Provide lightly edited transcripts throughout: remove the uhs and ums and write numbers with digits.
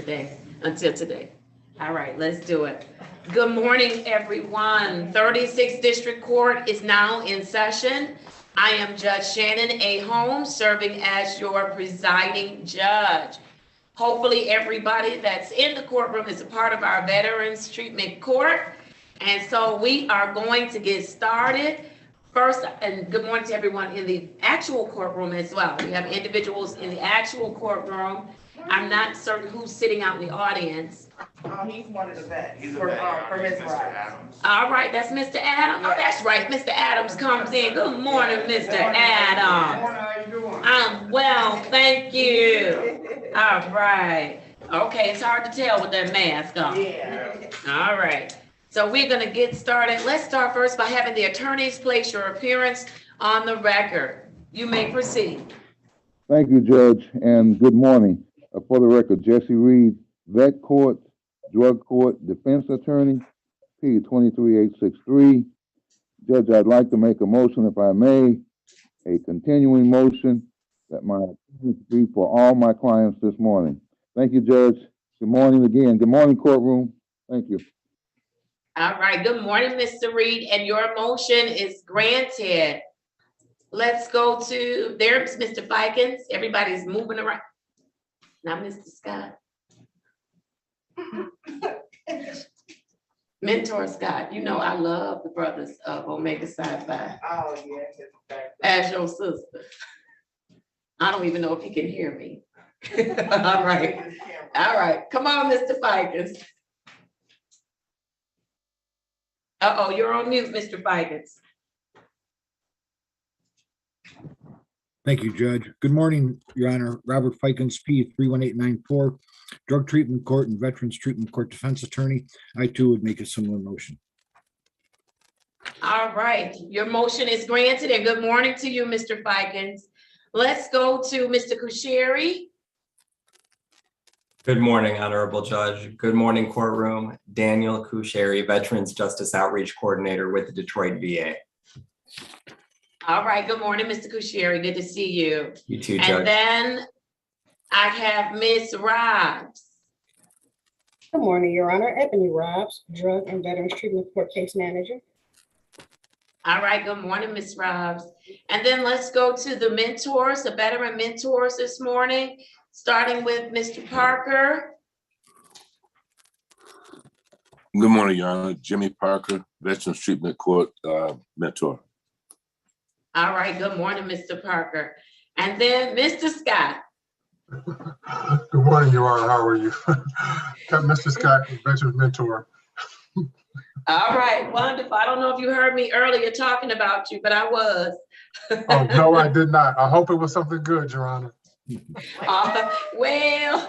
today, until today. All right, let's do it. Good morning, everyone. 36th District Court is now in session. I am Judge Shannon A. Holmes, serving as your presiding judge. Hopefully everybody that's in the courtroom is a part of our Veterans Treatment Court. And so we are going to get started. First, and good morning to everyone in the actual courtroom as well. We have individuals in the actual courtroom. I'm not certain who's sitting out in the audience. He's one of the vets for Mr. Adams. All right, that's Mr. Adams. Oh, that's right. Mr. Adams comes in. Good morning, Mr. Adams. How you doing? I'm well, thank you. All right. Okay, it's hard to tell with that mask on. Yeah. All right. So we're going to get started. Let's start first by having the attorneys place your appearance on the record. You may proceed. Thank you, Judge, and good morning. For the record, Jesse Reed, Vet Court, Drug Court, Defense Attorney, P 23863. Judge, I'd like to make a motion, if I may, a continuing motion that my appearance be for all my clients this morning. Thank you, Judge. Good morning again. Good morning, courtroom. Thank you. All right, good morning, Mr. Reed, and your motion is granted. Let's go to, there's Mr. Fikens. Everybody's moving around. Now, Mr. Scott. Mentor Scott, you know I love the brothers of Omega Psi Phi. Oh, yeah. As your sister. I don't even know if he can hear me. All right. All right, come on, Mr. Fikens. Uh-oh, you're on mute, Mr. Fikens. Thank you, Judge. Good morning, Your Honor. Robert Fikens, P 31894, Drug Treatment Court and Veterans Treatment Court Defense Attorney. I too would make a similar motion. All right, your motion is granted, and good morning to you, Mr. Fikens. Let's go to Mr. Kusheri. Good morning, Honorable Judge. Good morning, courtroom. Daniel Kusheri, Veterans Justice Outreach Coordinator with the Detroit VA. All right, good morning, Mr. Kusheri. Good to see you. You too, Judge. And then I have Ms. Robs. Good morning, Your Honor. Ebony Robs, Drug and Veterans Treatment Court Case Manager. All right, good morning, Ms. Robs. And then let's go to the mentors, the veteran mentors this morning, starting with Mr. Parker. Good morning, Your Honor. Jimmy Parker, Veterans Treatment Court mentor. All right, good morning, Mr. Parker. And then Mr. Scott. Good morning, Your Honor. How are you? Mr. Scott, Veterans Mentor. All right, wonderful. I don't know if you heard me earlier talking about you, but I was. Oh, no, I did not. I hope it was something good, Your Honor. Well,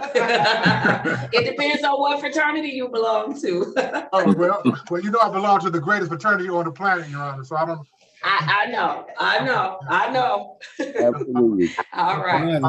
it depends on what fraternity you belong to. Oh, well, you know I belong to the greatest fraternity on the planet, Your Honor, so I don't. I know. Absolutely. All right.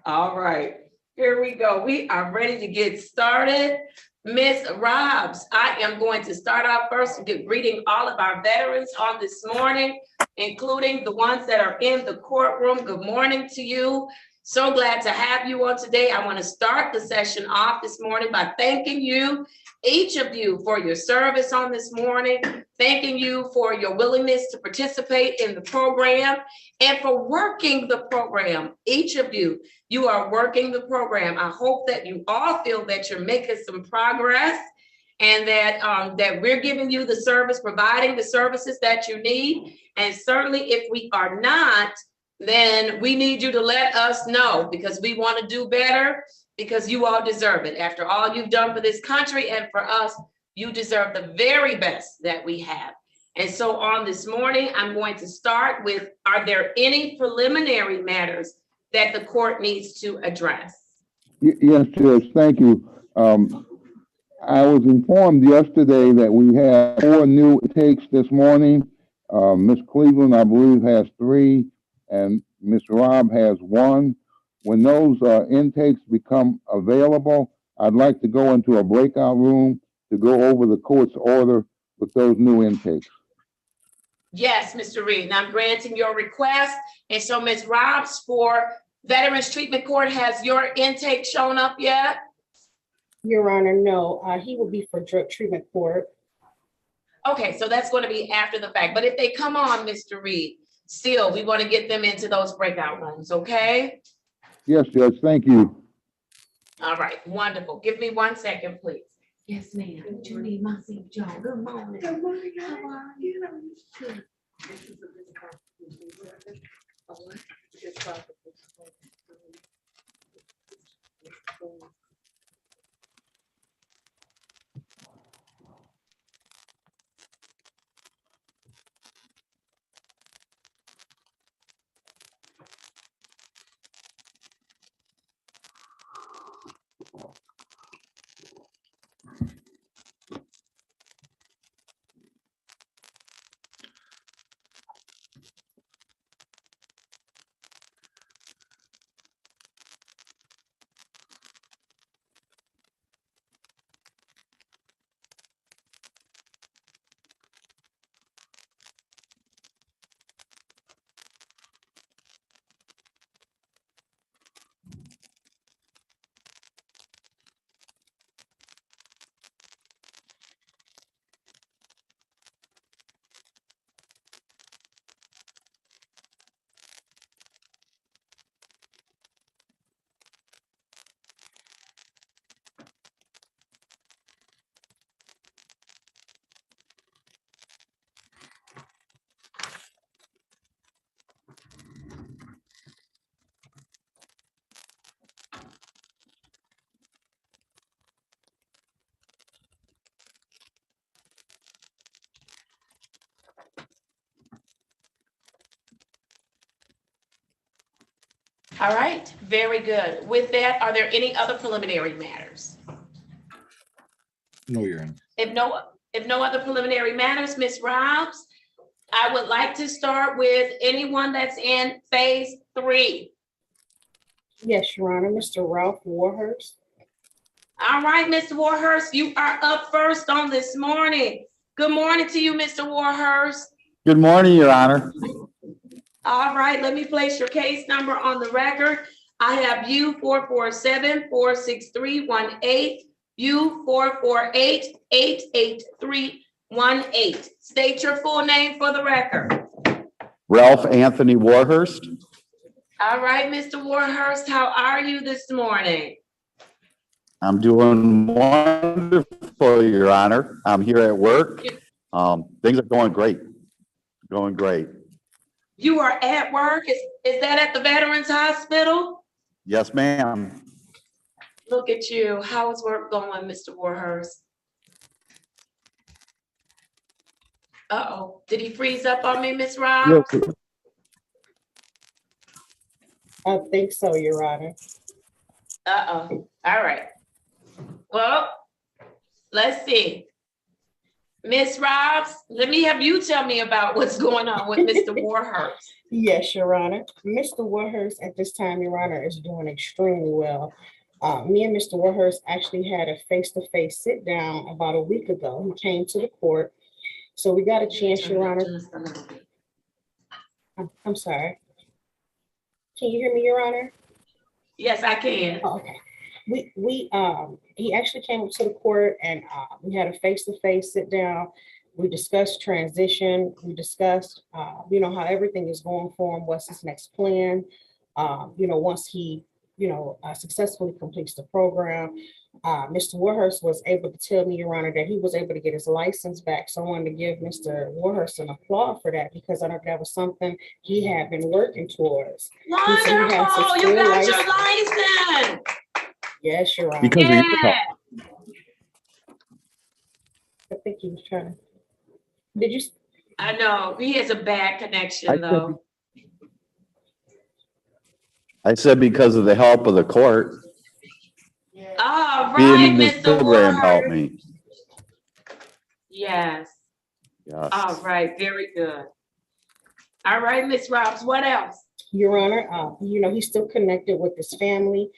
All right. Here we go. We are ready to get started. Ms. Robs, I am going to start out first with greeting all of our veterans on this morning, including the ones that are in the courtroom. Good morning to you. So glad to have you on today. I want to start the session off this morning by thanking you, each of you, for your service on this morning, thanking you for your willingness to participate in the program and for working the program. Each of you, you are working the program. I hope that you all feel that you're making some progress and that, that we're giving you the service, providing the services that you need. And certainly if we are not, then we need you to let us know, because we want to do better, because you all deserve it. After all you've done for this country and for us, you deserve the very best that we have. And so on this morning, I'm going to start with, are there any preliminary matters that the court needs to address? Yes, Judge, thank you. I was informed yesterday that we have 4 new intakes this morning. Ms. Cleveland, I believe, has 3, and Ms. Robb has 1. When those intakes become available, I'd like to go into a breakout room to go over the court's order with those new intakes. Yes, Mr. Reed, and I'm granting your request. And so Ms. Robs, for Veterans Treatment Court, has your intake shown up yet? Your Honor, no, he will be for drug treatment court. Okay, so that's going to be after the fact, but if they come on, Mr. Reed, still, we want to get them into those breakout rooms, okay? Yes, Judge, thank you. All right, wonderful. Give me 1 second, please. Yes, ma'am. Judy, Mossy, Joe, good morning. Good morning. How are you? Good. All right, very good. With that, are there any other preliminary matters? No, Your Honor. If no other preliminary matters, Ms. Robbs, I would like to start with anyone that's in phase 3. Yes, Your Honor, Mr. Ralph Warhurst. All right, Mr. Warhurst, you are up first on this morning. Good morning to you, Mr. Warhurst. Good morning, Your Honor. All right, let me place your case number on the record. I have U 447-46318, U 448-88318. State your full name for the record. Ralph Anthony Warhurst. All right, Mr. Warhurst, how are you this morning? I'm doing wonderful, Your Honor. I'm here at work. Things are going great. Going great. You are at work? Is that at the Veterans Hospital? Yes, ma'am. Look at you. How is work going, Mr. Warhurst? Uh-oh. Did he freeze up on me, Ms. Robbs? Yes. I think so, Your Honor. Uh-oh. All right. Well, let's see. Ms. Robbs, let me have you tell me about what's going on with Mr. Warhurst. Yes, Your Honor. Mr. Warhurst at this time, Your Honor, is doing extremely well. Me and Mr. Warhurst actually had a face-to-face sit down about a week ago. He came to the court. So we got a chance, Your Honor. I'm sorry. Can you hear me, Your Honor? Yes, I can. Oh, okay. He actually came up to the court and we had a face-to-face sit down. We discussed transition. We discussed, how everything is going for him. What's his next plan? Once he, successfully completes the program. Mr. Warhurst was able to tell me, Your Honor, that he was able to get his license back. So I wanted to give Mr. Warhurst an applause for that because I know that was something he had been working towards. Wonderful, you got your license. Yes, Your Honor. Because of your help. I think he was trying to. Did you? I know, he has a bad connection though. I said because of the help of the court. All Being right, in this Mr. program helped Warhurst. me. Yes. Yes. All right, very good. All right, Ms. Robbs, what else? Your Honor, he's still connected with his family,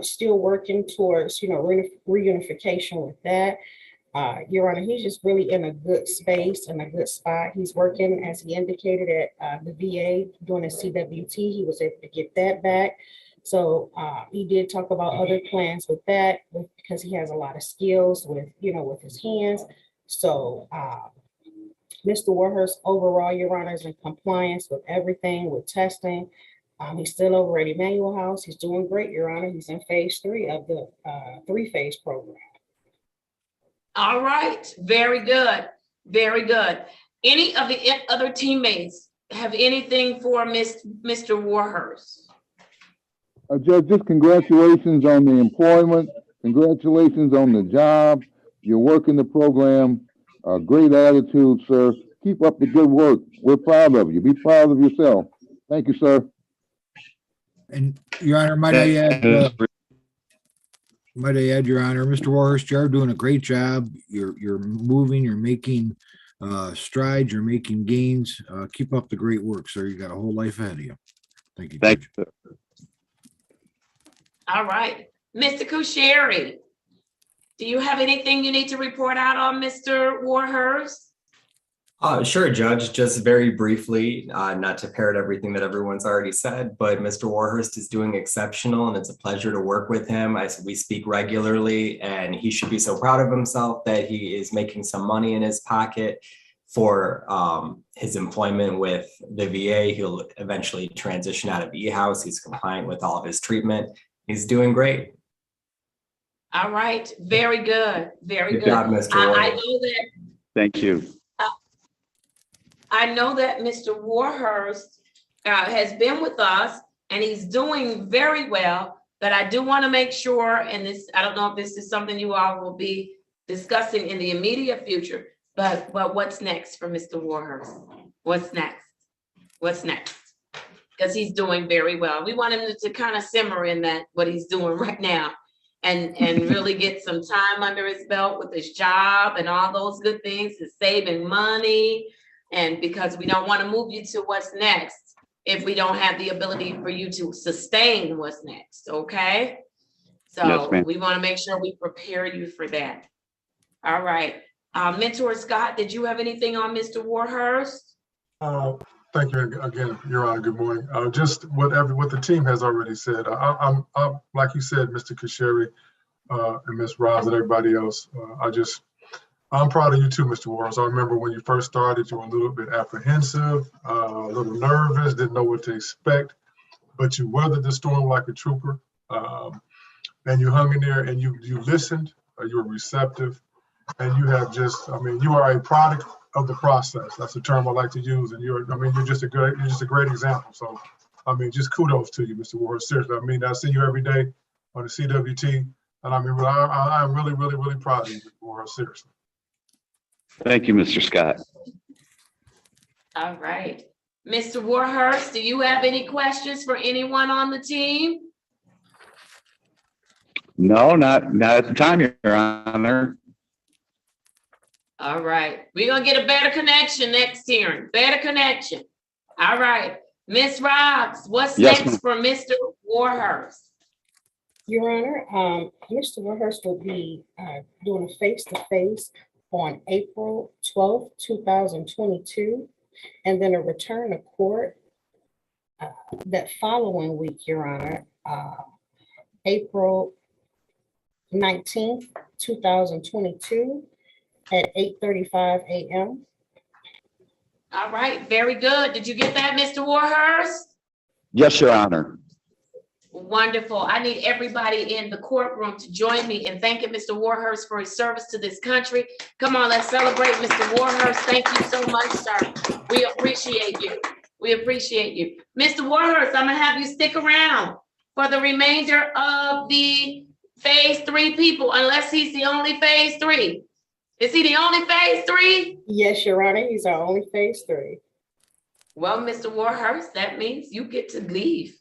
still working towards, reunification with that. Your Honor, he's just really in a good space and a good spot. He's working, as he indicated, at the VA doing a CWT. He was able to get that back. So he did talk about other plans with that because he has a lot of skills with, with his hands. So Mr. Warhurst overall, Your Honor, is in compliance with everything, with testing. He's still over at Emmanuel House. He's doing great, Your Honor. He's in phase 3 of the 3-phase program. All right, very good, very good. Any of the other teammates have anything for Mr. Warhurst? Judge, just congratulations on the employment. Congratulations on the job. You're working the program. Great attitude, sir. Keep up the good work. We're proud of you. Be proud of yourself. Thank you, sir. And Your Honor, might I add, Your Honor, Mr. Warhurst, you're doing a great job. You're moving, you're making strides, you're making gains. Keep up the great work, sir. You got a whole life ahead of you. Thank you. Thank Judge. you. All right, Mr. Kusheri, do you have anything you need to report out on Mr. Warhurst? Sure, Judge. Just very briefly, not to parrot everything that everyone's already said, but Mr. Warhurst is doing exceptional, and it's a pleasure to work with him. We speak regularly, and he should be so proud of himself that he is making some money in his pocket for his employment with the VA. He'll eventually transition out of E-House. He's compliant with all of his treatment. He's doing great. All right, very good, very good. Good job, Mr. I Warhurst. know that. Thank you. I know that Mr. Warhurst has been with us and he's doing very well, but I do want to make sure, and this, I don't know if this is something you all will be discussing in the immediate future, but what's next for Mr. Warhurst? What's next? What's next? Because he's doing very well. We want him to kind of simmer in that, what he's doing right now, and really get some time under his belt with his job and all those good things, and saving money. And because we don't want to move you to what's next if we don't have the ability for you to sustain what's next, okay? So Yes, we want to make sure we prepare you for that. All right. Mentor Scott, did you have anything on Mr. Warhurst? Thank you again, Your Honor. Good morning. Just what the team has already said. I'm like you said, Mr. Kusheri and Ms. Ross and everybody else. I'm proud of you too, Mr. Warhurst. I remember when you first started, you were a little bit apprehensive, a little nervous, didn't know what to expect, but you weathered the storm like a trooper, and you hung in there and you listened, you were receptive, and you have you are a product of the process. That's the term I like to use, and you're just a great example. So, just kudos to you, Mr. Warhurst. Seriously, I see you every day on the CWT, and I'm really, really, really proud of you, Mr. Warhurst. Seriously. Thank you, Mr. Scott. All right. Mr. Warhurst, do you have any questions for anyone on the team? No, not at the time, Your Honor. All right. We're going to get a better connection next hearing. Better connection. All right. Ms. Robs, what's Yes, next for Mr. Warhurst? Your Honor, Mr. Warhurst will be doing a face-to-face on April 12th, 2022, and then a return to court that following week, Your Honor, April 19th, 2022 at 8:35 a.m. All right, very good. Did you get that, Mr. Warhurst? Yes, Your Honor. Wonderful. I need everybody in the courtroom to join me in thanking Mr. Warhurst for his service to this country. Come on, let's celebrate Mr. Warhurst. Thank you so much, sir. We appreciate you. We appreciate you. Mr. Warhurst, I'm gonna have you stick around for the remainder of the phase 3 people, unless he's the only phase 3. Is he the only phase 3? Yes, Your Honor, he's our only phase 3. Well, Mr. Warhurst, that means you get to leave.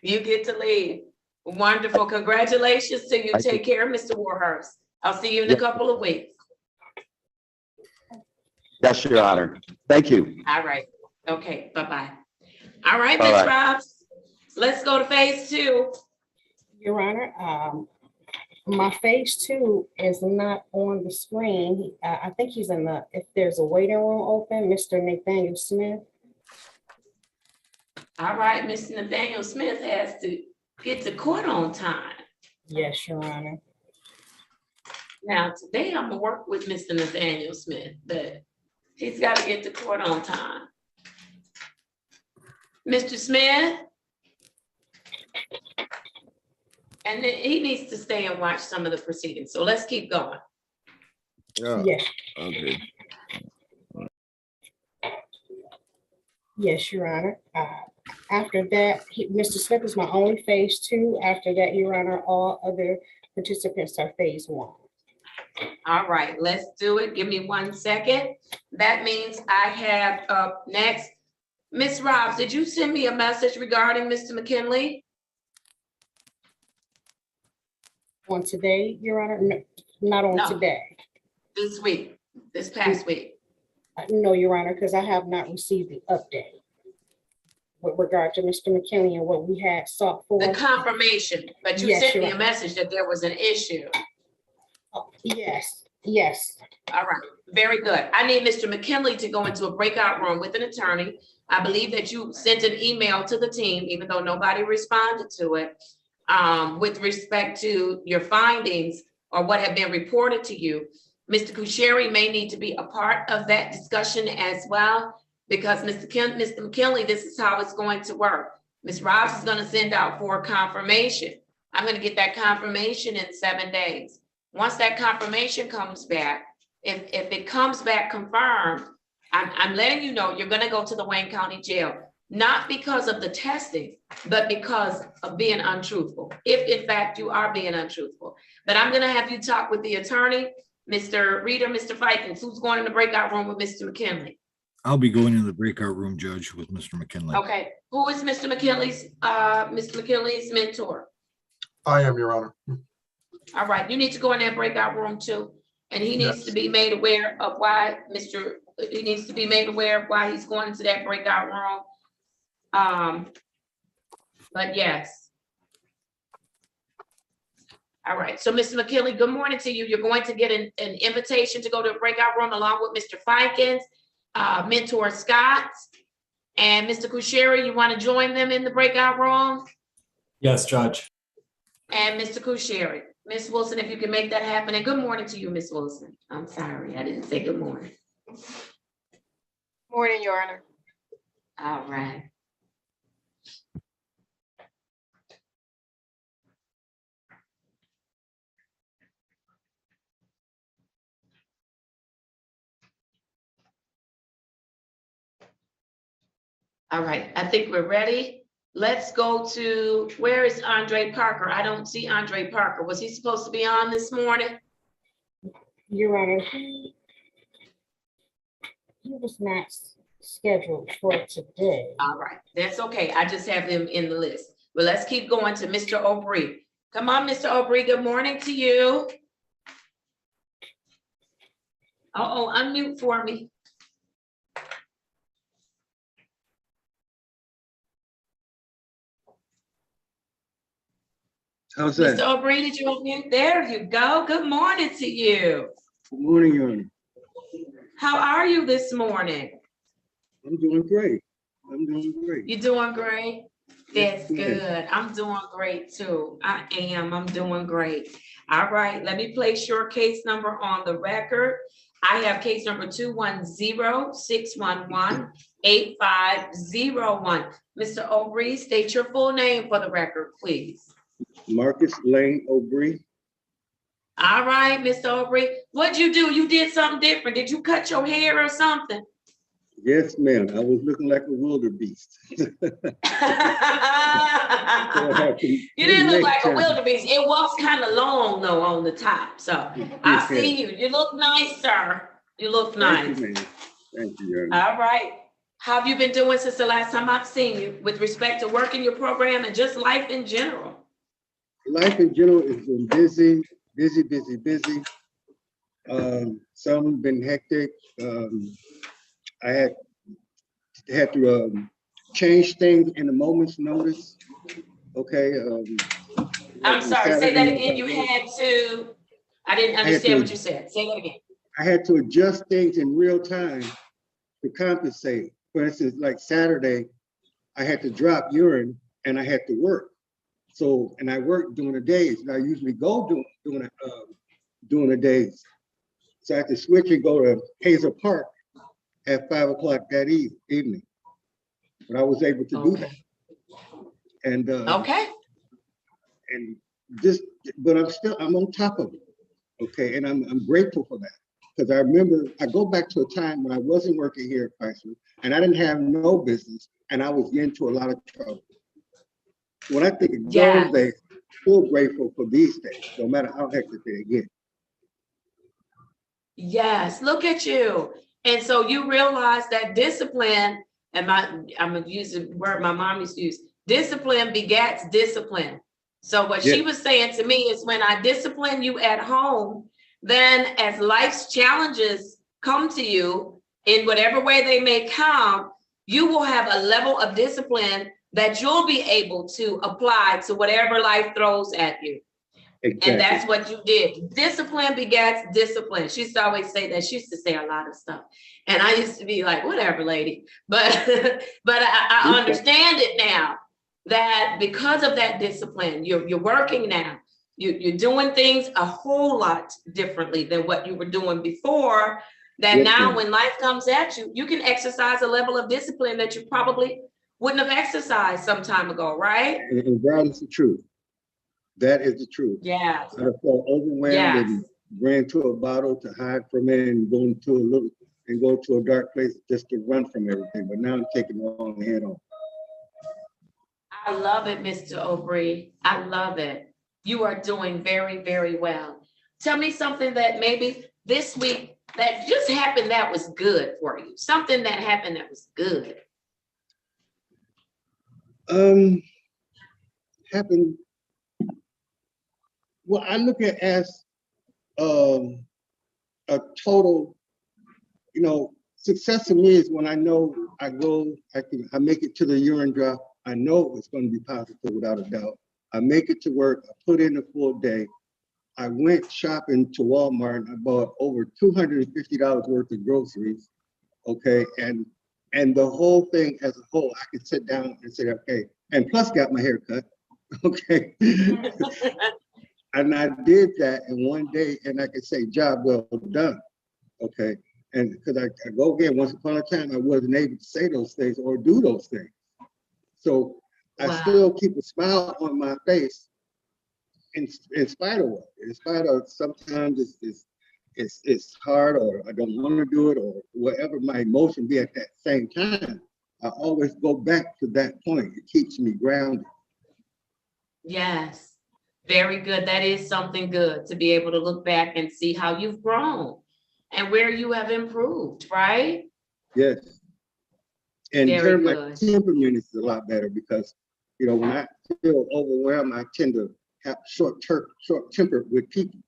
You get to leave. Wonderful. Congratulations to you. Take care, Mr. Warhurst. I'll see you in a couple of weeks. Yes, Your Honor. Thank you. All right. Okay. Bye-bye. All right, Ms. Robs, let's go to phase 2. Your Honor, My phase 2 is not on the screen. I think he's in the, if there's a waiting room open, Mr. Nathaniel Smith. All right, Mr. Nathaniel Smith has to get to court on time. Yes, Your Honor. Now, today I'm gonna work with Mr. Nathaniel Smith, but he's got to get to court on time. Mr. Smith? And then he needs to stay and watch some of the proceedings. So let's keep going. Yes. Okay. Yes, Your Honor. After that, Mr. Smith is my only phase 2. After that, Your Honor, all other participants are phase 1. All right, let's do it. Give me 1 second. That means I have up next, Ms. Robs, did you send me a message regarding Mr. McKinley? On today, Your Honor? No, not on No. today. This week, this past week. No, Your Honor, because I have not received the update with regard to Mr. McKinley and what we had sought for. The confirmation, but you Yes, sent Your me a Honor. message that there was an issue. Oh, yes, yes. All right, very good. I need Mr. McKinley to go into a breakout room with an attorney. I believe that you sent an email to the team, even though nobody responded to it, with respect to your findings or what have been reported to you. Mr. Kucheri may need to be a part of that discussion as well, because Mr. McKinley, this is how it's going to work. Ms. Robs is going to send out for confirmation. I'm going to get that confirmation in 7 days. Once that confirmation comes back, if it comes back confirmed, I'm letting you know you're going to go to the Wayne County Jail, not because of the testing, but because of being untruthful, if in fact you are being untruthful. But I'm going to have you talk with the attorney, Mr. Reader, Mr. Fikens, who's going in the breakout room with Mr. McKinley. I'll be going in the breakout room, Judge, with Mr. McKinley. Okay, who is Mr. McKinley's mentor? I am, Your Honor. All right, you need to go in that breakout room too. And he needs to be made aware of why he's going into that breakout room. But yes. All right, so Mr. McKinley, good morning to you. You're going to get an invitation to go to a breakout room along with Mr. Fikens, Mentor Scott, and Mr. Kucheri. You want to join them in the breakout room? Yes, Judge. And Mr. Kucheri. Ms. Wilson, if you can make that happen. And good morning to you, Ms. Wilson. I'm sorry, I didn't say good morning. Morning, Your Honor. All right. All right, I think we're ready. Let's go to, where is Andre Parker? I don't see Andre Parker. Was he supposed to be on this morning? Your Honor, he was not scheduled for today. All right, that's okay. I just have him in the list. But let's keep going to Mr. O'Brien. Come on, Mr. O'Brien, good morning to you. Uh-oh, unmute for me. How's that? Mr. O'Brien, did you unmute? There you go. Good morning to you. Good morning, Your Honor. How are you this morning? I'm doing great. I'm doing great. You doing great? That's Yes, good. I'm doing great too. I am. I'm doing great. All right, let me place your case number on the record. I have case number 210-611-8501. Mr. O'Brien, state your full name for the record, please. Marcus Lane O'Brien. All right, Mr. O'Brien. What'd you do? You did something different. Did you cut your hair or something? Yes, ma'am. I was looking like a wildebeest. You didn't look like a wildebeest. It was kind of long though on the top. So I see you. You look nice, sir. You look nice. Thank you, ma'am. Thank you, Your Honor. All right. How have you been doing since the last time I've seen you with respect to working your program and just life in general? Life in general has been busy. Some been hectic. I had to change things in a moment's notice. Okay, I'm sorry, say that Saturday again. You night. had to, I didn't had understand to- what you said. Say that again. I had to adjust things in real time to compensate. For instance, like Saturday, I had to drop urine and I had to work. So, and I worked during the days, and I usually go during the days. So I had to switch and go to Hazel Park at 5 o'clock that evening. But I was able to do that. And Okay. and just, but I'm on top of it. Okay, and I'm grateful for that. Because I remember, I go back to a time when I wasn't working here at Chrysler, and I didn't have no business, and I was getting into a lot of trouble. When I think of those days, I'm still grateful for these days, no matter how hectic they get. Yes, look at you. And so you realize that discipline, and I'm gonna use the word my mom used to use, discipline begets discipline. So what she was saying to me is, when I discipline you at home, then as life's challenges come to you in whatever way they may come, you will have a level of discipline that you'll be able to apply to whatever life throws at you. Exactly. And that's what you did. Discipline begets discipline. She used to always say that. She used to say a lot of stuff. And I used to be like, whatever, lady. But I understand it now, that because of that discipline, you're working now. You're doing things a whole lot differently than what you were doing before. That now when life comes at you, you can exercise a level of discipline that you probably wouldn't have exercised some time ago, right? And that is the truth. That is the truth. Yeah. I felt overwhelmed and ran to a bottle to hide from it and go to a dark place just to run from everything. But now I'm taking it on head on. I love it, Mr. Aubrey. I love it. You are doing very, very well. Tell me something that maybe this week that just happened that was good for you. Something that happened that was good. Happened. Well, I look at it as a total, success to me is when I know I make it to the urine drop. I know it's going to be positive without a doubt. I make it to work. I put in a full day. I went shopping to Walmart and I bought over $250 worth of groceries. Okay, and the whole thing as a whole, I could sit down and say, okay, and plus got my hair cut. Okay. And I did that in one day, and I could say, job well done. Okay. And because I go again, once upon a time, I wasn't able to say those things or do those things. So I still keep a smile on my face in spite of what? In spite of sometimes it's hard, or I don't want to do it, or whatever my emotion be at that same time. I always go back to that point. It keeps me grounded. Yes. Very good. That is something good to be able to look back and see how you've grown and where you have improved, right? Yes. And in terms of my temperament is a lot better because, when I feel overwhelmed, I tend to have short temper with people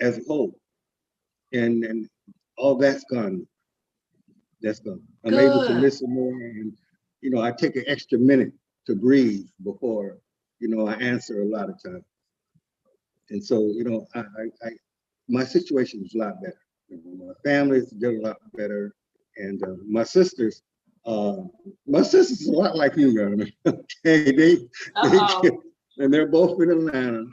as a whole. And all that's gone. That's gone. I'm able to listen more, and, I take an extra minute to breathe before, I answer a lot of times. And so, my situation is a lot better. My family's doing a lot better. And my sisters are a lot like you, man. Okay, and they're both in Atlanta.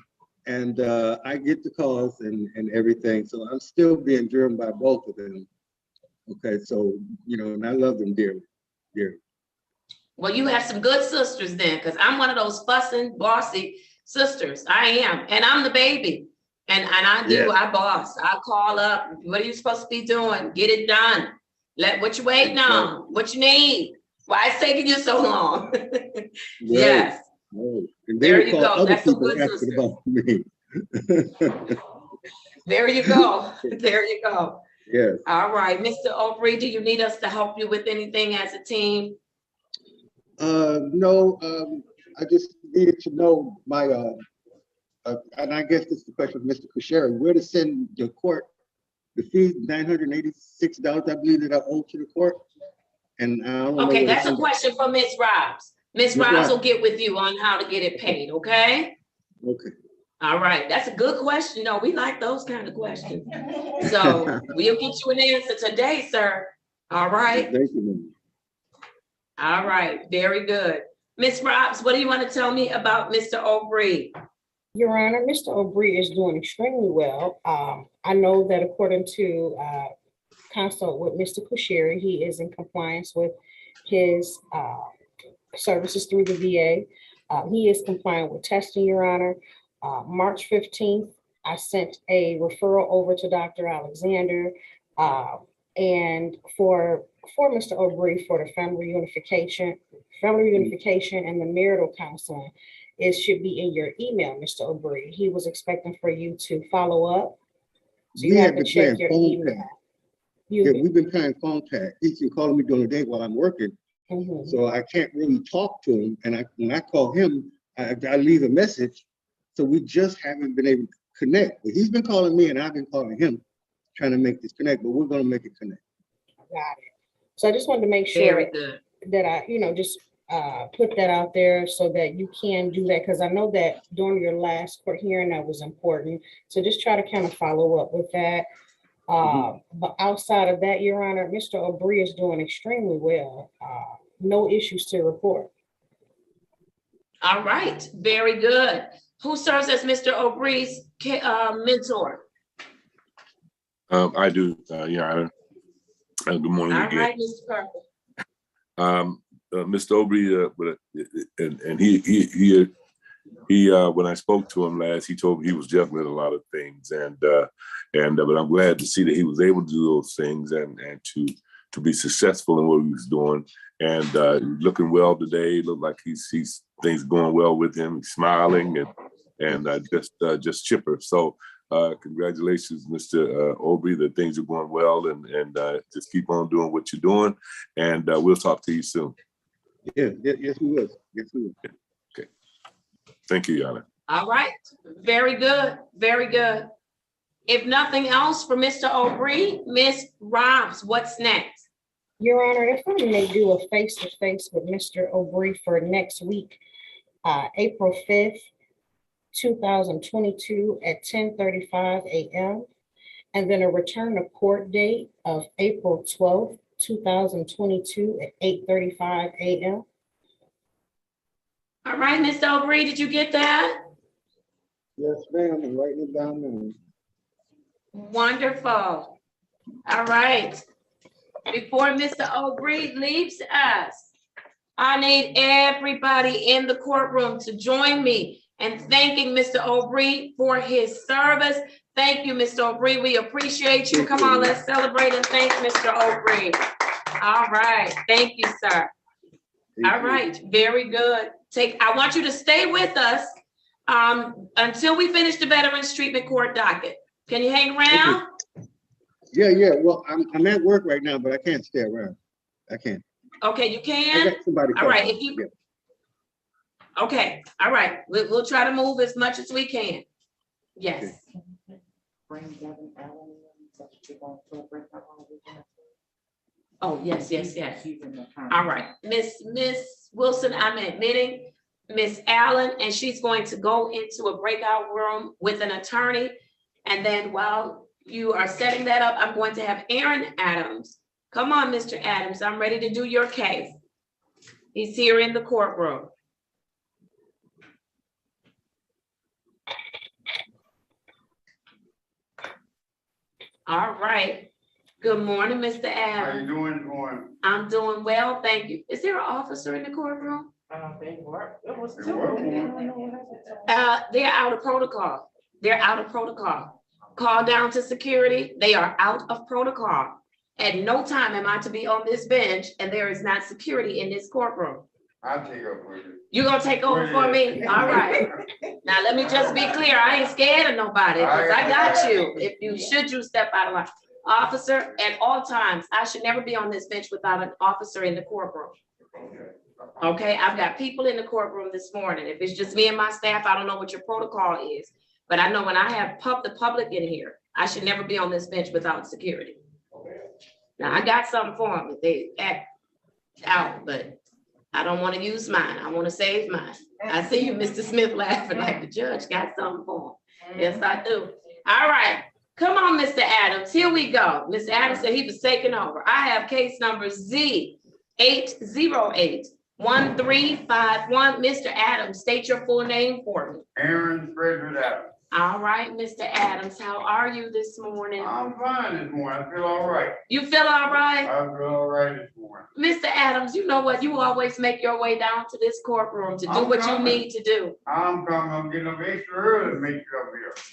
And I get the calls and everything. So I'm still being driven by both of them. Okay, so, and I love them dearly, dearly. Well, you have some good sisters then, because I'm one of those fussing, bossy sisters. I am. And I'm the baby. And I boss. I call up. What are you supposed to be doing? Get it done. What you waiting on? What you need? Why it's taking you so long? Yes. Oh, and there you go. That's a good sister. About me. There you go. There you go. Yes. All right. Mr. Aubrey, do you need us to help you with anything as a team? No, I just needed to know my, and I guess this is the question of Mr. Kusheri, where to send the court the fee, $986, I believe, that I owe to the court. And I don't know. Okay, that's a question for Ms. Robs. Ms. Robs will get with you on how to get it paid, okay? Okay. All right, that's a good question. No, we like those kind of questions. So we'll get you an answer today, sir. All right. Thank you, ma'am. All right, very good. Ms. Robs, what do you want to tell me about Mr. O'Brien? Your Honor, Mr. O'Brien is doing extremely well. I know that according to consult with Mr. Kushiri, he is in compliance with his services through the VA. He is compliant with testing, Your Honor. March 15th, I sent a referral over to Dr. Alexander and for Mr. O'Brien for the family reunification and the marital counseling. It should be in your email, Mr. O'Brien. He was expecting for you to follow up. So you have to check your email. Yeah, we've been playing phone tag. He's been calling me during the day while I'm working. So I can't really talk to him. And when I call him, I leave a message. So we just haven't been able to connect. But he's been calling me and I've been calling him, trying to make this connect, but we're gonna make it connect. Got it. So I just wanted to make sure that I, just put that out there so that you can do that. Because I know that during your last court hearing, that was important. So just try to kind of follow up with that. But outside of that, Your Honor, Mr. O'Brien is doing extremely well. No issues to report. All right, very good. Who serves as Mr. O'Brien's mentor? I do, Your Honor. Good morning All again. right, Mr. Purple. Mr. O'Brien, and he when I spoke to him last, he told me he was juggling a lot of things, but I'm glad to see that he was able to do those things and to be successful in what he was doing, and looking well today. Looked like he's things going well with him. He's smiling and just chipper. So congratulations, Mr. O'Brien, that things are going well, and just keep on doing what you're doing, and we'll talk to you soon. Yes, we will. Yes, we will. Okay. Thank you, Your Honor. All right, very good, very good. If nothing else for Mr. O'Brien, Ms. Robs, what's next? Your Honor, if I may do a face-to-face with Mr. O'Brien for next week, April 5th, 2022 at 10:35 a.m. and then a return to court date of April 12th, 2022 at 8:35 a.m. All right, Mr. O'Brien, did you get that? Yes, ma'am. I'm writing it down now. Wonderful. All right. Before Mr. O'Brien leaves us, I need everybody in the courtroom to join me in thanking Mr. O'Brien for his service. Thank you, Mr. O'Brien. We appreciate you. Come on, let's celebrate and thank Mr. O'Brien. All right. Thank you, sir. All right. Very good. I want you to stay with us until we finish the Veterans Treatment Court docket. Can you hang around? Yeah. Well, I'm at work right now, but I can't stay around. I can't. Okay, you can? I got somebody. All right. Okay. All right. We'll try to move as much as we can. Yes. Oh, yes. All right. Miss Wilson, I'm admitting Miss Allen, and she's going to go into a breakout room with an attorney. And then while you are setting that up, I'm going to have Aaron Adams. Come on, Mr. Adams. I'm ready to do your case. He's here in the courtroom. All right. Good morning, Mr. Adams. How you doing? I'm doing well, thank you. Is there an officer in the courtroom? They're out of protocol. Call down to security. They are out of protocol. At no time am I to be on this bench and there is not security in this courtroom. I'll take over for you. You gonna take over for me? All right. Now, let me just be clear. I ain't scared of nobody because I got you. If you step out of line. Officer, at all times, I should never be on this bench without an officer in the courtroom. Okay, I've got people in the courtroom this morning. If it's just me and my staff, I don't know what your protocol is. But I know when I have the public in here, I should never be on this bench without security. Now, I got something for them. They act out, but I don't want to use mine. I want to save mine. I see you, Mr. Smith, laughing like the judge got something for him. Yes, I do. All right. Come on, Mr. Adams. Here we go. Mr. Adams said he was taking over. I have case number Z8081351. Mr. Adams, state your full name for me. Aaron Frederick Adams. All right, Mr. Adams, how are you this morning? I'm fine this morning. I feel all right. You feel all right? I feel all right this morning. Mr. Adams, you know what? You always make your way down to this courtroom to do I'm what coming. you need to do. I'm coming. I'm getting up extra early to make sure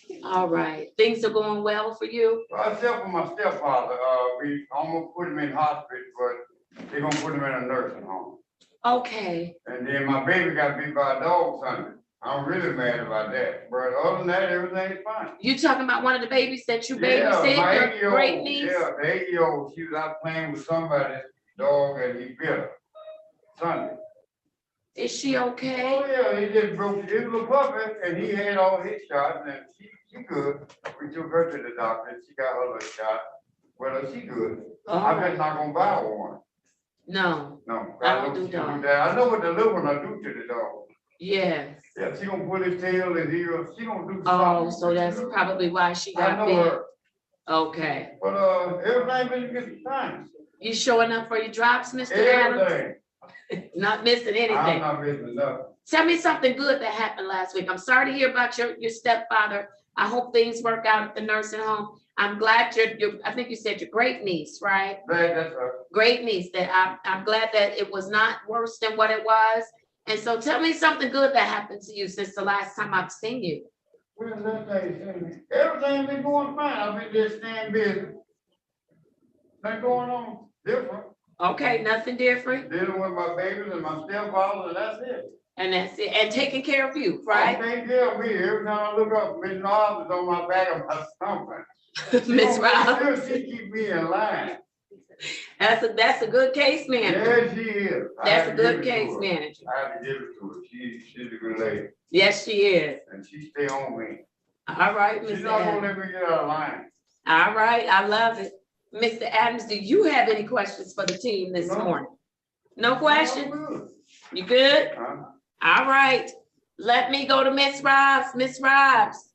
I'm here. All right. Things are going well for you? Well, except for my stepfather, we almost put him in hospital, but they're gonna put him in a nursing home. Okay. And then my baby got beat by a dog Sunday. I'm really mad about that. But other than that, everything's fine. You talking about one of the babies that you Yeah, babysit, my your 8-year-old. great niece? Yeah, the 8-year-old, she was out playing with somebody's dog and he bit her Sunday. Is she okay? Oh, yeah, he just broke his little puppy and he had all his shots and she good. We took her to the doctor and she got her little shot. Well, she good. I'm just not gonna buy one. No, No. I don't do she do dogs. that. I know what the little one will do to the dog. yes. Yeah, she gonna put his tail and she gonna do something. Oh, so that's probably why she I got know bit. her. Okay. But, everything been good fine. You showing up for your drops, Mr. Adams? Everything. Not missing I'm anything. not missing nothing. Tell me something good that happened last week. I'm sorry to hear about your stepfather. I hope things work out at the nursing home. I'm glad I think you said your great niece, right? That's her. Great niece, that I'm glad that it was not worse than what it was. And so tell me something good that happened to you since the last time I've seen you. Well, everything been going fine. I've been just staying busy. Nothing going on different. Okay, nothing different. Dealing with my babies and my stepfather, and that's it. And that's it. And taking care of you, right? Taking care of me. Every time I look up, Miss Rob is on my back of my stomach. Miss Rob. She keep me in line. That's a good case manager. Yeah, she is. That's a good case manager. I have to give it to her. She's a good lady. Yes, she is. And she stay on me. All right, She's Mr. not gonna Adams. let me get out of line. All right, I love it. Mr. Adams, do you have any questions for the team this No. morning? No questions? I'm good. You good? Huh? All right. Let me go to Miss Robs. Miss Robs,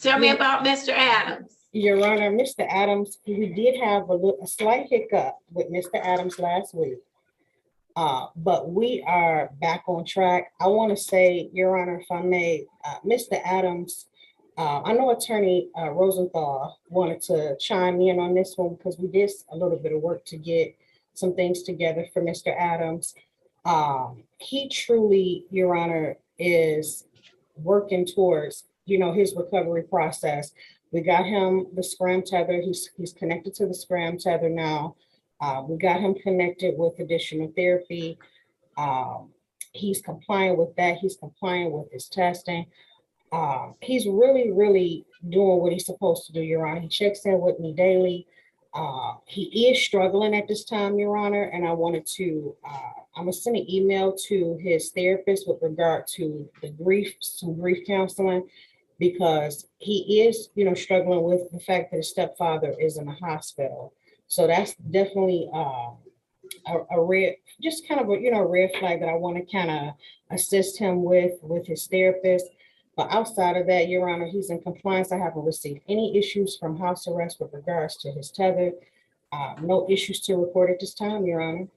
tell me about Mr. Adams. Your Honor, Mr. Adams, we did have a slight hiccup with Mr. Adams last week. But we are back on track. I want to say, Your Honor, if I may, Mr. Adams, I know Attorney Rosenthal wanted to chime in on this one because we did a little bit of work to get some things together for Mr. Adams. He truly, Your Honor, is working towards, his recovery process. We got him the scram tether. He's connected to the scram tether now. We got him connected with additional therapy. He's compliant with that. He's compliant with his testing. He's really, really doing what he's supposed to do, Your Honor. He checks in with me daily. He is struggling at this time, Your Honor, and I wanted to, I'm gonna send an email to his therapist with regard to some grief counseling, because he is, struggling with the fact that his stepfather is in the hospital. So that's definitely a red, just kind of a, red flag that I want to kind of assist him with his therapist. But outside of that, Your Honor, he's in compliance. I haven't received any issues from house arrest with regards to his tether. No issues to report at this time, Your Honor.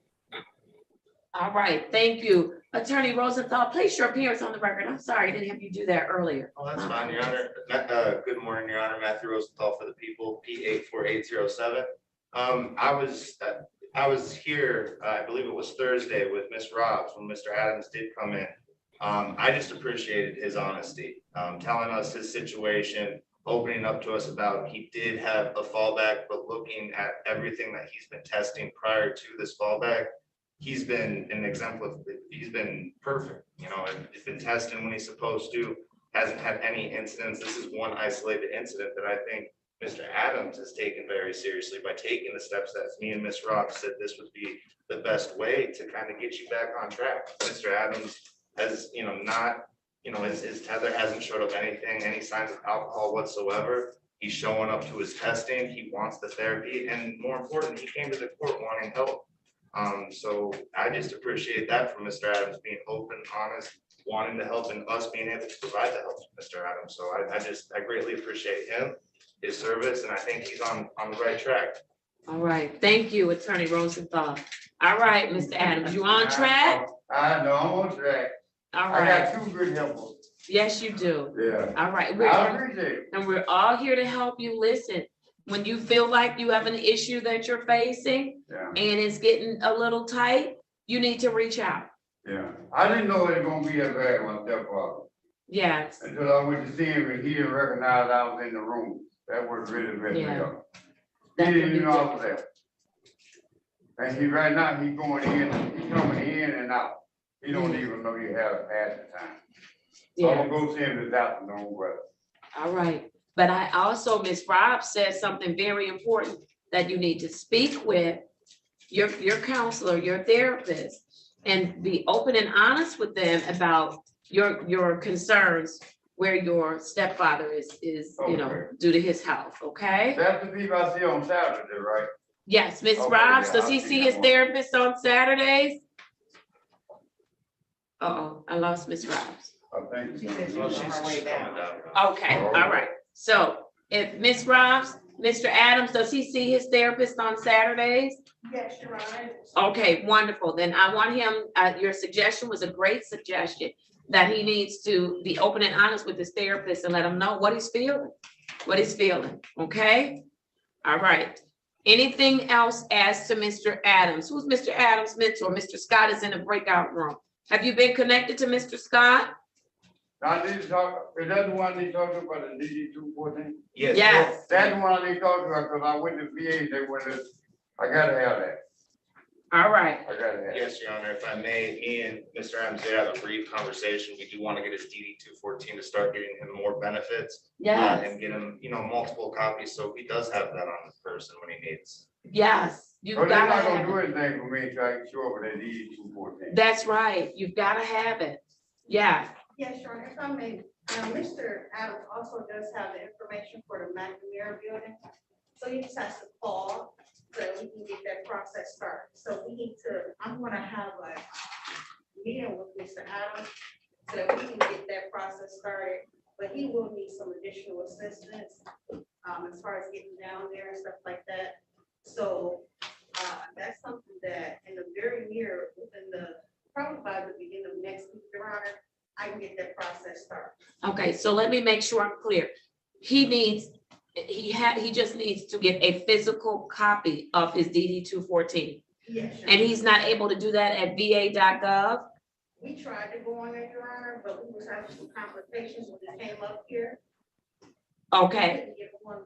All right, thank you. Attorney Rosenthal, place your appearance on the record. I'm sorry, I didn't have you do that earlier. Oh, that's fine, Your Honor. Good morning, Your Honor. Matthew Rosenthal for the people, P84807. I was here, I believe it was Thursday with Miss Robs when Mr. Adams did come in. I just appreciated his honesty, telling us his situation, opening up to us about he did have a fallback, but looking at everything that he's been testing prior to this fallback, he's been an exemplar. He's been perfect, and he's been testing when he's supposed to, hasn't had any incidents. This is one isolated incident that I think Mr. Adams has taken very seriously by taking the steps that me and Miss Rock said this would be the best way to kind of get you back on track. Mr. Adams has, his tether hasn't showed up any signs of alcohol whatsoever. He's showing up to his testing. He wants the therapy. And more important, he came to the court wanting help. So I just appreciate that from Mr. Adams, being open, honest, wanting to help, and us being able to provide the help to Mr. Adams. So I greatly appreciate him, his service, and I think he's on the right track. All right, thank you, Attorney Rosenthal. All right, Mr. Adams, you on track? I know, I'm on track. All I right, got two good helpers. yes, you do. Yeah. All right, I appreciate it. and we're all here to help you. Listen, when you feel like you have an issue that you're facing Yeah, and it's getting a little tight, you need to reach out. yeah. I didn't know it was gonna be as bad when my stepfather. Yes, Until I went to see him and he didn't recognize I was in the room. That was really, really Yeah. up. that He can didn't be even know I was difficult. there. And he right now, he's going in, he's coming in and out. He don't even know he had a pass the time. So I'm Yeah, gonna go see him this afternoon, but all right. But I also, Ms. Robb said something very important, that you need to speak with your counselor, your therapist, and be open and honest with them about your concerns where your stepfather is, you know, Okay. due to his health, okay? that's the people I see on Saturday, right? Yes, Ms. Okay, Robbs, yeah, does I'll he see see that his one. therapist on Saturdays? Uh-oh, I lost Ms. Robbs. I think. She said she Well, was on she's her way coming down. down. Okay, all right. So if Ms. Robbs, Mr. Adams, does he see his therapist on Saturdays? Yes, Your Honor. Okay, wonderful. Then I want him, your suggestion was a great suggestion, that he needs to be open and honest with his therapist and let him know what he's feeling, okay? All right. Anything else as to Mr. Adams? Who's Mr. Adams' mentor? Mr. Scott is in the breakout room. Have you been connected to Mr. Scott? I need to talk, is that the one they talked about, the DD 214? Yes. Yes. That's the one they talked about, because I went to VA, they went to, I gotta have that, All right. I gotta have it. Yes, Your Honor, if I may, me and Mr. Adams did have a brief conversation. We do want to get his DD 214 to start getting him more benefits. Yes, And get him, multiple copies, so he does have that on his person when he needs. yes. So You've they're got not to gonna have do it. anything for me until I can show up with that DD 214. That's right. You've got to have it. Yeah. Yes, Your Honor, if I may, Mr. Adams also does have the information for the McNamara building. So he just has to call so that we can get that process started. So we need to, I'm gonna have a meeting with Mr. Adams so that we can get that process started. But he will need some additional assistance as far as getting down there and stuff like that. So that's something that in the very near, probably by the beginning of next week, Your Honor, I can get that process started. Okay, so let me make sure I'm clear. He just needs to get a physical copy of his DD 214. Yes. Your And Honor. he's not able to do that at va.gov? We tried to go on there, Your Honor, but we was having some complications when we came up here. Okay, We couldn't get on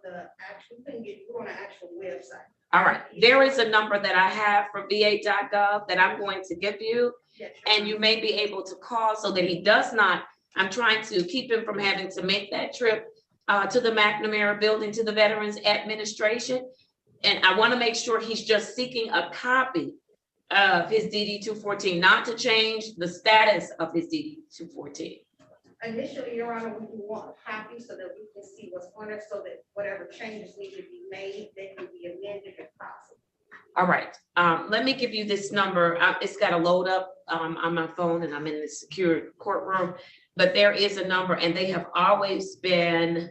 the actual website. all right. There is a number that I have for va.gov that I'm going to give you, Yes, Your and you may be able to call so that he does not, I'm trying to keep him from having to make that trip to the McNamara building, to the Veterans Administration. And I want to make sure he's just seeking a copy of his DD 214, not to change the status of his DD 214. Initially, Your Honor, we want a copy so that we can see what's on it, so that whatever changes need to be made, they can be amended if possible. All right, let me give you this number. It's got to load up on my phone and I'm in the secure courtroom, but there is a number and they have always been,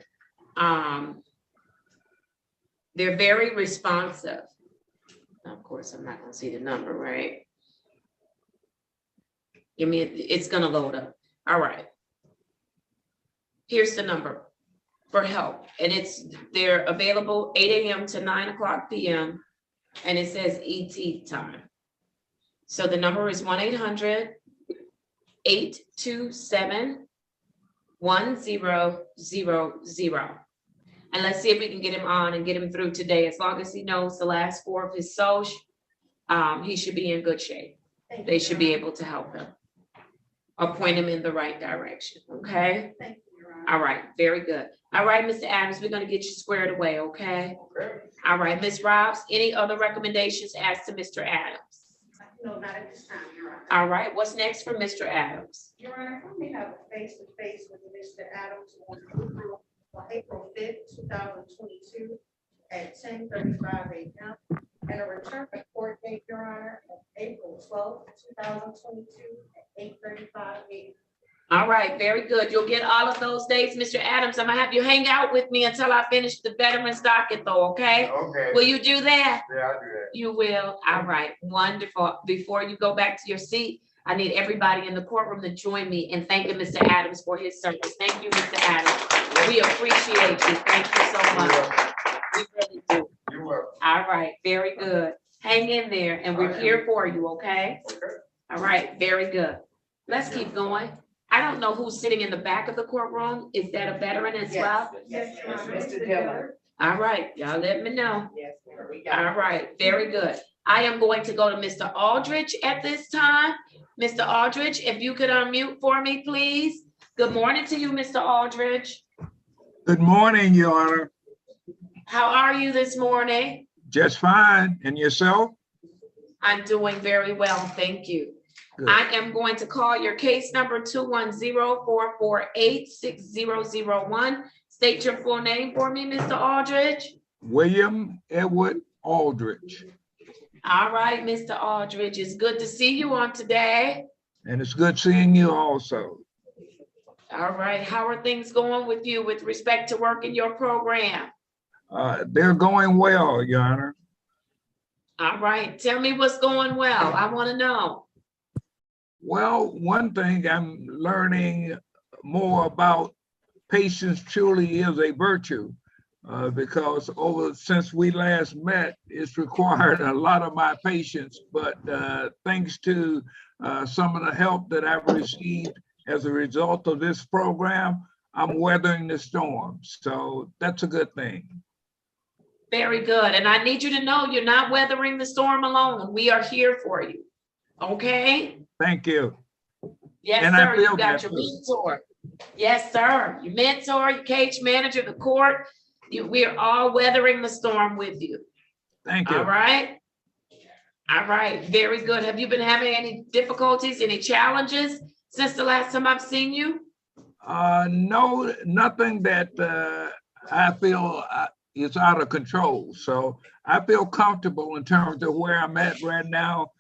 they're very responsive. Of course, I'm not gonna see the number, right? Give me, it's gonna load up. All right. Here's the number for help, and they're available 8 a.m. to 9 o'clock p.m. and it says ET time. So the number is 1-800-827-1000. And let's see if we can get him on and get him through today. As long as he knows the last 4 of his social, he should be in good shape. Thank They you, should Your be Honor. able to help him or point him in the right direction, okay? Thank you, Your Honor. All right, very good. All right, Mr. Adams, we're gonna get you squared away, okay? Okay. All right, Ms. Robbs, any other recommendations as to Mr. Adams? No, not at this time, Your Honor. All right, what's next for Mr. Adams? Your Honor, if we have a face-to-face with Mr. Adams on April 5th, 2022 at 10:35 a.m. and a return to court date, Your Honor, of April 12th, 2022, at 8:35 a.m. All right, very good. You'll get all of those dates, Mr. Adams. I'm gonna have you hang out with me until I finish the veterans docket though, okay? Okay. Will you do that? Yeah, I'll do that. You will. All right, wonderful. Before you go back to your seat, I need everybody in the courtroom to join me in thanking Mr. Adams for his service. Thank you, Mr. Adams. We appreciate you. Thank you so much. We really do. You're welcome. All right, very good. Hang in there and we're here for you, okay? Okay. All right, very good. Let's keep going. I don't know who's sitting in the back of the courtroom. Is that a veteran as well? Yes, Mr. Dillon. All right, y'all let me know. Yes, ma'am, we got it. All right, very good. I am going to go to Mr. Aldridge at this time. Mr. Aldridge, if you could unmute for me, please. Good morning to you, Mr. Aldridge. Good morning, Your Honor. How are you this morning? Just fine. And yourself? I'm doing very well, thank you. Good. I am going to call your case number 210-448-6001. State your full name for me, Mr. Aldridge. William Edward Aldrich. All right, Mr. Aldridge, it's good to see you on today. And it's good seeing you also. All right, how are things going with you with respect to work in your program? They're going well, Your Honor. All right, tell me what's going well. I want to know. Well, one thing I'm learning more about, patience truly is a virtue. Because since we last met, it's required a lot of my patience, but thanks to some of the help that I've received as a result of this program, I'm weathering the storm. So that's a good thing. Very good. And I need you to know you're not weathering the storm alone. We are here for you. Okay? Thank you. Yes, And sir. I feel You got that your too. mentor. Yes, sir. Your mentor, your case manager, the court. We are all weathering the storm with you. Thank you. All right. All right. Very good. Have you been having any difficulties, any challenges since the last time I've seen you? No, nothing that I feel is out of control. So I feel comfortable in terms of where I'm at right now.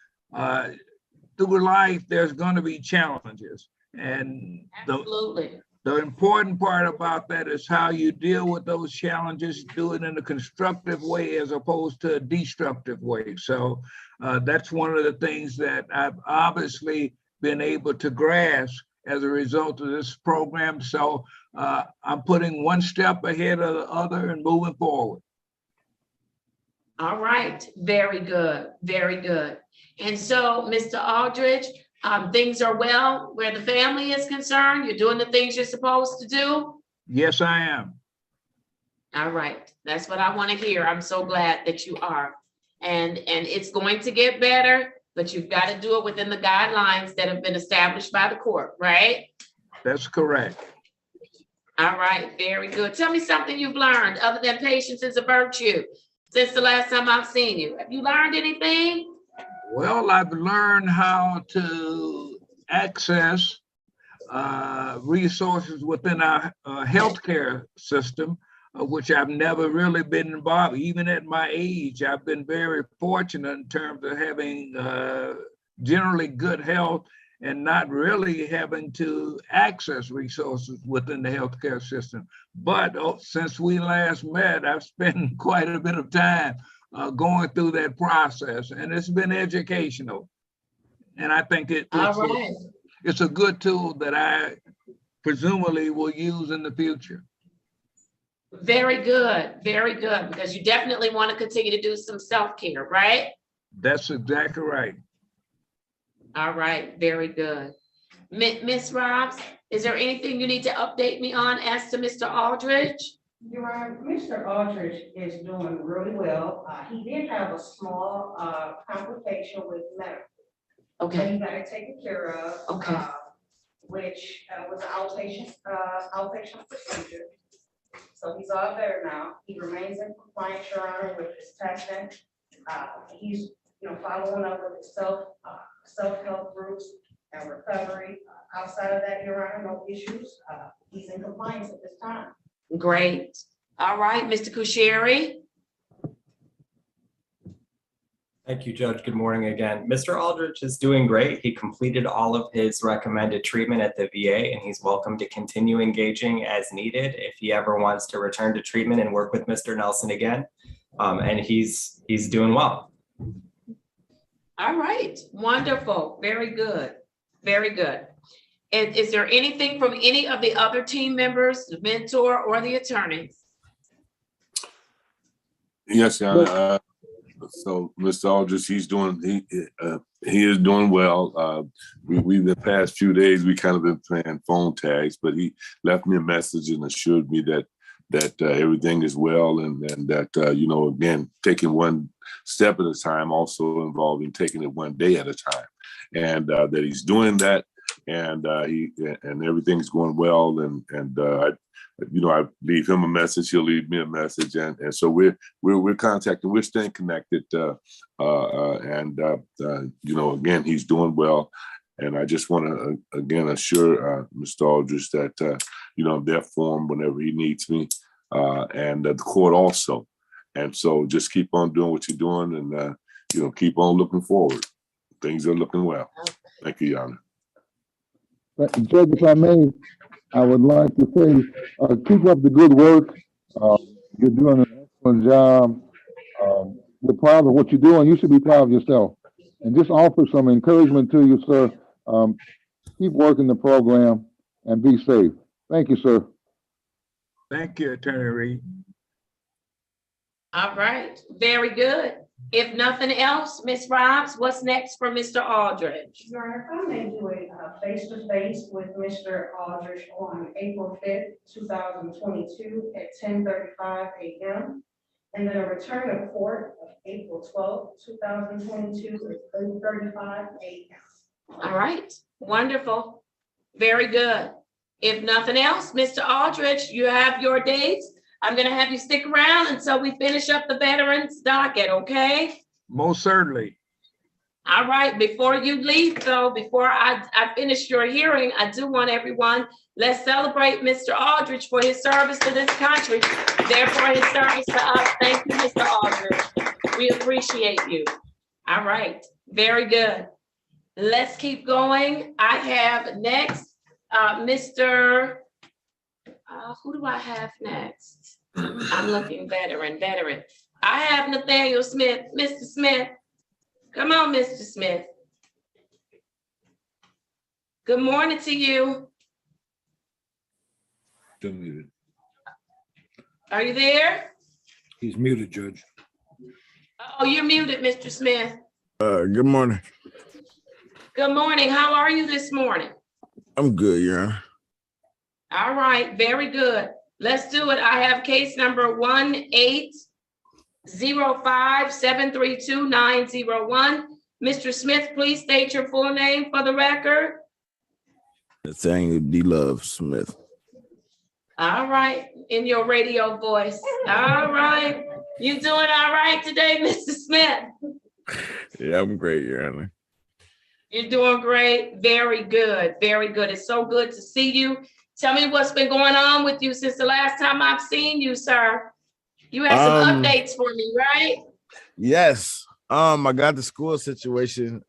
Through life, there's going to be challenges. And Absolutely. the important part about that is how you deal with those challenges, do it in a constructive way as opposed to a destructive way. So that's one of the things that I've obviously been able to grasp as a result of this program. So I'm putting one step ahead of the other and moving forward. All right. Very good. Very good. And so, Mr. Aldridge, things are well where the family is concerned. You're doing the things you're supposed to do. Yes, I am. All right. That's what I want to hear. I'm so glad that you are. And it's going to get better, but you've got to do it within the guidelines that have been established by the court, right? That's correct. All right. Very good. Tell me something you've learned other than patience is a virtue since the last time I've seen you. Have you learned anything? Well, I've learned how to access resources within our healthcare system, which I've never really been involved. Even at my age, I've been very fortunate in terms of having generally good health and not really having to access resources within the healthcare system. But since we last met, I've spent quite a bit of time going through that process, and it's been educational. And I think it's a good tool that I presumably will use in the future. Very good, because you definitely want to continue to do some self-care, right? That's exactly right. All right, very good. Miss Robs, is there anything you need to update me on as to Mr. Aldridge? Your Honor, Mr. Aldridge is doing really well. He did have a small complication with medical. Okay. He got it taken care of. Okay. Which was an outpatient procedure. So he's all better now. He remains in compliance, Your Honor, with his testing. He's following up with his self-help groups and recovery. Outside of that, Your Honor, no issues. He's in compliance at this time. Great. All right, Mr. Kusheri. Thank you, Judge. Good morning again. Mr. Aldrich is doing great. He completed all of his recommended treatment at the VA, and he's welcome to continue engaging as needed if he ever wants to return to treatment and work with Mr. Nelson again. And he's doing well. All right, wonderful, very good, very good. And is there anything from any of the other team members, the mentor or the attorneys? Yes, Your Honor. So Mr. Aldrich, he is doing well. We the past few days, we kind of been playing phone tags, but he left me a message and assured me that everything is well, and that, again, taking one step at a time, also involving taking it one day at a time, and that he's doing that, and everything's going well, and I leave him a message, he'll leave me a message, and so we're contacting, we're staying connected, again, he's doing well. And I just want to, again, assure Mr. Aldrich that, I'm there for him whenever he needs me, and the court also. And so just keep on doing what you're doing, and, keep on looking forward. Things are looking well. Thank you, Your Honor. Judge, if I may, I would like to say, keep up the good work. You're doing an excellent job. We're proud of what you're doing. You should be proud of yourself. And just offer some encouragement to you, sir. Keep working the program and be safe. Thank you, sir. Thank you, Attorney Reed. All right, very good. If nothing else, Ms. Robbs, what's next for Mr. Aldrich? Your Honor, if I may do a face-to-face with Mr. Aldrich on April 5th, 2022 at 10:35 a.m. And then a return of court of April 12th, 2022 at 8:35 a.m. All right, wonderful, very good. If nothing else, Mr. Aldrich, you have your dates. I'm gonna have you stick around until we finish up the veterans docket, okay? Most certainly. All right, before you leave though, before I finish your hearing, I do want everyone, let's celebrate Mr. Aldrich for his service to this country, therefore his service to us. Thank you, Mr. Aldrich. We appreciate you. All right, very good. Let's keep going. I have next, Mr. Who do I have next? I'm looking veteran. I have Nathaniel Smith. Mr. Smith, come on, Mr. Smith. Good morning to you. Still muted. Are you there? He's muted, Judge. Oh, you're muted, Mr. Smith. Good morning. Good morning. How are you this morning? I'm good, Your Honor. All right, very good. Let's do it. I have case number 1-805-732-901. Mr. Smith, please state your full name for the record. Nathaniel D. Love Smith. All right, in your radio voice. All right. You doing all right today, Mr. Smith? Yeah, I'm great, Your Honor. You're doing great. Very good. Very good. It's so good to see you. Tell me what's been going on with you since the last time I've seen you, sir. You have some updates for me, right? Yes. I got the school situation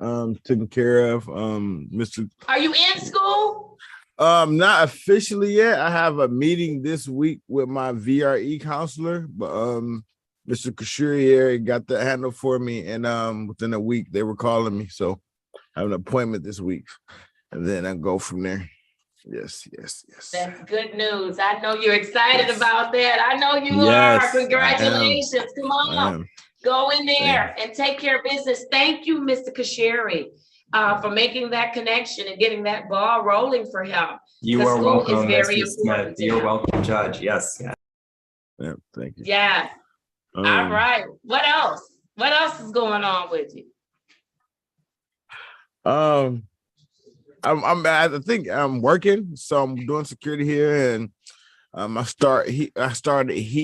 taken care of. Are you in school? Not officially yet. I have a meeting this week with my VRE counselor, but Mr. Kashuri got the handle for me, and within a week they were calling me, so I have an appointment this week, and then I go from there. Yes. That's good news. I know you're excited about that. I know you are. Congratulations. Come on. Go in there and take care of business. Thank you, Mr. Kashiri, for making that connection and getting that ball rolling for him. You are welcome, Mr. Smith. You're welcome, Judge. Yes. Yeah, thank you. Yeah. All right. What else? What else is going on with you? I think I'm working, so I'm doing security here, and I started heat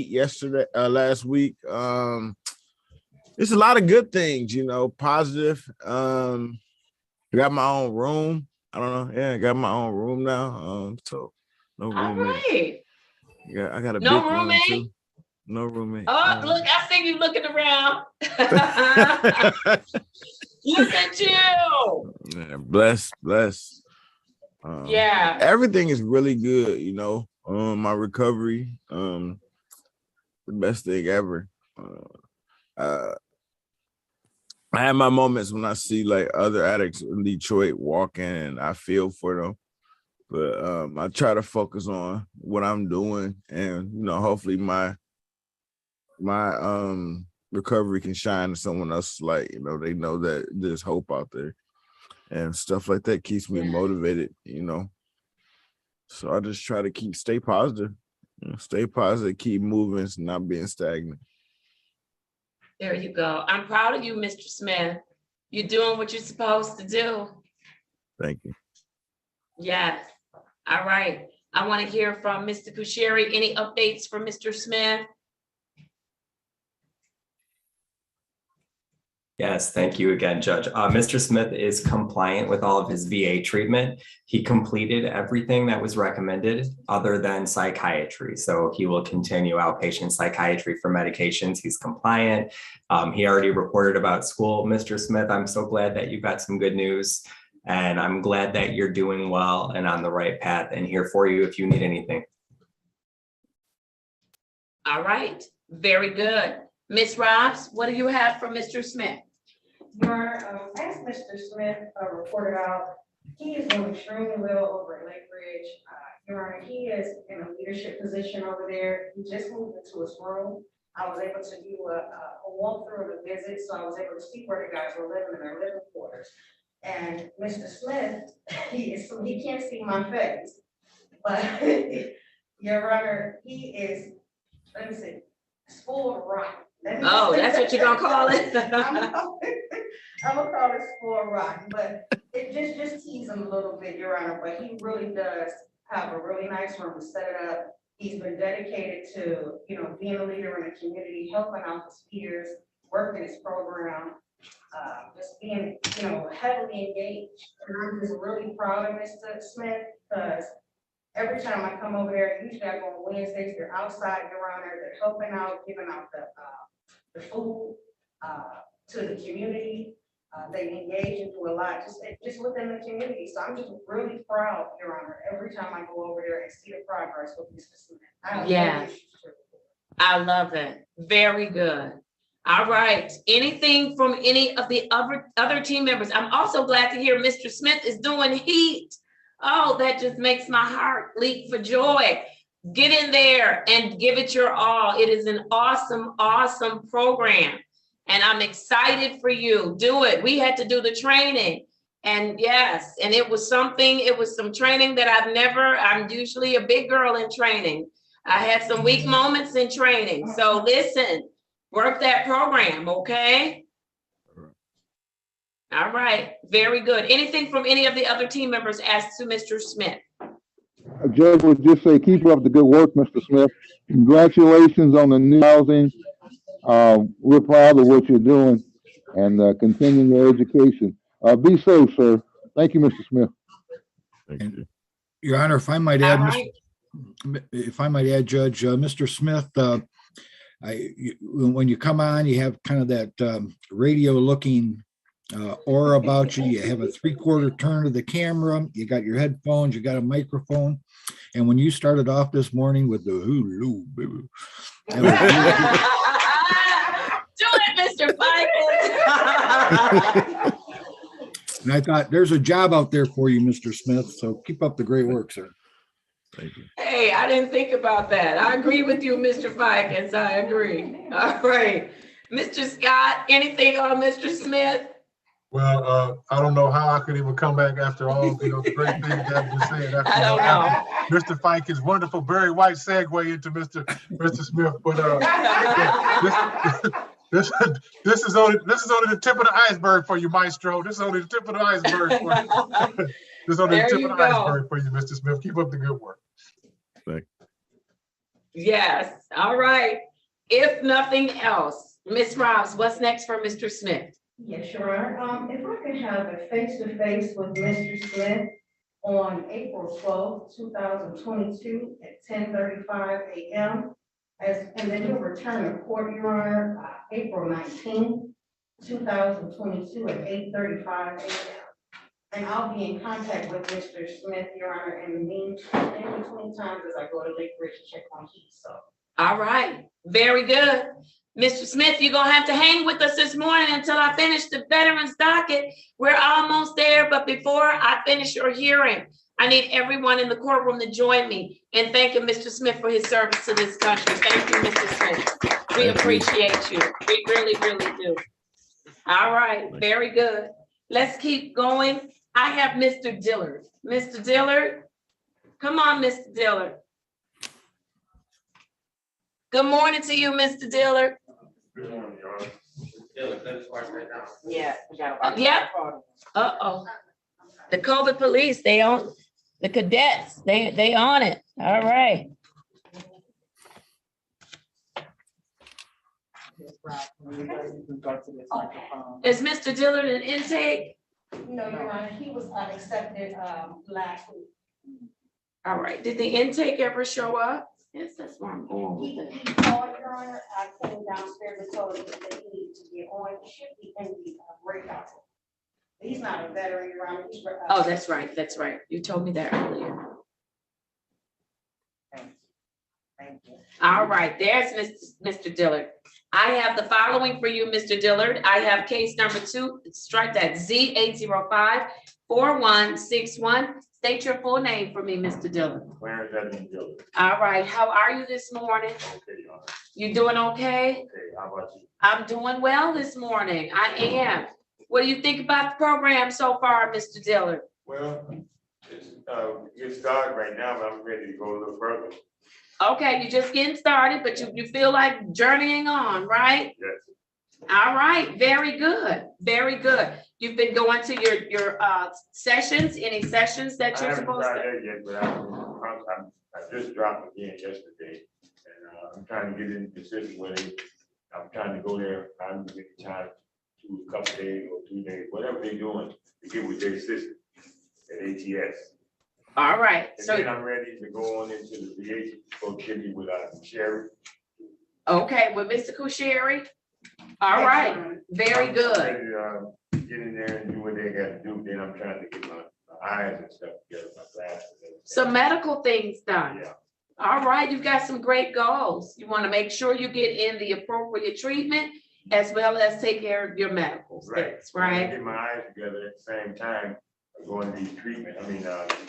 yesterday, last week. It's a lot of good things, positive. I got my own room. I don't know. Yeah, I got my own room now. So no roommate. All right. Yeah, I got a no big roommate? room too. No roommate. Oh, look, I see you looking around. Look at you. Yeah, bless. Yeah. Everything is really good, you know. My recovery, the best thing ever. I have my moments when I see like other addicts in Detroit walking and I feel for them. But I try to focus on what I'm doing, and you know, hopefully my recovery can shine to someone else's light. You know, they know that there's hope out there, and stuff like that keeps me motivated. You know, so I just try to stay positive, keep moving, not being stagnant. There you go. I'm proud of you, Mr. Smith. You're doing what you're supposed to do. Thank you. Yes. All right. I want to hear from Mr. Kusheri. Any updates from Mr. Smith? Yes, thank you again, Judge. Mr. Smith is compliant with all of his VA treatment. He completed everything that was recommended other than psychiatry. So he will continue outpatient psychiatry for medications. He's compliant. He already reported about school. Mr. Smith, I'm so glad that you got some good news. And I'm glad that you're doing well and on the right path, and here for you if you need anything. All right. Very good. Ms. Robs, what do you have for Mr. Smith? As Mr. Smith reported out, he is doing extremely well over at Lake Ridge. Your Honor, he is in a leadership position over there. He just moved into his room. I was able to do a walkthrough of the visit, so I was able to see where the guys were living in their living quarters. And Mr. Smith, he can't see my face, but Your Honor, he is, let me see, spoiled rotten. Oh, that's what you're gonna call it? I'm gonna call it spoiled rotten, but it just tease him a little bit, Your Honor, but he really does have a really nice room to set it up. He's been dedicated to, you know, being a leader in the community, helping out his peers, working his program, just being, you know, heavily engaged. And I'm just really proud of Mr. Smith, because every time I come over there, usually I go on Wednesdays, they're outside, Your Honor, they're helping out, giving out the food to the community. They engage and do a lot just within the community. So I'm just really proud, Your Honor, every time I go over there and see the progress with Mr. Smith. Yeah, I love it. Very good. All right. Anything from any of the other team members? I'm also glad to hear Mr. Smith is doing heat. Oh, that just makes my heart leap for joy. Get in there and give it your all. It is an awesome, awesome program. And I'm excited for you. Do it. We had to do the training. And yes, and it was some training that I'm usually a big girl in training. I had some weak moments in training. So listen, work that program, okay? All right, very good. Anything from any of the other team members as to Mr. Smith? Judge would just say, keep up the good work, Mr. Smith. Congratulations on the new housing. We're proud of what you're doing and continuing your education. Be safe, sir. Thank you, Mr. Smith. Thank you. Your Honor, if I might add, Right. Judge, Mr. Smith, when you come on, you have kind of that radio-looking aura about you. You have a 3/4 turn of the camera. You got your headphones. You got a microphone. And when you started off this morning with the hoo-loo, Do it, Mr. Fikens. and I thought, there's a job out there for you, Mr. Smith. So keep up the great work, sir. Thank you. Hey, I didn't think about that. I agree with you, Mr. Fikens. I agree. All right. Mr. Scott, anything on Mr. Smith? Well, I don't know how I could even come back after all, the great things that you said. I don't know. Mr. Fikens' wonderful Barry White segue into Mr. Smith, but this is only the tip of the iceberg for you, Maestro. This is only the tip of the iceberg for you. This is only the tip of the iceberg for you, Mr. Smith. Keep up the good work. Thank you. Yes. All right. If nothing else, Ms. Robs, what's next for Mr. Smith? Yes, Your Honor. If I could have a face-to-face with Mr. Smith on April 12th, 2022 at 10:35 a.m. And then he'll return to court, Your Honor, April 19th, 2022 at 8:35 a.m. And I'll be in contact with Mr. Smith, Your Honor, in the meantime, in between times as I go to Lake Ridge to check on heat, so. All right, very good. Mr. Smith, you're gonna have to hang with us this morning until I finish the veterans docket. We're almost there, but before I finish your hearing, I need everyone in the courtroom to join me in thanking Mr. Smith for his service to this country. Thank you, Mr. Smith. We appreciate you. We really, really do. All right, very good. Let's keep going. I have Mr. Dillard. Mr. Dillard, come on, Mr. Dillard. Good morning to you, Mr. Dillard. Good morning, y'all. Dillard, let's start right now. Yeah. we got Yep. Uh-oh. The COVID police, they on, the cadets, they on it. All right. Is Mr. Dillard an intake? No, Your Honor, he was accepted last week. All right, did the intake ever show up? Yes, that's where I'm going with He it. called, Your Honor, I came downstairs and told him that he needed to get on, he should be in the breakout. He's not a veteran, Your Honor. He's, Oh, that's right, that's right. You told me that earlier. Thank you. All right, there's Mr. Dillard. I have the following for you, Mr. Dillard. I have case number 2, strike that, Z805-4161. State your full name for me, Mr. Dillard. Clarence Edmund Dillard. All right, how are you this morning? Okay, Your Honor. You doing okay? Okay, how about you? I'm doing well this morning. I am. What do you think about the program so far, Mr. Dillard? Well, it's, get started right now, but I'm ready to go a little further. Okay, you're just getting started, but you feel like journeying on, right? Yes. All right, very good, very good. You've been going to your sessions, any sessions that I you're haven't supposed to? started yet, but I just dropped again yesterday. And I'm trying to get in the system where I'm trying to go there, I'm getting time to a couple days or 2 days, whatever they're doing to get with their system at ATS. All right, And so, then I'm ready to go on into the VA, go kill you with Sherry. okay, with Mr. Kusheri? All right, very I'm good. ready to, get in there and do what they gotta do, then I'm trying to get my eyes and stuff together, my glasses. and everything. Some medical things done. Yeah. All right, you've got some great goals. You want to make sure you get in the appropriate treatment as well as take care of your medical things, I right? Get my eyes together at the same time, going to these treatment, these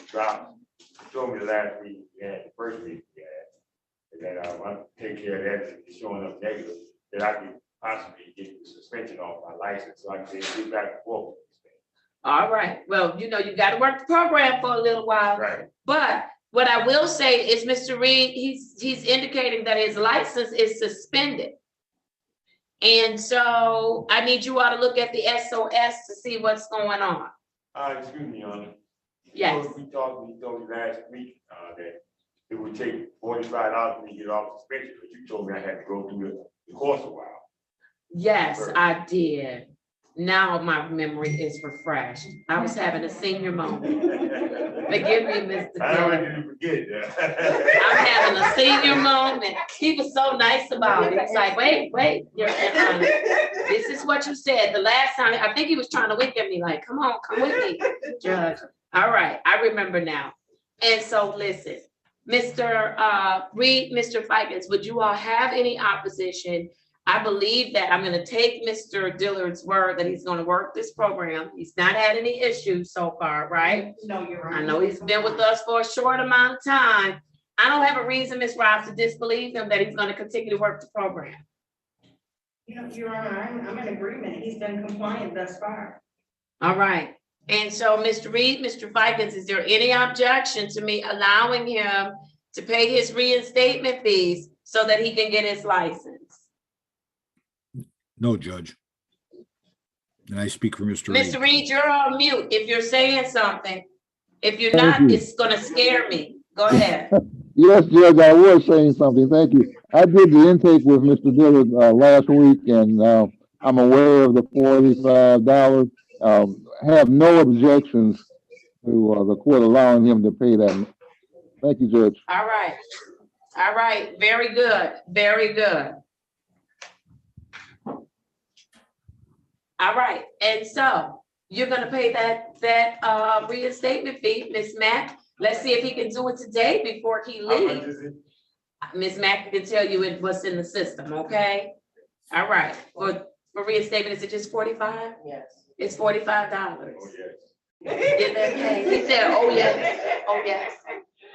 drops. You told me last week, we had the first week we had, that I want to take care of that, if it's showing up negative, that I could possibly get the suspension off my license, so I can get back and forth. All right, well, you know, you got to work the program for a little while. Right. But what I will say is Mr. Reed, he's indicating that his license is suspended. And so I need you all to look at the SOS to see what's going on. Excuse me, Your Honor. Yes. You told me last week, that it would take $45 for me to get off suspension, but you told me I had to go through the course a while. Yes, I did. Now my memory is refreshed. I was having a senior moment. Forgive me, Mr. I don't want Dillard. you to forget that. I'm having a senior moment. He was so nice about it. He's like, wait, Your Honor, this is what you said the last time. I think he was trying to wink at me like, come on, come with me, Judge. All right, I remember now. And so listen, Mr. Reed, Mr. Fikens, would you all have any opposition? I believe that I'm going to take Mr. Dillard's word that he's going to work this program. He's not had any issues so far, right? No, Your Honor. I know he's been with us for a short amount of time. I don't have a reason, Ms. Ross, to disbelieve him that he's going to continue to work the program. You know, Your Honor, I'm in agreement. He's been compliant thus far. All right. And so, Mr. Reed, Mr. Fikens, is there any objection to me allowing him to pay his reinstatement fees so that he can get his license? No, Judge. And I speak for Mr. Reed. Mr. Reed, you're on mute if you're saying something. If you're Thank not, you. it's gonna scare me. Go ahead. Yes, Judge, I was saying something. Thank you. I did the intake with Mr. Dillard last week, and I'm aware of the $45. Have no objections to the court allowing him to pay that. Thank you, Judge. All right. All right, very good, very good. All right, and so you're gonna pay that reinstatement fee, Ms. Mack. Let's see if he can do it today before he leaves. Ms. Mack can tell you what's in the system, okay? All right, for reinstatement, is it just 45? Yes. It's $45. Oh, yes. Get that paid. He said, oh, yes, oh, yes.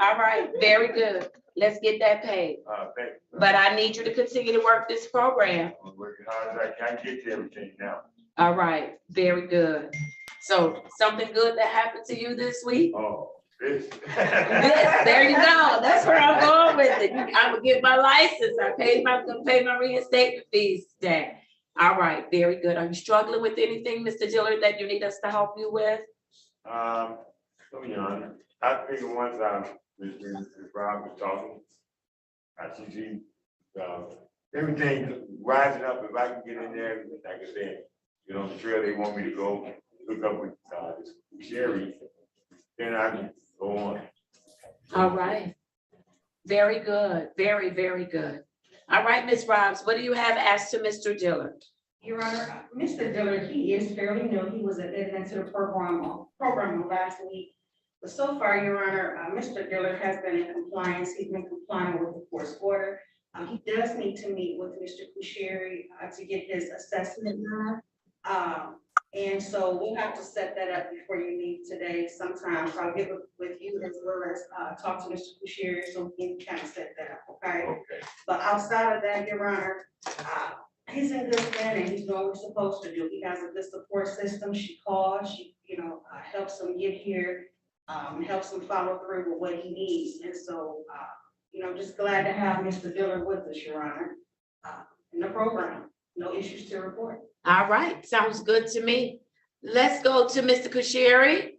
All right, very good. Let's get that paid. Thank you. But I need you to continue to work this program. I'm working hard as I can get to everything now. All right, very good. So something good that happened to you this week? Oh, this. There you go. That's where I'm going with it. I'm gonna get my license. I paid my reinstatement fees today. All right, very good. Are you struggling with anything, Mr. Dillard, that you need us to help you with? So, you know, I figure once Mr. Rob was talking, I see everything rising up. If I can get in there, like I said, you know, the trail they want me to go, hook up with Sherry, then I can go on. All right. Very good. Very, very good. All right, Ms. Robbs, what do you have asked to Mr. Dillard? Your Honor, Mr. Dillard, he is fairly new. He was admitted into the program last week. But so far, Your Honor, Mr. Dillard has been in compliance. He's been complying with the court's order. He does need to meet with Mr. Kusheri to get his assessment done. And so we'll have to set that up before you leave today sometime. So I'll get with you as well as talk to Mr. Kusheri so we can kind of set that up, okay? Okay. But outside of that, Your Honor, he's in good standing. He's doing what he's supposed to do. He has a good support system. She calls, she, helps him get here, helps him follow through with what he needs. And so, just glad to have Mr. Dillard with us, Your Honor, in the program. No issues to report. All right, sounds good to me. Let's go to Mr. Kusheri.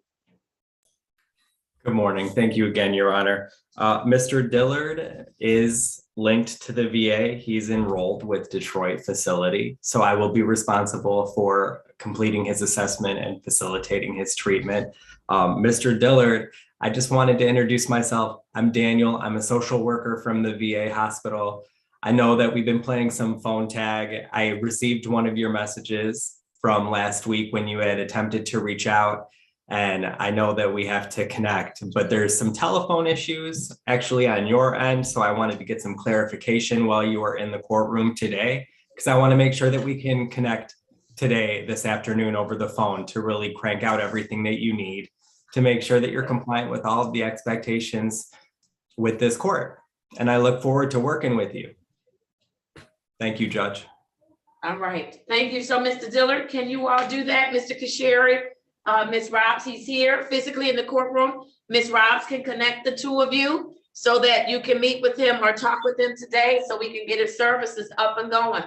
Good morning. Thank you again, Your Honor. Mr. Dillard is linked to the VA. He's enrolled with Detroit facility. So I will be responsible for completing his assessment and facilitating his treatment. Mr. Dillard, I just wanted to introduce myself. I'm Daniel. I'm a social worker from the VA hospital. I know that we've been playing some phone tag. I received one of your messages from last week when you had attempted to reach out. And I know that we have to connect, but there's some telephone issues actually on your end. So I wanted to get some clarification while you are in the courtroom today, because I want to make sure that we can connect today, this afternoon over the phone to really crank out everything that you need to make sure that you're compliant with all of the expectations with this court. And I look forward to working with you. Thank you, Judge. All right, thank you. So Mr. Dillard, can you all do that? Mr. Kusheri, Ms. Robbs, he's here physically in the courtroom. Ms. Robbs can connect the two of you so that you can meet with him or talk with him today so we can get his services up and going.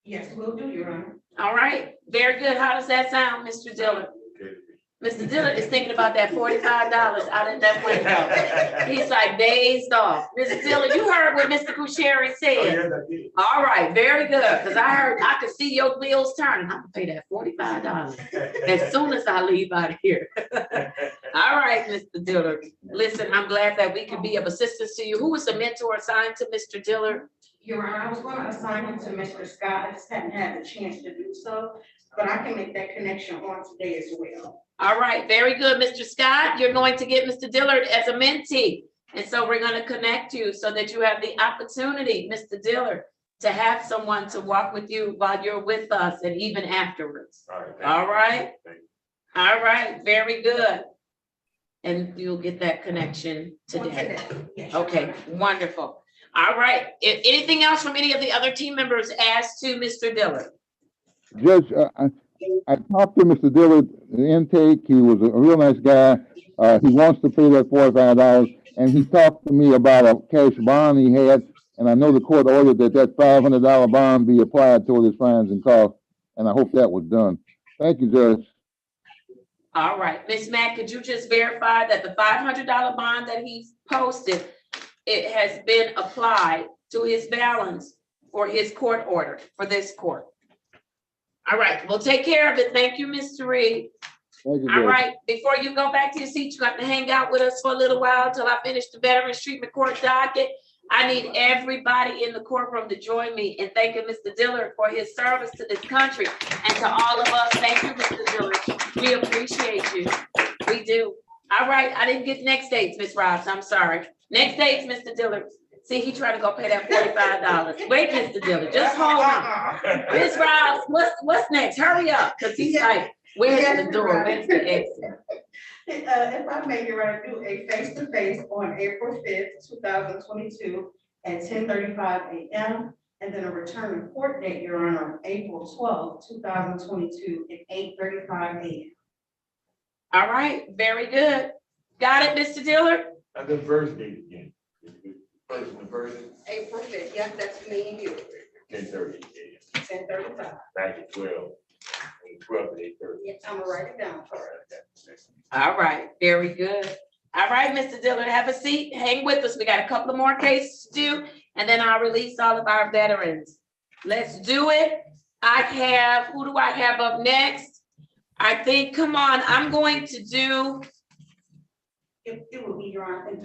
Yes, we'll do, Your Honor. All right, very good. How does that sound, Mr. Dillard? Mr. Dillard is thinking about that $45 out of that window. He's like dazed off. Mr. Dillard, you heard what Mr. Kusheri said. Oh, yes, I did. All right, very good. Because I could see your wheels turning. I'm gonna pay that $45 as soon as I leave out of here. All right, Mr. Dillard. Listen, I'm glad that we can be of assistance to you. Who was the mentor assigned to Mr. Dillard? Your Honor, I was going to assign him to Mr. Scott. I just hadn't had the chance to do so, but I can make that connection on today as well. All right, very good, Mr. Scott. You're going to get Mr. Dillard as a mentee. And so we're going to connect you so that you have the opportunity, Mr. Dillard, to have someone to walk with you while you're with us and even afterwards. All right. All right, very good. And you'll get that connection today. Yes, Okay, wonderful. All right. Anything else from any of the other team members as to Mr. Dillard? Judge, I talked to Mr. Dillard, the intake. He was a real nice guy. He wants to pay that $45, and he talked to me about a cash bond he had, and I know the court ordered that $500 bond be applied toward his fines and costs, and I hope that was done. Thank you, Judge. All right, Ms. Mack, could you just verify that the $500 bond that he's posted, it has been applied to his balance for his court order for this court? All right, we'll take care of it. Thank you, Mr. Reed. Thank you, All Judge. right, before you go back to your seat, you have to hang out with us for a little while till I finish the Veterans Treatment Court docket. I need everybody in the courtroom to join me in thanking Mr. Dillard for his service to this country and to all of us. Thank you, Mr. Dillard. We appreciate you. We do. All right, I didn't get next dates, Ms. Robbs. I'm sorry. Next dates, Mr. Dillard. See, he tried to go pay that $45. Wait, Mr. Dillard, just hold on. Ms. Robbs, what's next? Hurry up, because he's like, where's the door? Where's the exit? If I may, Your Honor, do a face-to-face on April 5th, 2022 at 10:35 a.m. and then a return to court date, Your Honor, on April 12th, 2022 at 8:35 a.m. All right, very good. Got it, Mr. Dillard? The first date again. The first. April 5th, yes, that's me and you. 10:30. 10:35. Back at 12. 12 to 8:30. Yes, I'm gonna write it down. All right, very good. All right, Mr. Dillard, have a seat. Hang with us. We got a couple of more cases to do, and then I'll release all of our veterans. Let's do it. Who do I have up next? I think, come on, I'm going to do. It will be, Your Honor,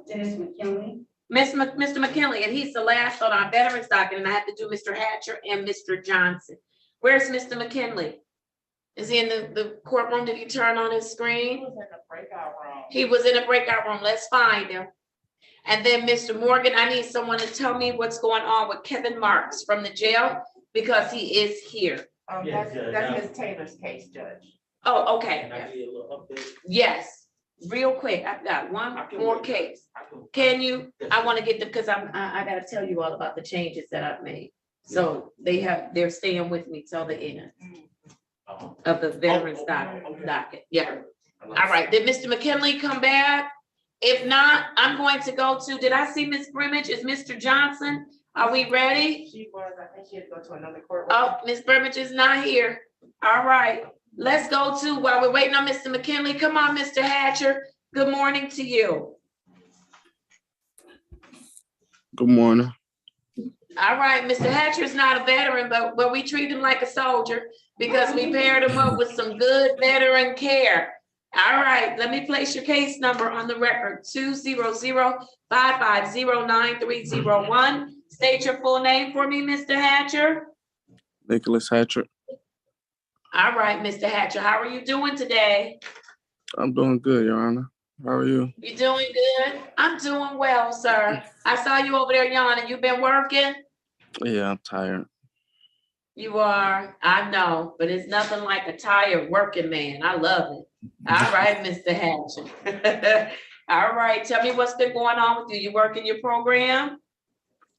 Dennis McKinley. Mr. McKinley, and he's the last on our veterans docket, and I have to do Mr. Hatcher and Mr. Johnson. Where's Mr. McKinley? Is he in the courtroom? Did he turn on his screen? He was in the breakout room. He was in a breakout room. Let's find him. And then Mr. Morgan, I need someone to tell me what's going on with Kevin Marks from the jail because he is here. That's Ms. Taylor's case, Judge. Oh, okay. Can I give you a little update? Yes, real quick. I've got one more case. Can you? I want to get them because I got to tell you all about the changes that I've made. So they're staying with me till the end of the veterans docket. Yeah. All right. Did Mr. McKinley come back? If not, I'm going to go to, did I see Ms. Brimage? Is Mr. Johnson? Are we ready? She was, I think she had to go to another court. Oh, Ms. Brimage is not here. All right. Let's go to, while we're waiting on Mr. McKinley, come on, Mr. Hatcher. Good morning to you. Good morning. All right, Mr. Hatcher is not a veteran, but we treat him like a soldier because we paired him up with some good veteran care. All right, let me place your case number on the record, 200-550-9301. State your full name for me, Mr. Hatcher. Nicholas Hatcher. All right, Mr. Hatcher, how are you doing today? I'm doing good, Your Honor. How are you? You doing good? I'm doing well, sir. I saw you over there yawning. You been working? Yeah, I'm tired. You are, I know, but it's nothing like a tired working man. I love it. All right, Mr. Hatcher. All right, tell me what's been going on with you. You working your program?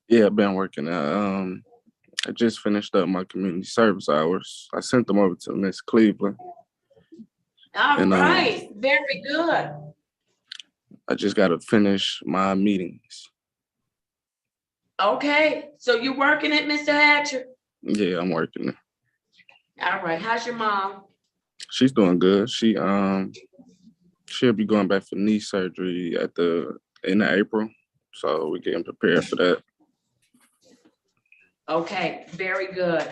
Yeah, I've been working. I just finished up my community service hours. I sent them over to Miss Cleveland. All right, very good. I just got to finish my meetings. Okay, so you working it, Mr. Hatcher? Yeah, I'm working it. All right, how's your mom? She's doing good. She'll be going back for knee surgery in April. So we're getting prepared for that. Okay, very good.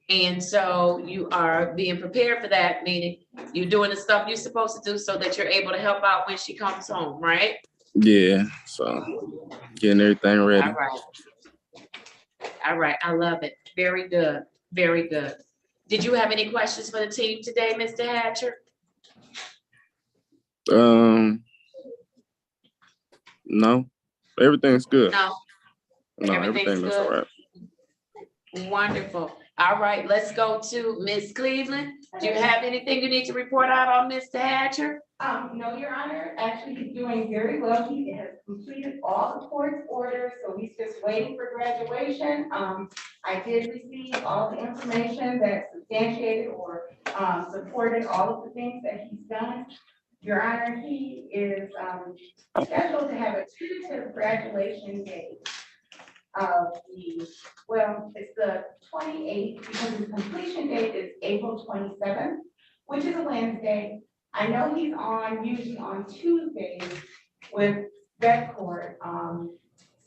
And so you are being prepared for that, meaning you're doing the stuff you're supposed to do so that you're able to help out when she comes home, right? Yeah, so getting everything ready. All right. All right, I love it. Very good, very good. Did you have any questions for the team today, Mr. Hatcher? No, everything's good. No, everything is all right. Wonderful. All right, let's go to Ms. Cleveland. Do you have anything you need to report out on Mr. Hatcher? No, Your Honor, actually, he's doing very well. He has completed all the court's orders, so he's just waiting for graduation. I did receive all the information that substantiated or supported all of the things that he's done. Your Honor, he is scheduled to have a tentative graduation date of it's the 28th because his completion date is April 27th, which is a Wednesday. I know he's usually on Tuesdays with vet court.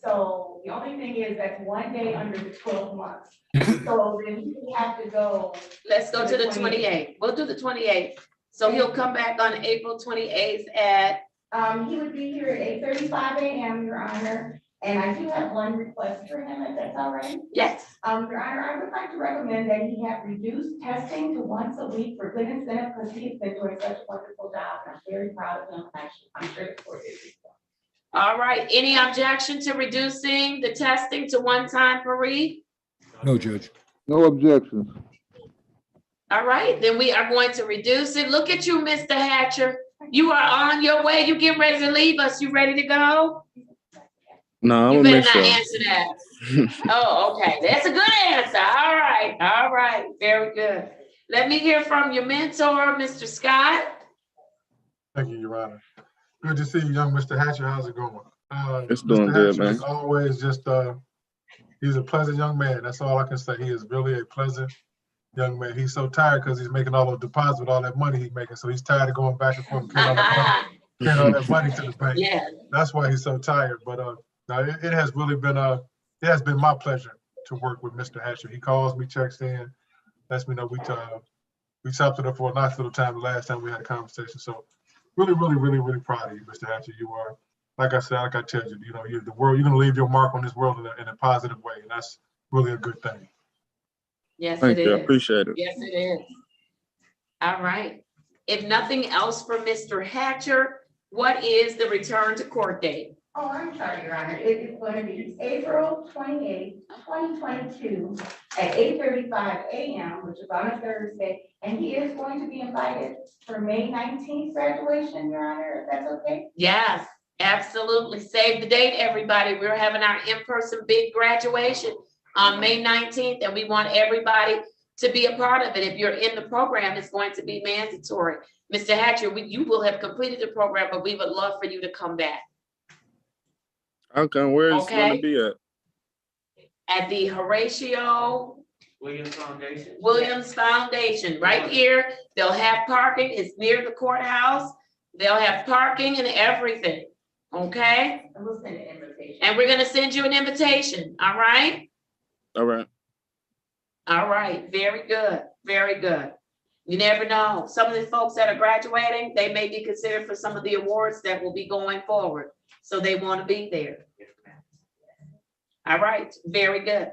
So the only thing is that's one day under the 12 months. So then he have to go. Let's go to the 28th. We'll do the 28th. So he'll come back on April 28th at, He would be here at 8:35 a.m., Your Honor, and I do have one request for him, if that's all right. yes. Your Honor, I would like to recommend that he have reduced testing to once a week for good incentive, because he has been doing such a wonderful job, and I'm very proud of him, actually, I'm sure the court is. All right, any objection to reducing the testing to one time per week? No, Judge. No objections. All right, then we are going to reduce it. Look at you, Mr. Hatcher. You are on your way. You getting ready to leave us. You ready to go? No, You I'm better gonna not make answer that. Oh, okay. That's a good answer. All right. All right. Very good. Let me hear from your mentor, Mr. Scott. Thank you, Your Honor. Good to see you, young Mr. Hatcher. How's it going? It's doing Mr. good, Hatcher man. is always just, he's a pleasant young man. That's all I can say. He is really a pleasant young man. He's so tired because he's making all those deposits with all that money he's making. So he's tired of going back and forth, carrying all that money to the bank. Yeah. That's why he's so tired. But no, it has really been it has been my pleasure to work with Mr. Hatcher. He calls me, checks in, lets me know we talked it up for a nice little time the last time we had a conversation. So really, really, really, really proud of you, Mr. Hatcher. You are, like I said, like I tell you, you're the world. You're gonna leave your mark on this world in a positive way, and that's really a good thing. Yes, Thank it you. is. I appreciate it. Yes, it is. All right. If nothing else for Mr. Hatcher, what is the return to court date? Oh, I'm sorry, Your Honor. It is going to be April 28th, 2022 at 8:35 a.m., which is on a Thursday. And he is going to be invited for May 19th graduation, Your Honor, if that's okay. Yes, absolutely. Save the date, everybody. We're having our in-person big graduation on May 19th, and we want everybody to be a part of it. If you're in the program, it's going to be mandatory. Mr. Hatcher, you will have completed the program, but we would love for you to come back. Okay, where is it Okay. gonna be at? At the Horatio Williams Foundation, right here. They'll have parking. It's near the courthouse. They'll have parking and everything. Okay? And we'll send an invitation. And we're gonna send you an invitation, all right? All right. All right, very good, very good. You never know. Some of the folks that are graduating, they may be considered for some of the awards that will be going forward. So they want to be there. All right, very good.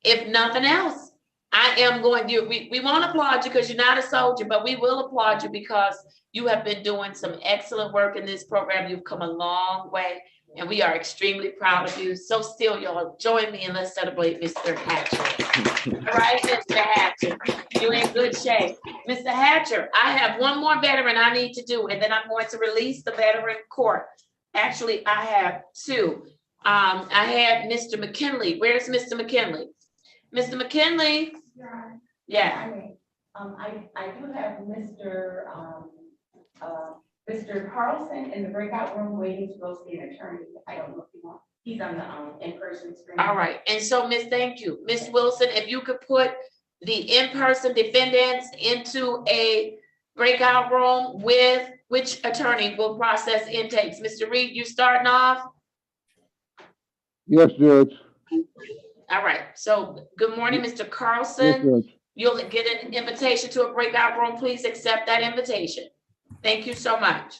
If nothing else, I am going to, we want to applaud you because you're not a soldier, but we will applaud you because you have been doing some excellent work in this program. You've come a long way. And we are extremely proud of you. So still, y'all join me and let's celebrate Mr. Hatcher. All right, Mr. Hatcher, you're in good shape. Mr. Hatcher, I have one more veteran I need to do, and then I'm going to release the veteran court. Actually, I have two. I had Mr. McKinley. Where's Mr. McKinley? Mr. McKinley? Yeah. I do have Mr. Carlson in the breakout room waiting to go see an attorney. I don't know if you want, he's on the in-person screen. All right, and so thank you. Ms. Wilson, if you could put the in-person defendants into a breakout room with which attorney will process intakes? Mr. Reed, you starting off? Yes, Judge. All right, so good morning, Mr. Yes, Carlson. Judge. You'll get an invitation to a breakout room. Please accept that invitation. Thank you so much.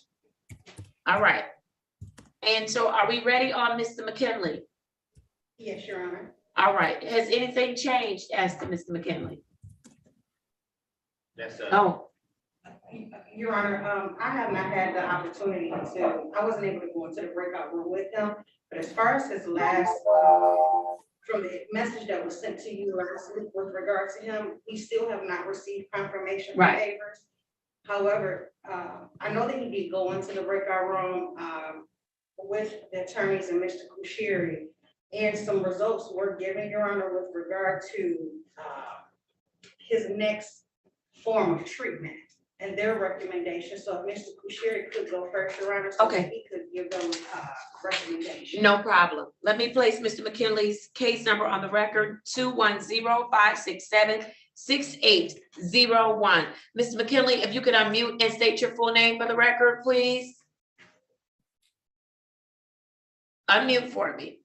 All right. And so are we ready on Mr. McKinley? Yes, Your Honor. All right. Has anything changed as to Mr. McKinley? Yes, Oh, Your Honor, I have not had the opportunity to, I wasn't able to go into the breakout room with him, but as far as his last, from the message that was sent to you last week with regard to him, we still have not received confirmation from Right. papers. However, I know that he did go into the breakout room with the attorneys and Mr. Kushiri, and some results were given, Your Honor, with regard to his next form of treatment and their recommendation. So if Mr. Kushiri could go first, Your Honor, so Okay. that he could give them recommendation. no problem. Let me place Mr. McKinley's case number on the record, 210-567-6801. Mr. McKinley, if you could unmute and state your full name for the record, please. Unmute for me.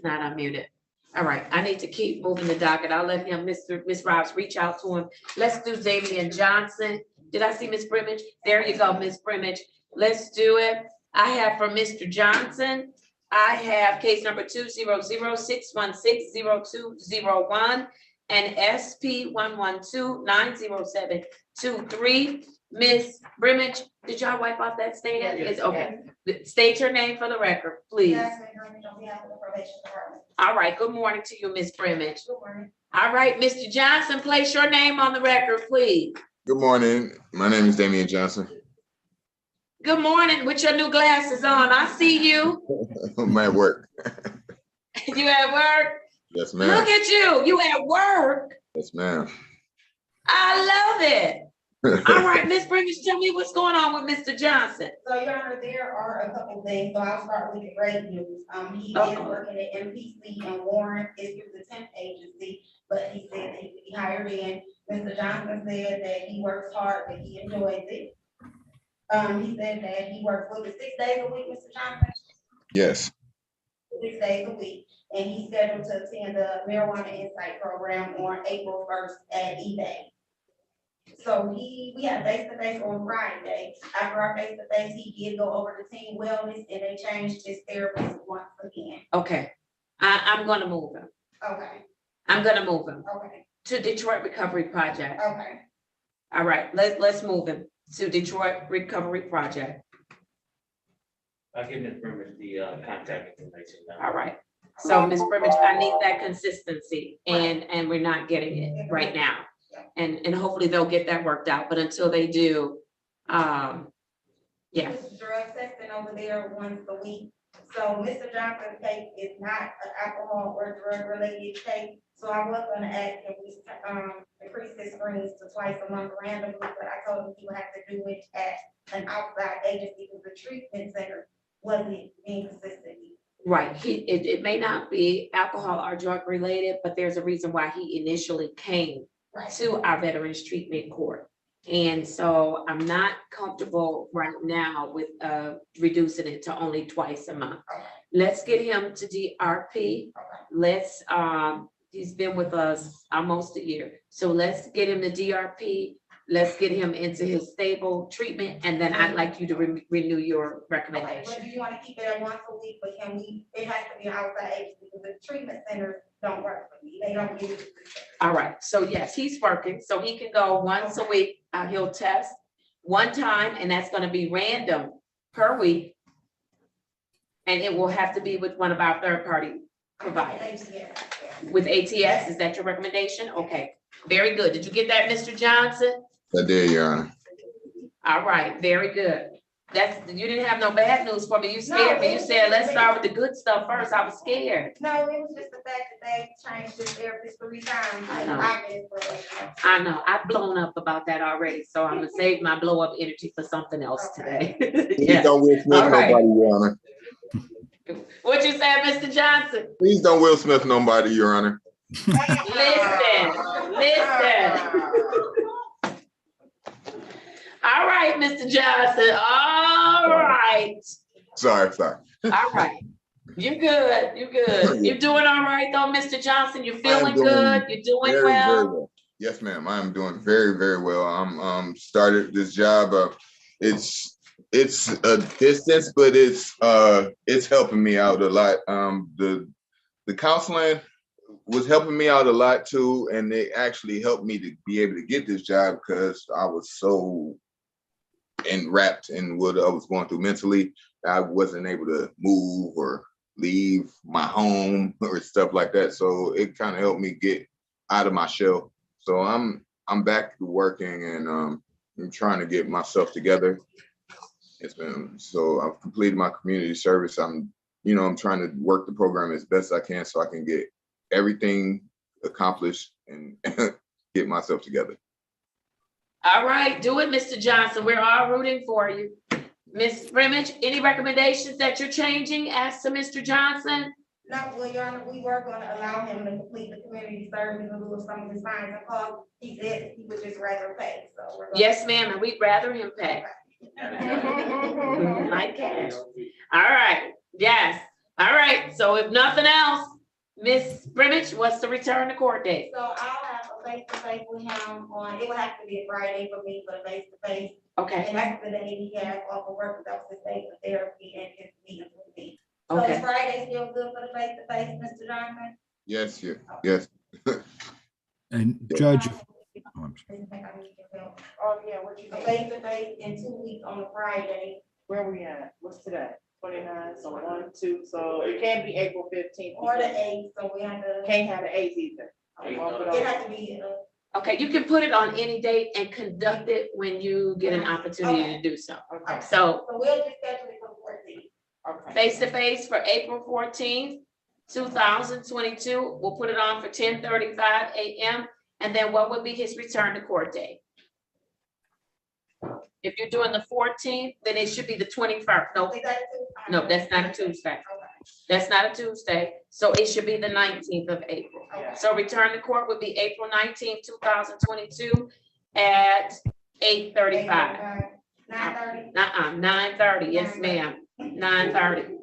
He's not unmuted. All right, I need to keep moving the docket. I'll let him, Ms. Rouse, reach out to him. Let's do Damian Johnson. Did I see Ms. Brimage? There you go, Ms. Brimage. Let's do it. I have for Mr. Johnson, I have case number 200-616-0201 and SP 112-90723. Ms. Brimage, did y'all wipe off that statement? It's okay. State your name for the record, please. All right, good morning to you, Ms. Brimage. Good morning. All right, Mr. Johnson, place your name on the record, please. Good morning. My name is Damian Johnson. Good morning, with your new glasses on. I see you. I'm at work. You at work? Yes, ma'am. Look at you. You at work? Yes, ma'am. I love it. All right, Ms. Brimage, tell me what's going on with Mr. Johnson. So, Your Honor, there are a couple things, so I'll start with the great news. He is working at MPC and Warren, it's through the temp agency, but he said that he could be hired in. Mr. Johnson said that he works hard, that he enjoys it. He said that he works, 6 days a week, Mr. Johnson? Yes. 6 days a week, and he's scheduled to attend the Marijuana Insight Program on April 1st at eBay. So we had face-to-face on Friday. After our face-to-face, he did go over to team wellness and they changed his therapist once again. Okay, I'm gonna move him. Okay. I'm gonna move him Okay. to Detroit Recovery Project. Okay. All right, let's move him to Detroit Recovery Project. I'll give Ms. Brimage the contact information now. All right. So Ms. Brimage, I need that consistency and we're not getting it right now. And hopefully they'll get that worked out, but until they do, yeah. Drug testing over there once a week. So Mr. Johnson's case is not an alcohol or drug related case. So I was gonna ask if we increase his screens to twice a month randomly, but I told him he would have to do it at an outside agency because the treatment center wasn't being consistent. Right, it may not be alcohol or drug related, but there's a reason why he initially came to our Veterans Treatment Court. And so I'm not comfortable right now with reducing it to only twice a month. Let's get him to DRP. Let's, he's been with us almost a year. So let's get him to DRP. Let's get him into his stable treatment. And then I'd like you to renew your recommendation. But do you want to keep it at once a week, but can we, it has to be an outside agency because the treatment centers don't work for me. They don't give it. All right, so yes, he's working, so he can go once a week. He'll test one time, and that's gonna be random per week. And it will have to be with one of our third-party providers. With ATS, is that your recommendation? Okay, very good. Did you get that, Mr. Johnson? I did, Your Honor. All right, very good. You didn't have no bad news for me. You scared me. You said, let's start with the good stuff first. I was scared. No, it was just the fact that they changed the therapist 3 times. I know. I've blown up about that already, so I'm gonna save my blow up energy for something else today. Please don't Will Smith nobody, Your Honor. What you said, Mr. Johnson? Please don't Will Smith nobody, Your Honor. Listen. All right, Mr. Johnson. All right. Sorry. All right. You're good. You're doing all right though, Mr. Johnson. You're feeling good. You're doing very, well. Very well. Yes, ma'am. I'm doing very, very well. I'm started this job. It's a distance, but it's helping me out a lot. The counseling was helping me out a lot too, and they actually helped me to be able to get this job because I was so enwrapped in what I was going through mentally. I wasn't able to move or leave my home or stuff like that. So it kind of helped me get out of my shell. So I'm back to working and I'm trying to get myself together. So I've completed my community service. I'm trying to work the program as best I can so I can get everything accomplished and get myself together. All right, do it, Mr. Johnson. We're all rooting for you. Ms. Brimage, any recommendations that you're changing as to Mr. Johnson? No, well, Your Honor, we were going to allow him to complete the community service in lieu of some of his fines and costs. He said he would just rather pay, so we're going. Yes, ma'am, and we'd rather him pay. Like cash. All right, yes. All right, so So if nothing else, Ms. Brimage, what's the return to court date? So I'll have a face-to-face with him on, it will have to be a Friday for me for the face-to-face. Okay, And that's the day he has off of work, because that's his day for therapy and his meetings with me. So okay. is Friday still good for the face-to-face, Mr. Johnson? Yes, yes. And Judge, Oh, yeah, what you, face-to-face in 2 weeks on a Friday. Where we at? What's today? 29, so 1, 2, so it can't be April 15th. Or the 8th, so we have to. Can't have the 8th either. It has to be, Okay, you can put it on any date and conduct it when you get an opportunity to do so. Okay. So so we'll just schedule it for 14th. Okay. face-to-face for April 14th, 2022. We'll put it on for 10:35 a.m. And then what would be his return to court date? If you're doing the 14th, then it should be the 21st. No, that's not a Tuesday. That's not a Tuesday. So it should be the 19th of April. So return to court would be April 19th, 2022 at 8:35. 9:30. 9:30. Yes, ma'am. 9:30.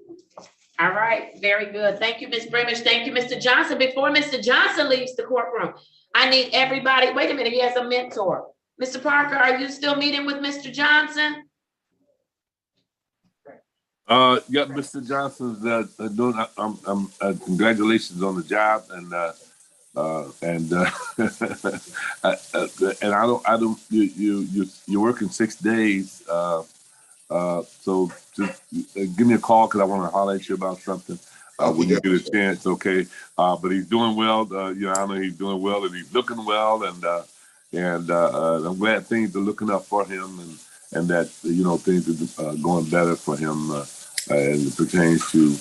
All right, very good. Thank you, Ms. Brimage. Thank you, Mr. Johnson. Before Mr. Johnson leaves the courtroom, I need everybody, wait a minute, he has a mentor. Mr. Parker, are you still meeting with Mr. Johnson? Yeah, Mr. Johnson's doing. Congratulations on the job, and and I don't. You're working 6 days. So just give me a call because I want to holler at you about something. When you get a chance, okay. But he's doing well. I know he's doing well, and he's looking well, and I'm glad things are looking up for him, and that things are going better for him as it pertains to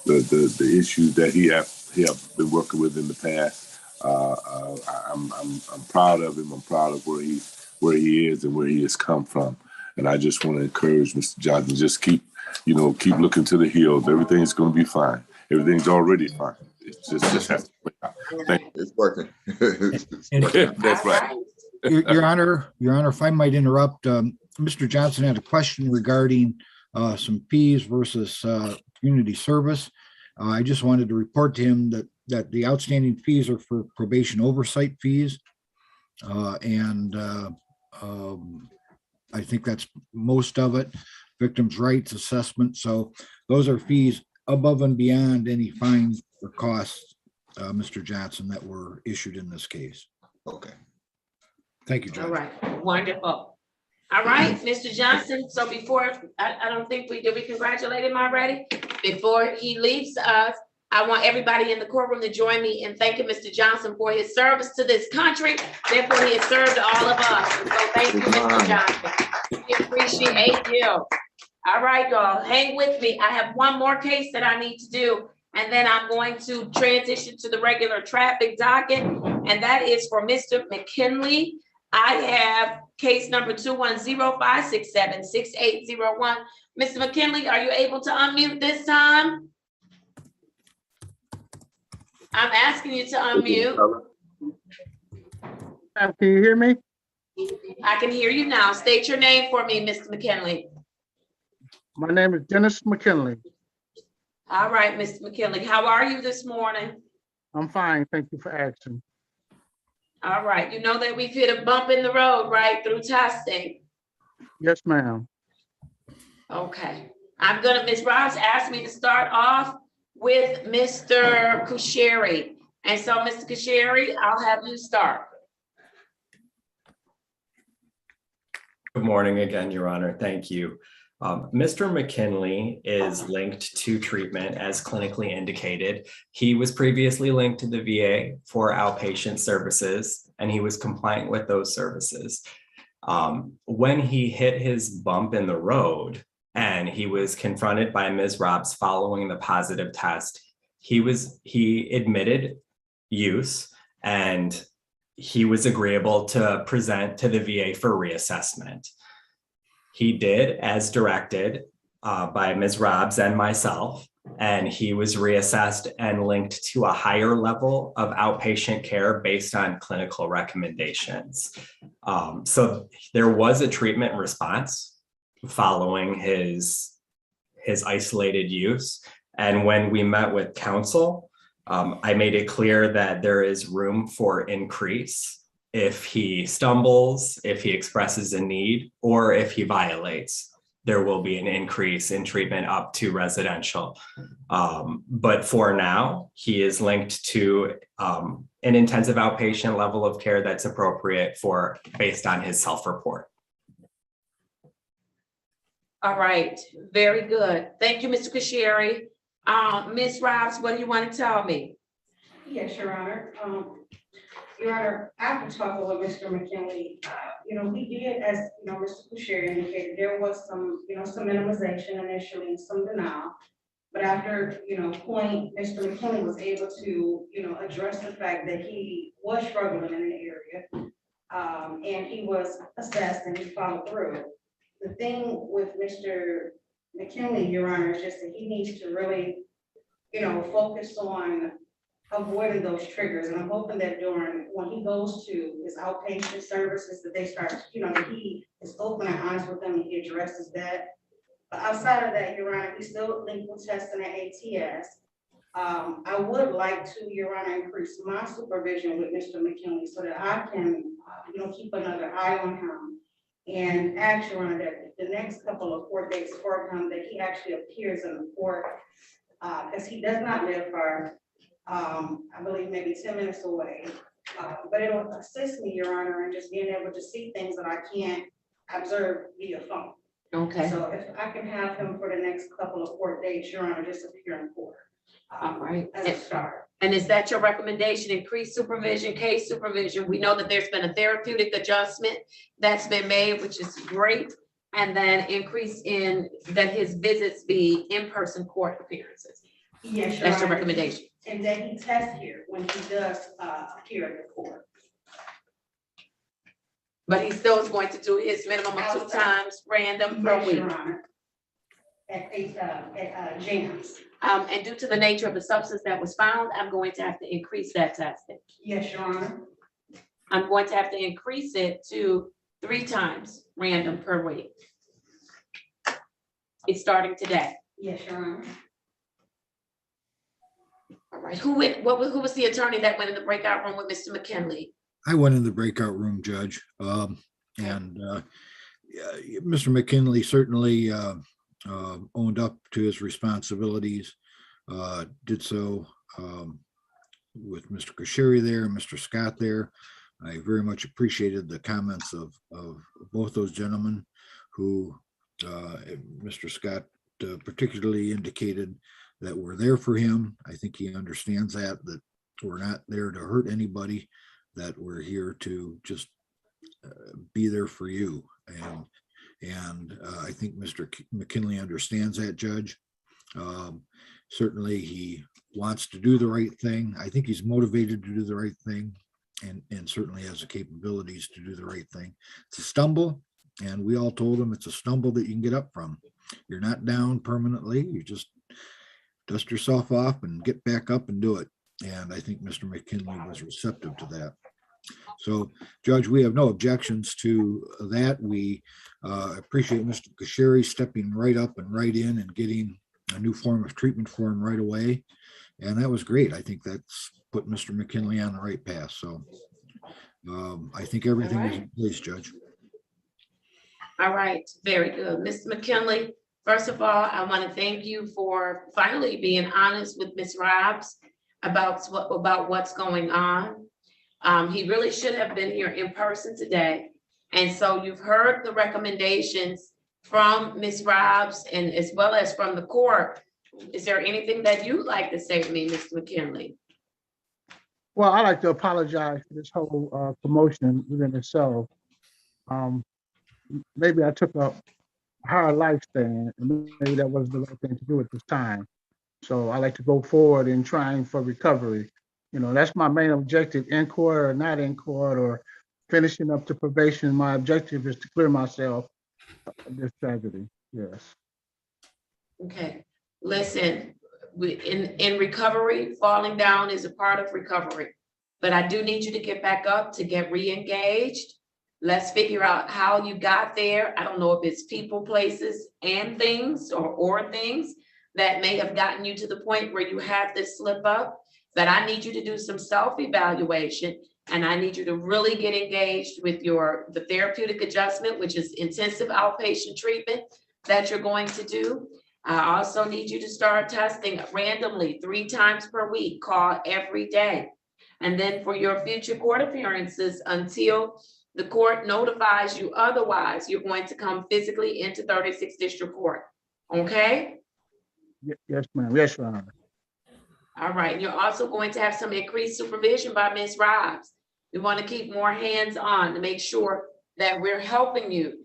the issues that he have been working with in the past. I'm proud of him. I'm proud of where he is and where he has come from. And I just want to encourage Mr. Johnson, just keep looking to the hills. Everything's going to be fine. Everything's already fine. It just has to play out. It's working. That's right. Your Honor, if I might interrupt, Mr. Johnson had a question regarding some fees versus community service. I just wanted to report to him that the outstanding fees are for probation oversight fees. I think that's most of it, victims' rights assessment. So those are fees above and beyond any fines or costs, Mr. Johnson, that were issued in this case. Okay. Thank you, Judge. All right, wonderful. All right, Mr. Johnson, so before, I don't think did we congratulate him already? Before he leaves us, I want everybody in the courtroom to join me in thanking Mr. Johnson for his service to this country. Therefore, he has served all of us. And so thank you, Mr. Johnson. We appreciate you. All right, y'all, hang with me. I have one more case that I need to do, and then I'm going to transition to the regular traffic docket, and that is for Mr. McKinley. I have case number 210-567-6801. Mr. McKinley, are you able to unmute this time? I'm asking you to unmute. Can you hear me? I can hear you now. State your name for me, Mr. McKinley. My name is Dennis McKinley. All right, Mr. McKinley, how are you this morning? I'm fine. Thank you for asking. All right, you know that we've hit a bump in the road, right, through testing? Yes, ma'am. Okay, Ms. Ross asked me to start off with Mr. Kusheri. And so, Mr. Kusheri, I'll have you start. Good morning again, Your Honor. Thank you. Mr. McKinley is linked to treatment as clinically indicated. He was previously linked to the VA for outpatient services, and he was compliant with those services. When he hit his bump in the road and he was confronted by Ms. Robs following the positive test, he admitted use, and he was agreeable to present to the VA for reassessment. He did as directed by Ms. Robs and myself, and he was reassessed and linked to a higher level of outpatient care based on clinical recommendations. So there was a treatment response following his isolated use, And when we met with council, I made it clear that there is room for increase if he stumbles, if he expresses a need, or if he violates. There will be an increase in treatment up to residential. But for now, he is linked to an intensive outpatient level of care that's appropriate for based on his self-report. All right, very good. Thank you, Mr. Kashiri. Ms. Robbs, what do you want to tell me? Yes, Your Honor. Your Honor, after talking with Mr. McKinley, we did, as Mr. Boucher indicated, there was some, some minimization initially, some denial. But after, point, Mr. McKinley was able to, address the fact that he was struggling in the area. And he was assessed and he followed through. The thing with Mr. McKinley, Your Honor, is just that he needs to really, focus on avoiding those triggers. And I'm hoping that when he goes to his outpatient services, that they start, that he is open and honest with them and he addresses that. But outside of that, Your Honor, he's still legal testing at ATS. I would like to, Your Honor, increase my supervision with Mr. McKinley so that I can, keep another eye on him. And ask, Your Honor, that the next couple of court dates for him, that he actually appears in the court, because he does not live far. I believe maybe 10 minutes away. But it'll assist me, Your Honor, in just being able to see things that I can't observe via phone. Okay. So if I can have him for the next couple of court dates, Your Honor, just appear in court. All right. As a start. And is that your recommendation, increased supervision, case supervision? We know that there's been a therapeutic adjustment that's been made, which is great. And then increase in that his visits be in-person court appearances. Yes, Your That's your Honor. recommendation. And that he test here when he does appear at the court. But he still is going to do his minimum of 2 times random per Yes, week. Your Honor. At jams. And due to the nature of the substance that was found, I'm going to have to increase that testing. Yes, Your Honor. I'm going to have to increase it to 3 times random per week. It's starting today. Yes, Your Honor. All right, who was the attorney that went in the breakout room with Mr. McKinley? I went in the breakout room, Judge, and Mr. McKinley certainly owned up to his responsibilities, did so with Mr. Kashiri there, Mr. Scott there. I very much appreciated the comments of both those gentlemen who Mr. Scott particularly indicated that we're there for him. I think he understands that we're not there to hurt anybody, that we're here to just be there for you. And I think Mr. McKinley understands that, Judge. Certainly he wants to do the right thing. I think he's motivated to do the right thing and certainly has the capabilities to do the right thing. It's a stumble, and we all told him it's a stumble that you can get up from. You're not down permanently. You just dust yourself off and get back up and do it. And I think Mr. McKinley was receptive to that. So, Judge, we have no objections to that. We appreciate Mr. Kashiri stepping right up and right in and getting a new form of treatment for him right away. And that was great. I think that's put Mr. McKinley on the right path. So I think everything is in place, Judge. All right, very good. Mr. McKinley, first of all, I want to thank you for finally being honest with Ms. Robbs about what's going on. He really should have been here in person today. And so you've heard the recommendations from Ms. Robbs and as well as from the court. Is there anything that you'd like to say to me, Mr. McKinley? Well, I'd like to apologize for this whole promotion within itself. Maybe I took a hard lifespan, and maybe that wasn't the right thing to do at this time. So I like to go forward in trying for recovery. That's my main objective, in court or not in court or finishing up to probation. My objective is to clear myself of this tragedy. Yes. Okay, listen, in recovery, falling down is a part of recovery, but I do need you to get back up, to get re-engaged. Let's figure out how you got there. I don't know if it's people, places, and things or things, that may have gotten you to the point where you have this slip up, but I need you to do some self-evaluation, and I need you to really get engaged with the therapeutic adjustment, which is intensive outpatient treatment that you're going to do. I also need you to start testing randomly 3 times per week, call every day. And then for your future court appearances, until the court notifies you otherwise, you're going to come physically into 36th District Court. Okay? Yes, ma'am. Yes, Your Honor. All right. And you're also going to have some increased supervision by Ms. Rives. We want to keep more hands on to make sure that we're helping you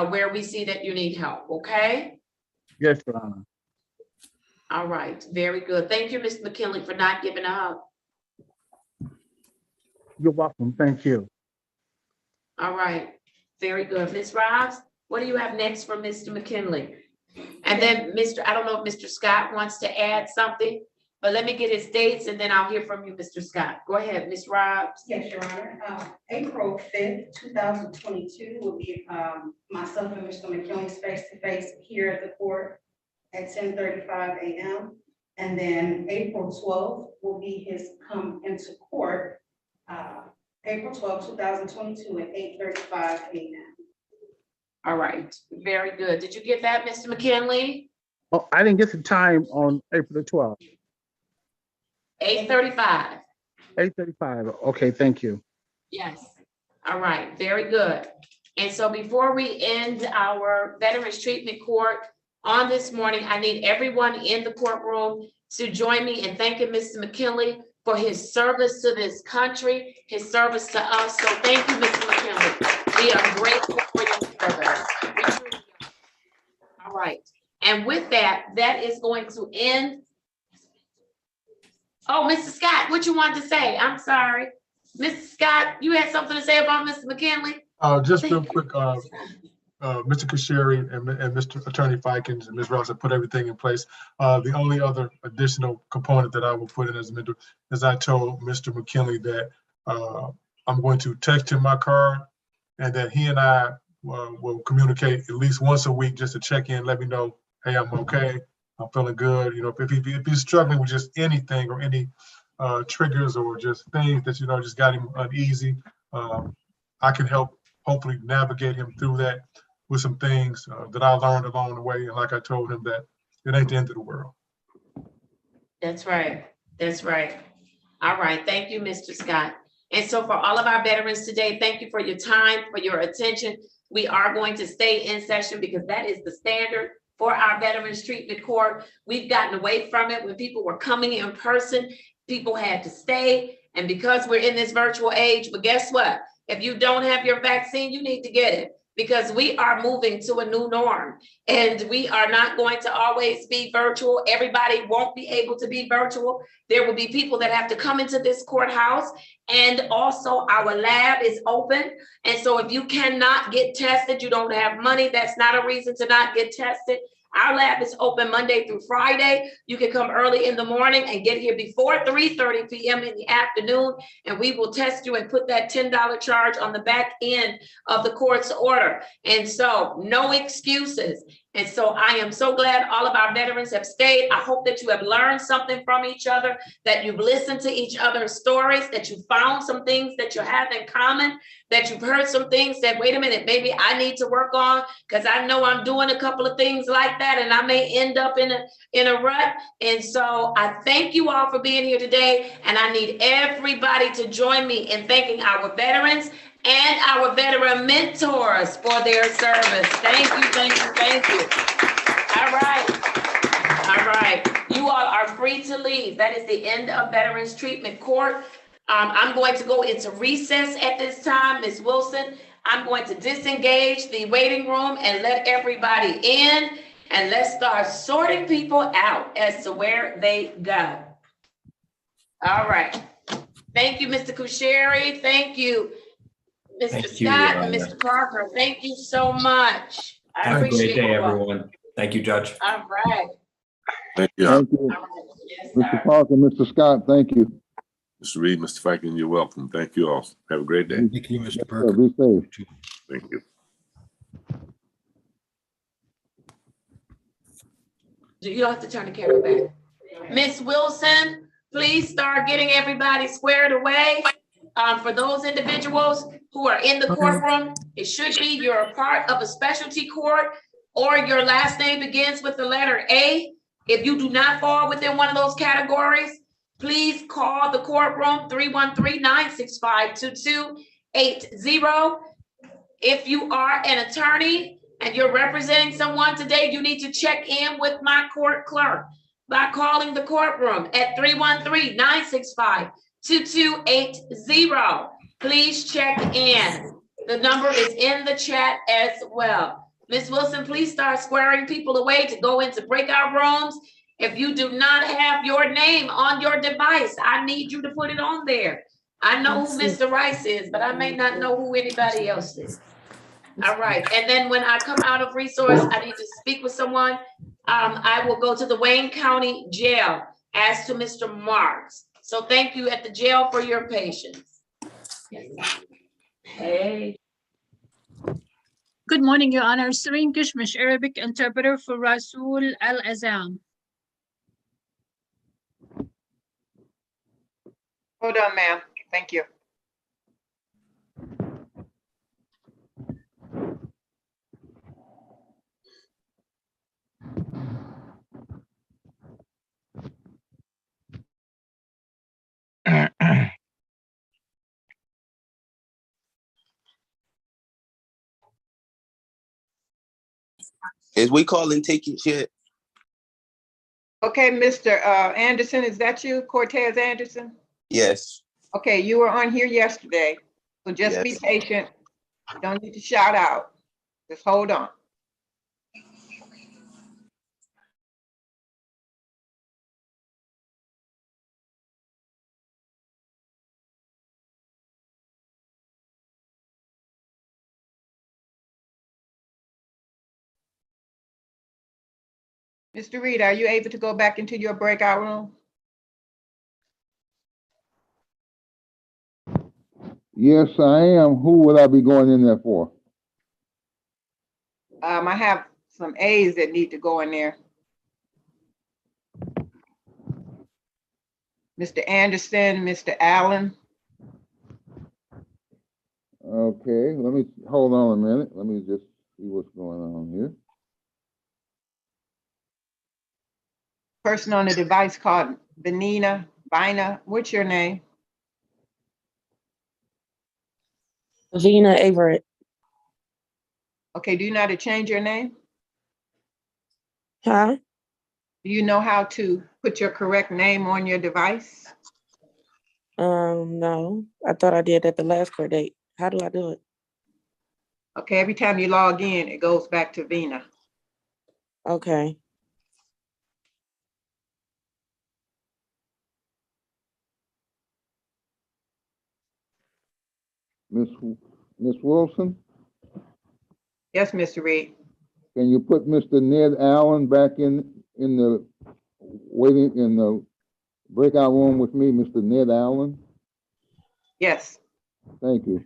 where we see that you need help. Okay? Yes, Your Honor. All right. Very good. Thank you, Mr. McKinley, for not giving up. You're welcome. Thank you. All right. Very good. Ms. Rives, what do you have next for Mr. McKinley? And then I don't know if Mr. Scott wants to add something, but let me get his dates and then I'll hear from you, Mr. Scott. Go ahead, Ms. Rives. Yes, Your Honor. April 5th, 2022 will be myself and Mr. McKinley's face-to-face here at the court at 10:35 a.m. And then April 12th will be his come into court, April 12th, 2022 at 8:35 a.m. All right. Very good. Did you get that, Mr. McKinley? Oh, I didn't get the time on April the 12th. 8:35. 8:35. Okay, thank you. Yes. All right. Very good. And so before we end our Veterans Treatment Court on this morning, I need everyone in the courtroom to join me in thanking Mr. McKinley for his service to this country, his service to us. So thank you, Mr. McKinley. We are grateful for your service. We truly are. All right. And with that, that is going to end. Oh, Mr. Scott, what you wanted to say? I'm sorry. Mr. Scott, you had something to say about Mr. McKinley? Just real quick, Mr. Kashiri and Mr. Attorney Fikens and Ms. Ross have put everything in place. The only other additional component that I will put in as a mentor is I told Mr. McKinley that I'm going to text him my card and that he and I will communicate at least once a week just to check in, let me know, hey, I'm okay, I'm feeling good. You know, if he's struggling with just anything or any triggers or just things that, you know, just got him uneasy, I can help hopefully navigate him through that with some things that I learned along the way. And like I told him, that it ain't the end of the world. That's right. That's right. All right. Thank you, Mr. Scott. And so for all of our veterans today, thank you for your time, for your attention. We are going to stay in session because that is the standard for our Veterans Treatment Court. We've gotten away from it when people were coming in person, people had to stay. And because we're in this virtual age, but guess what? If you don't have your vaccine, you need to get it because we are moving to a new norm and we are not going to always be virtual. Everybody won't be able to be virtual. There will be people that have to come into this courthouse, and also our lab is open. And so if you cannot get tested, you don't have money, that's not a reason to not get tested. Our lab is open Monday through Friday. You can come early in the morning and get here before 3:30 p.m. in the afternoon, and we will test you and put that $10 charge on the back end of the court's order. And so no excuses. And so I am so glad all of our veterans have stayed. I hope that you have learned something from each other, that you've listened to each other's stories, that you found some things that you have in common, that you've heard some things that, wait a minute, maybe I need to work on because I know I'm doing a couple of things like that and I may end up in a rut. And so I thank you all for being here today. And I need everybody to join me in thanking our veterans and our veteran mentors for their service. Thank you, thank you, thank you. All right. All right. You all are free to leave. That is the end of Veterans Treatment Court. I'm going to go into recess at this time. Ms. Wilson, I'm going to disengage the waiting room and let everybody in, and let's start sorting people out as to where they go. All right. Thank you, Mr. Kusheri. Thank you, Mr. Scott and Mr. Parker. Thank you so much. I Have a appreciate great day, you all. everyone. Thank you, Judge. All right. Thank you. Thank you. Yes, Mr. Parker, Mr. Scott, thank you. Mr. Reed, Mr. Fiken, you're welcome. Thank you all. Have a great day. Thank you, Mr. Parker. Be safe. Thank you. You don't have to turn the camera back. Miss Wilson, please start getting everybody squared away. For those individuals who are in the courtroom, it should be you're a part of a specialty court or your last name begins with the letter A. If you do not fall within one of those categories, please call the courtroom 313-965-2280. If you are an attorney and you're representing someone today, you need to check in with my court clerk by calling the courtroom at 313-965-2280. Please check in. The number is in the chat as well. Ms. Wilson, please start squaring people away to go into breakout rooms. If you do not have your name on your device, I need you to put it on there. I know who Mr. Rice is, but I may not know who anybody else is. All right, and then when I come out of resource, I need to speak with someone. I will go to the Wayne County Jail as to Mr. Marks. So thank you at the jail for your patience. Hey. Good morning, Your Honor. Serene Kishmish, Arabic interpreter for Rasul Al-Azam. Hold on, ma'am. Thank you. Is we calling taking shit? Okay, Mr. Anderson, is that you, Cortez Anderson? Yes. Okay, you were on here yesterday, so just be Yes. patient. You don't need to shout out. Just hold on. Mr. Reed, are you able to go back into your breakout room? Yes, I am. Who would I be going in there for? I have some A's that need to go in there. Mr. Anderson, Mr. Allen. Okay, let me, hold on a minute. Let me just see what's going on here. Person on the device called Benina, Bina. What's your name? Gina Averett. Okay, do you know how to change your name? Huh? Do you know how to put your correct name on your device? No. I thought I did at the last court date. How do I do it? Okay, every time you log in, it goes back to Vina. Okay. Miss Wilson, Yes, Mr. Reed. can you put Mr. Ned Allen back in the waiting in the breakout room with me, Mr. Ned Allen? Yes. Thank you.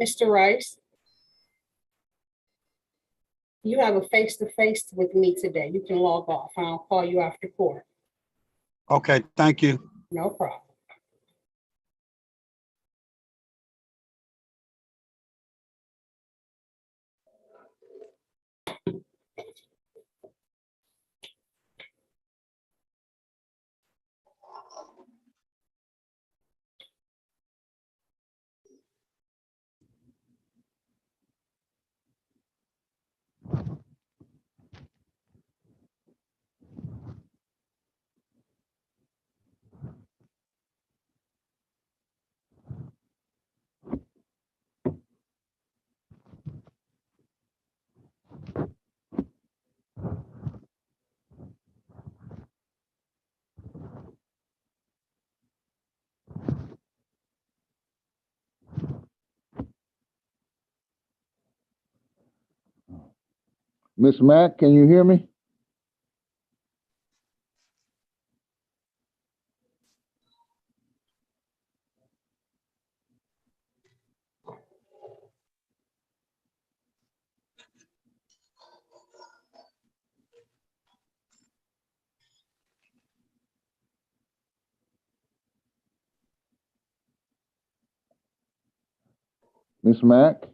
Mr. Rice, you have a face-to-face with me today. You can log off. I'll call you after court. Okay, thank you. No problem. Miss Mack, can you hear me? Miss Mack?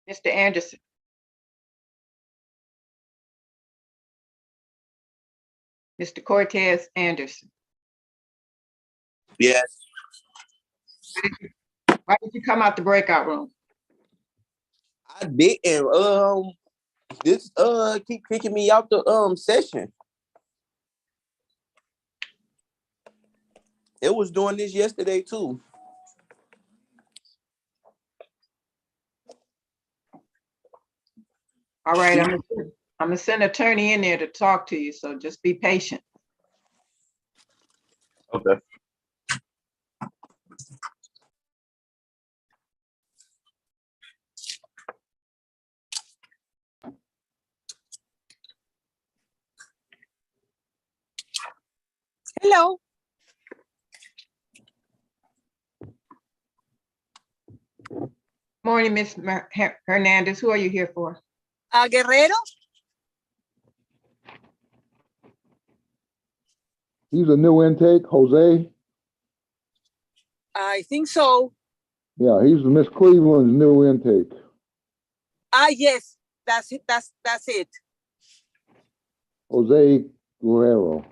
Mr. Anderson. Mr. Cortez Anderson. Yes. Why did you come out the breakout room? I didn't. This keep kicking me out the session. It was doing this yesterday too. All right, I'm gonna send an attorney in there to talk to you, so just be patient. Okay. Hello. Morning, Ms. Hernandez. Who are you here for? Guerrero. He's a new intake, Jose. I think so. Yeah, he's Miss Cleveland's new intake. Yes, that's it. That's it. Jose Guerrero.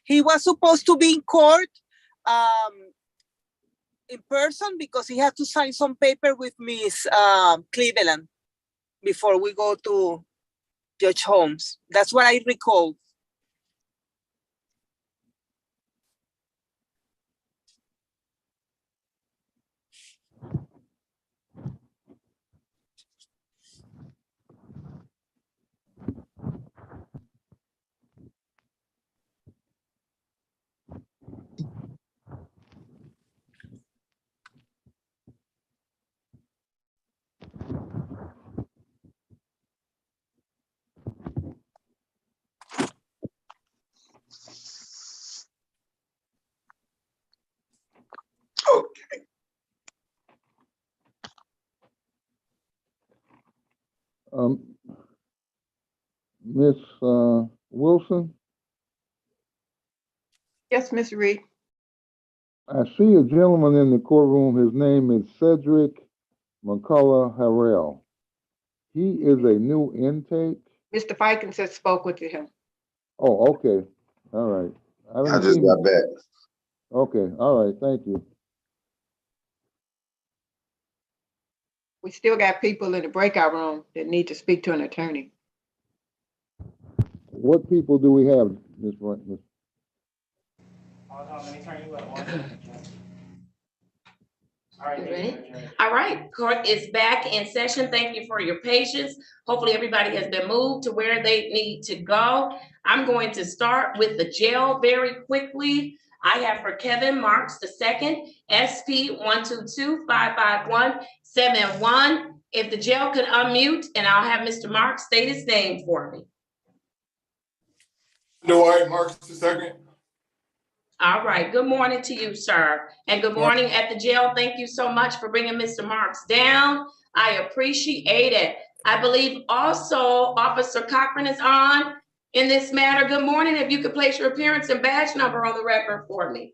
He was supposed to be in court in person because he had to sign some paper with Miss Cleveland before we go to Judge Holmes. That's what I recall. Okay. Miss Wilson, Yes, Ms. Reed. I see a gentleman in the courtroom. His name is Cedric McCullough Harrell. He is a new intake. Mr. Fikens has spoke with him. Oh, okay. All right. I just got back. Okay. All right. Thank you. We still got people in the breakout room that need to speak to an attorney. What people do we have, Ms. You ready? All right, court is back in session. Thank you for your patience. Hopefully everybody has been moved to where they need to go. I'm going to start with the jail very quickly. I have for Kevin Marks II, SP 122-55171. If the jail could unmute, and I'll have Mr. Marks state his name for me. Dwight Marks II. All right, good morning to you, sir. And good morning at the jail. Thank you so much for bringing Mr. Marks down. I appreciate it. I believe also Officer Cochran is on in this matter. Good morning. If you could place your appearance and badge number on the record for me.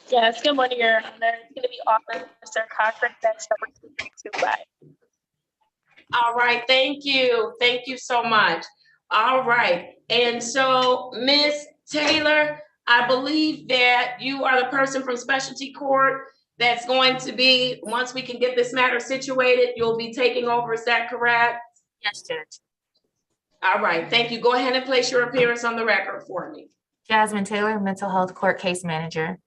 Yes, good morning, Your Honor. It's going to be Officer Cochran, badge number 2325. All right, thank you. Thank you so much. All right, and so Ms. Taylor, I believe that you are the person from specialty court that's going to be, once we can get this matter situated, you'll be taking over, is that correct? Yes, Judge. All right, thank you. Go ahead and place your appearance on the record for me. Jasmine Taylor, mental health court case manager.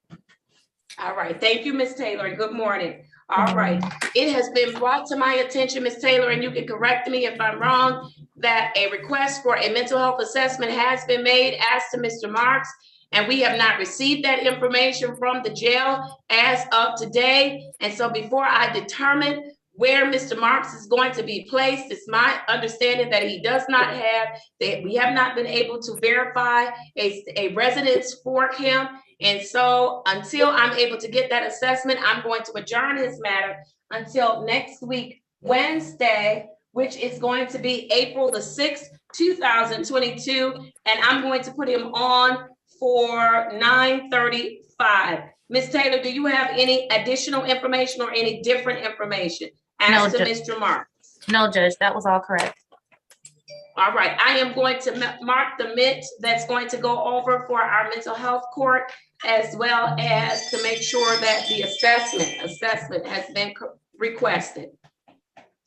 All right, thank you, Ms. Taylor. Good morning. All right, it has been brought to my attention, Ms. Taylor, and you can correct me if I'm wrong, that a request for a mental health assessment has been made as to Mr. Marks, and we have not received that information from the jail as of today. And so before I determine where Mr. Marks is going to be placed, it's my understanding that he does not have, that we have not been able to verify a residence for him. And so until I'm able to get that assessment, I'm going to adjourn his matter until next week, Wednesday, which is going to be April the 6th, 2022, and I'm going to put him on for 9:35. Ms. Taylor, do you have any additional information or any different information? No, As to Judge. Mr. Mark. No, Judge, that was all correct. All right, I am going to mark the minute that's going to go over for our mental health court, as well as to make sure that the assessment has been requested.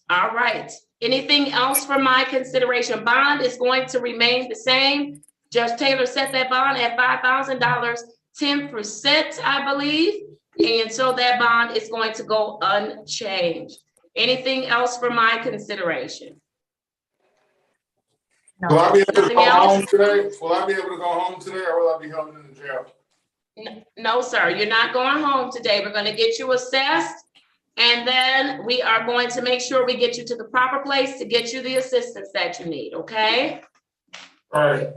All right, anything else for my consideration? Bond is going to remain the same. Judge Taylor set that bond at $5,000, 10%, I believe. And so that bond is going to go unchanged. Anything else for my consideration? No. Will I be able to Nothing go else? home today? Will I be able to go home today, or will I be held in the jail? No, sir, you're not going home today. We're gonna get you assessed, and then we are going to make sure we get you to the proper place to get you the assistance that you need, okay? All right.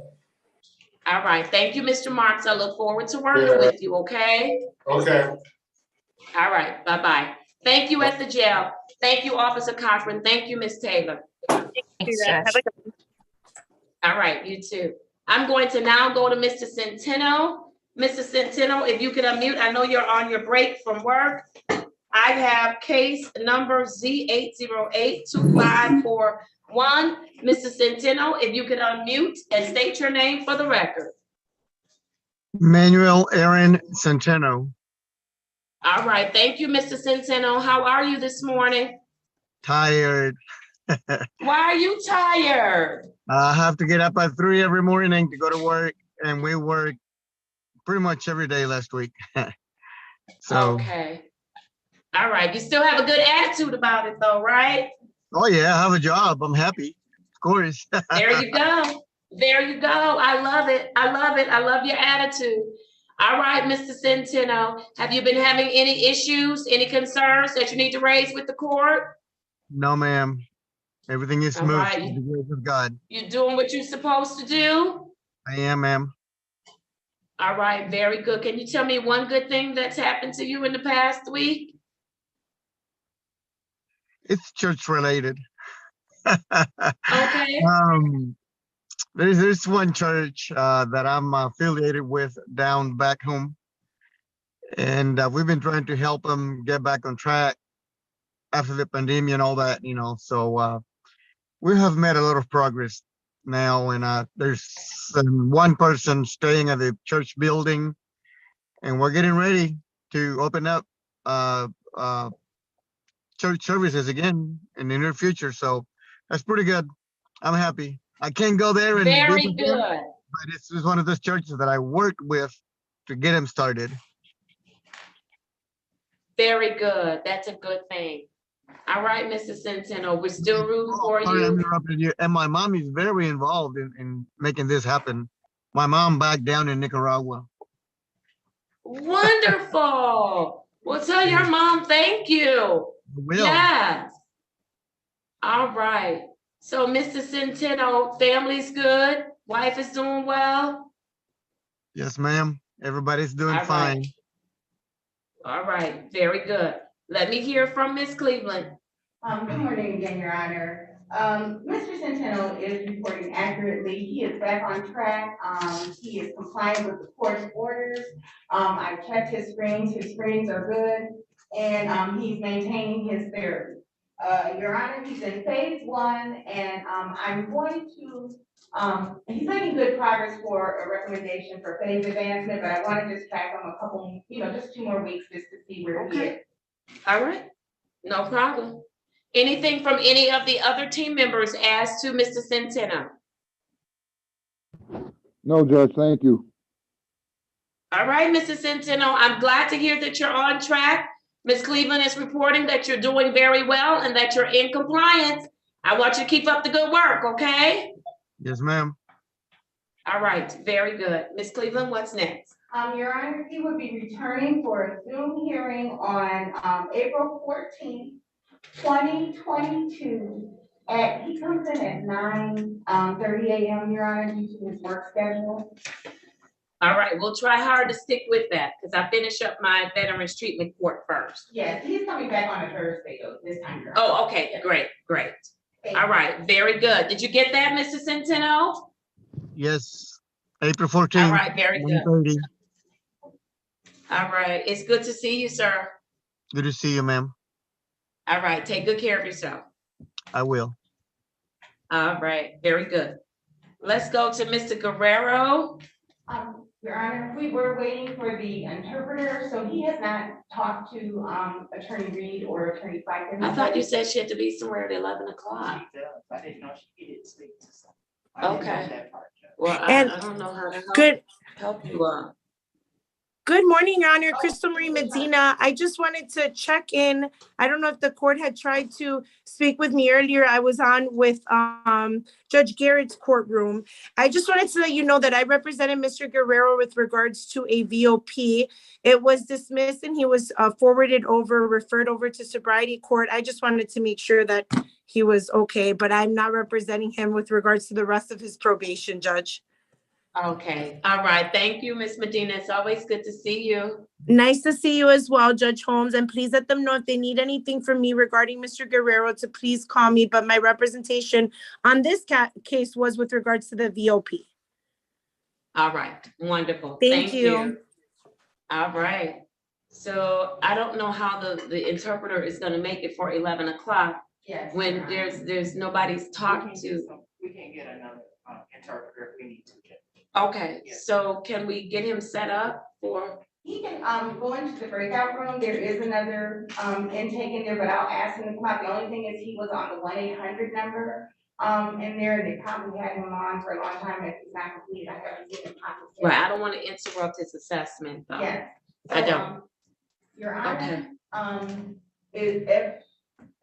All right, thank you, Mr. Marks. I look forward to working with you, okay? Okay. All right, bye-bye. Thank you at the jail. Thank you, Officer Cochran. Thank you, Ms. Taylor. Thanks, Judge. All right, you too. I'm going to now go to Mr. Centeno. Mr. Centeno, if you can unmute, I know you're on your break from work. I have case number Z8082541. Mr. Centeno, if you could unmute and state your name for the record. Manuel Aaron Centeno. All right, thank you, Mr. Centeno. How are you this morning? Tired. Why are you tired? I have to get up at 3 every morning to go to work, and we work pretty much every day last week. So. Okay. All right, you still have a good attitude about it though, right? Oh yeah, I have a job. I'm happy, of course. There you go. There you go. I love it. I love it. I love your attitude. All right, Mr. Centeno, have you been having any issues, any concerns that you need to raise with the court? No, ma'am. Everything is All smooth. right. With the grace of God. You doing what you're supposed to do? I am, ma'am. All right, very good. Can you tell me one good thing that's happened to you in the past week? It's church related. Okay. There's one church that I'm affiliated with down back home, and we've been trying to help them get back on track after the pandemic and all that, you know. So we have made a lot of progress now, and there's one person staying at the church building, and we're getting ready to open up church services again in the near future. So that's pretty good. I'm happy. I can't go there and Very visit them, good. but it's one of those churches that I worked with to get them started. Very good. That's a good thing. All right, Mr. Centeno, we're still rooting for Sorry, I you. interrupted you. And my mom is very involved in making this happen. My mom back down in Nicaragua. Wonderful. Well, tell your mom thank you. Will. Yes. All right. So, Mr. Centeno, family's good. Wife is doing well. Yes, ma'am. Everybody's doing All right. fine. All right. Very good. Let me hear from Miss Cleveland. Good morning again, Your Honor. Mr. Centeno is reporting accurately. He is back on track. He is complying with the court's orders. I've checked his screens. His screens are good, and he's maintaining his therapy. Your Honor, he's in phase 1, and I'm going to, he's making good progress for a recommendation for phase advancement, but I want to just track him a couple, just 2 more weeks just to see where he is. All right. No problem. Anything from any of the other team members as to Mr. Centeno? No, Judge, thank you. All right, Mr. Centeno, I'm glad to hear that you're on track. Ms. Cleveland is reporting that you're doing very well and that you're in compliance. I want you to keep up the good work, okay? Yes, ma'am. All right, very good. Ms. Cleveland, what's next? Your Honor, he will be returning for a Zoom hearing on April 14th, 2022. He comes in at 9:30 a.m., Your Honor, due to his work schedule. All right, we'll try hard to stick with that because I finish up my Veterans Treatment Court first. Yes, he's coming back on a Thursday though, this time. Your Honor. Oh, okay, great, great. All right, very good. Did you get that, Mr. Centeno? Yes, April 14th. All right, very good. 1:30. All right, it's good to see you, sir. Good to see you, ma'am. All right, take good care of yourself. I will. All right, very good. Let's go to Mr. Guerrero. Your Honor, we were waiting for the interpreter, so he has not talked to, Attorney Reed or Attorney Fiker. I thought you said she had to be somewhere at 11 o'clock. I didn't know she needed to speak to someone. Okay. Well, And I don't know how to good, help you. good morning, Your Honor. Crystal Marie Medina. I just wanted to check in. I don't know if the court had tried to speak with me earlier. I was on with Judge Garrett's courtroom. I just wanted to let you know that I represented Mr. Guerrero with regards to a VOP. It was dismissed and he was referred over to sobriety court. I just wanted to make sure that he was okay, but I'm not representing him with regards to the rest of his probation, Judge. Okay, all right. Thank you, Ms. Medina. It's always good to see you. Nice to see you as well, Judge Holmes. And please let them know if they need anything from me regarding Mr. Guerrero to please call me. But my representation on this case was with regards to the VOP. All right, wonderful. Thank you. All right. So I don't know how the interpreter is going to make it for 11 o'clock. Yes. When there's nobody's talking to. We can get another interpreter if we need to. Okay, so can we get him set up for? He can, go into the breakout room. There is another, intake in there, but I'll ask him to come out. The only thing is he was on the 1-800 number, in there. They probably had him on for a long time. If he's not complete, I haven't seen him pop his head. Right, I don't want to interrupt his assessment though. Yes. I don't. Your Honor,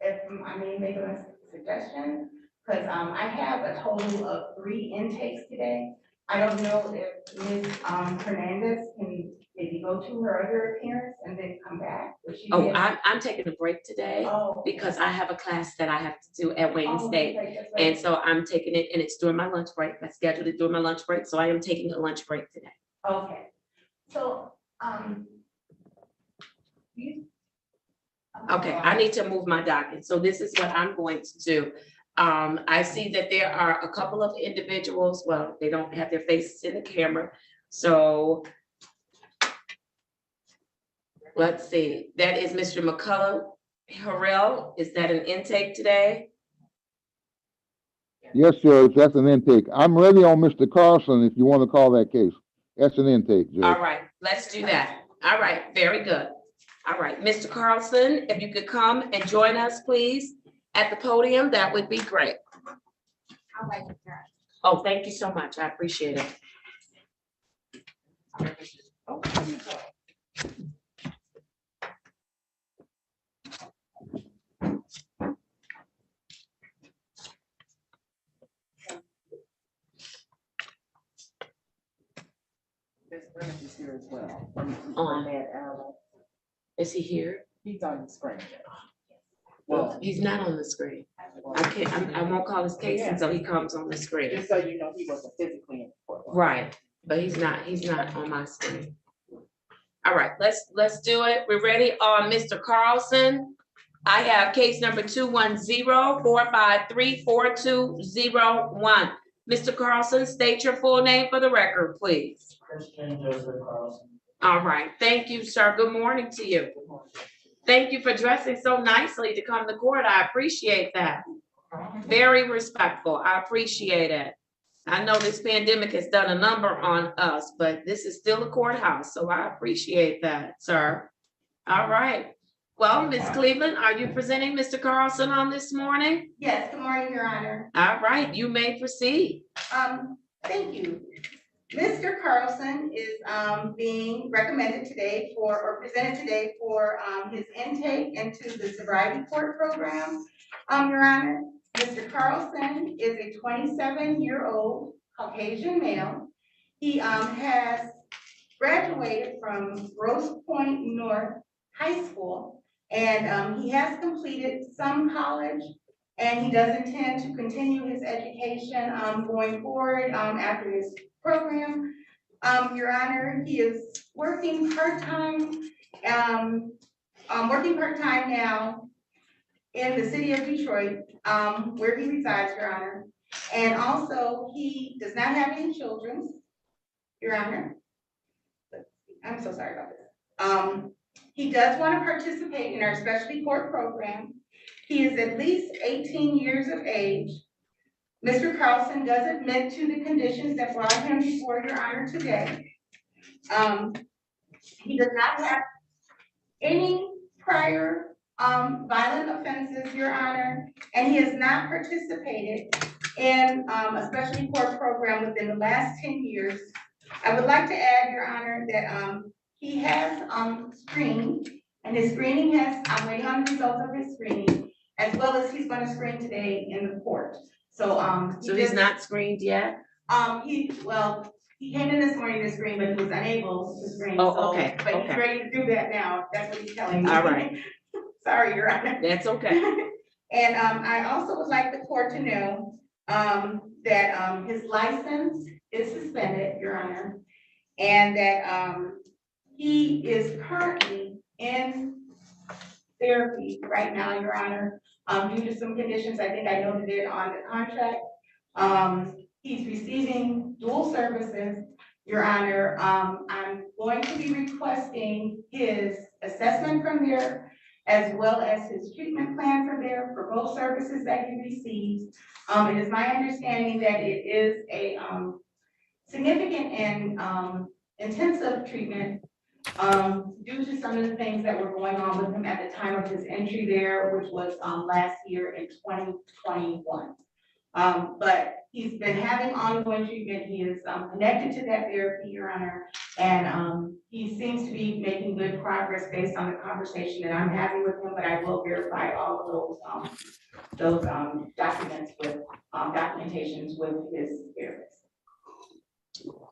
if I may make a suggestion, because I have a total of 3 intakes today. I don't know if Ms. Hernandez can maybe go to her other appearance and then come back. Oh, I'm taking a break today because I have a class that I have to do at Wayne State. Right. And so I'm taking it, and it's during my lunch break. I scheduled it during my lunch break, so I am taking a lunch break today. Okay, so, Okay, I need to move my docket. So this is what I'm going to do. I see that there are a couple of individuals, well, they don't have their faces in the camera. So let's see, that is Mr. McCullough Harrell. Is that an intake today? Yes, Judge, that's an intake. I'm ready on Mr. Carlson if you want to call that case. That's an intake, Judge. All right, let's do that. All right, very good. All right, Mr. Carlson, if you could come and join us, please, at the podium, that would be great. Oh, thank you so much. I appreciate it. Is here as well. Is he here? He's on the screen. Well, he's not on the screen. I won't call his case until he comes on the screen. Just so you know, he wasn't physically in the courtroom. Right, but he's not on my screen. All right, let's do it. We're ready on Mr. Carlson. I have case number 210-453-4201. Mr. Carlson, state your full name for the record, please. Christian Joseph Carlson. All right, thank you, sir. Good morning to you. Thank you for dressing so nicely to come to court. I appreciate that. Very respectful. I appreciate it. I know this pandemic has done a number on us, but this is still a courthouse, so I appreciate that, sir. All right. Well, Ms. Cleveland, are you presenting Mr. Carlson on this morning? Yes, good morning, Your Honor. All right, you may proceed. Thank you. Mr. Carlson is being recommended today or presented today for his intake into the sobriety court program. Your Honor, Mr. Carlson is a 27-year-old Caucasian male. He has graduated from Grosse Pointe North High School, and he has completed some college, and he does intend to continue his education going forward after his program. Your Honor, he is working part-time now, in the city of Detroit, where he resides, Your Honor. And also, he does not have any children, Your Honor. I'm so sorry about this. He does want to participate in our specialty court program. He is at least 18 years of age. Mr. Carlson does admit to the conditions that brought him before Your Honor today. He does not have any prior violent offenses, Your Honor, and he has not participated in a specialty court program within the last 10 years. I would like to add, Your Honor, that he has screened, and his screening has, I'm waiting on the results of his screening, as well as he's going to screen today in the court. So he's not screened yet? He came in this morning to screen, but he was unable to screen. Oh, so- okay, But he's okay. ready to do that now. That's what he's telling me. All right. Sorry, Your Honor. That's okay. And I also would like the court to know that his license is suspended, Your Honor, and that he is currently in therapy right now, Your Honor, due to some conditions I think I noted it on the contract. He's receiving dual services, Your Honor. I'm going to be requesting his assessment from there, as well as his treatment plan from there for both services that he receives. It is my understanding that it is a significant and intensive treatment due to some of the things that were going on with him at the time of his entry there, which was last year in 2021. But he's been having ongoing treatment. He is connected to that therapy, Your Honor, and he seems to be making good progress based on the conversation that I'm having with him, but I will verify all of those documents with documentations with his therapist.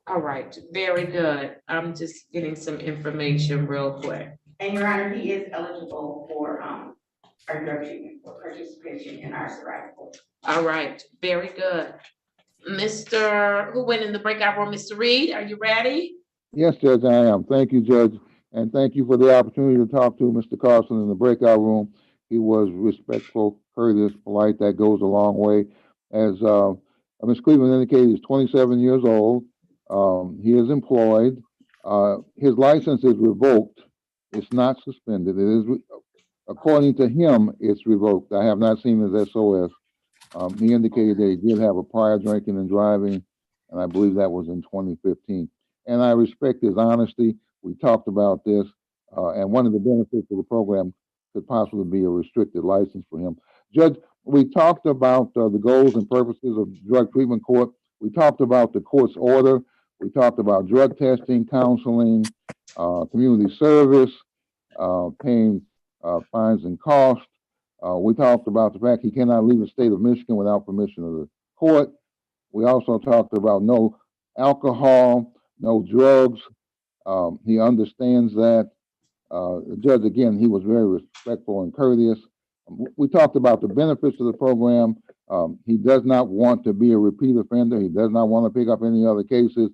All right, very good. I'm just getting some information real quick. And Your Honor, he is eligible for our drug treatment for participation in our sobriety course. All right, very good. Mr. Who went in the breakout room? Mr. Reed, are you ready? Yes, Judge, I am. Thank you, Judge. And thank you for the opportunity to talk to Mr. Carlson in the breakout room. He was respectful, courteous, polite. That goes a long way. As Ms. Cleveland indicated, he's 27 years old. He is employed. His license is revoked. It's not suspended. It is, according to him, it's revoked. I have not seen his SOS. He indicated that he did have a prior drinking and driving, and I believe that was in 2015. And I respect his honesty. We talked about this, and one of the benefits of the program could possibly be a restricted license for him. Judge, we talked about the goals and purposes of drug treatment court. We talked about the court's order. We talked about drug testing, counseling, community service, paying fines and costs. We talked about the fact he cannot leave the state of Michigan without permission of the court. We also talked about no alcohol, no drugs. He understands that. The judge, again, he was very respectful and courteous. We talked about the benefits of the program. He does not want to be a repeat offender. He does not want to pick up any other cases.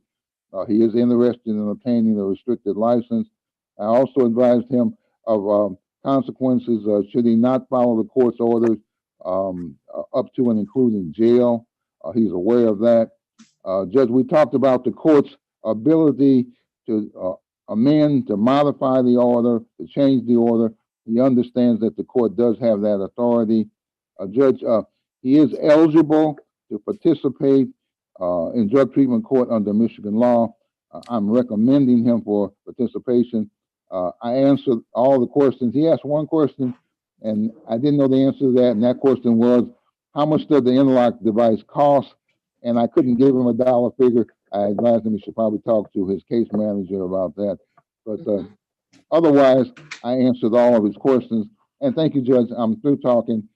He is interested in obtaining a restricted license. I also advised him of consequences should he not follow the court's orders, up to and including jail. He's aware of that. Judge, we talked about the court's ability to amend, to modify the order, to change the order. He understands that the court does have that authority. Judge, he is eligible to participate in drug treatment court under Michigan law. I'm recommending him for participation. I answered all the questions. He asked one question, and I didn't know the answer to that. And that question was, how much does the interlock device cost? And I couldn't give him a dollar figure. I advised him he should probably talk to his case manager about that. But otherwise, I answered all of his questions. And thank you, Judge. I'm through talking.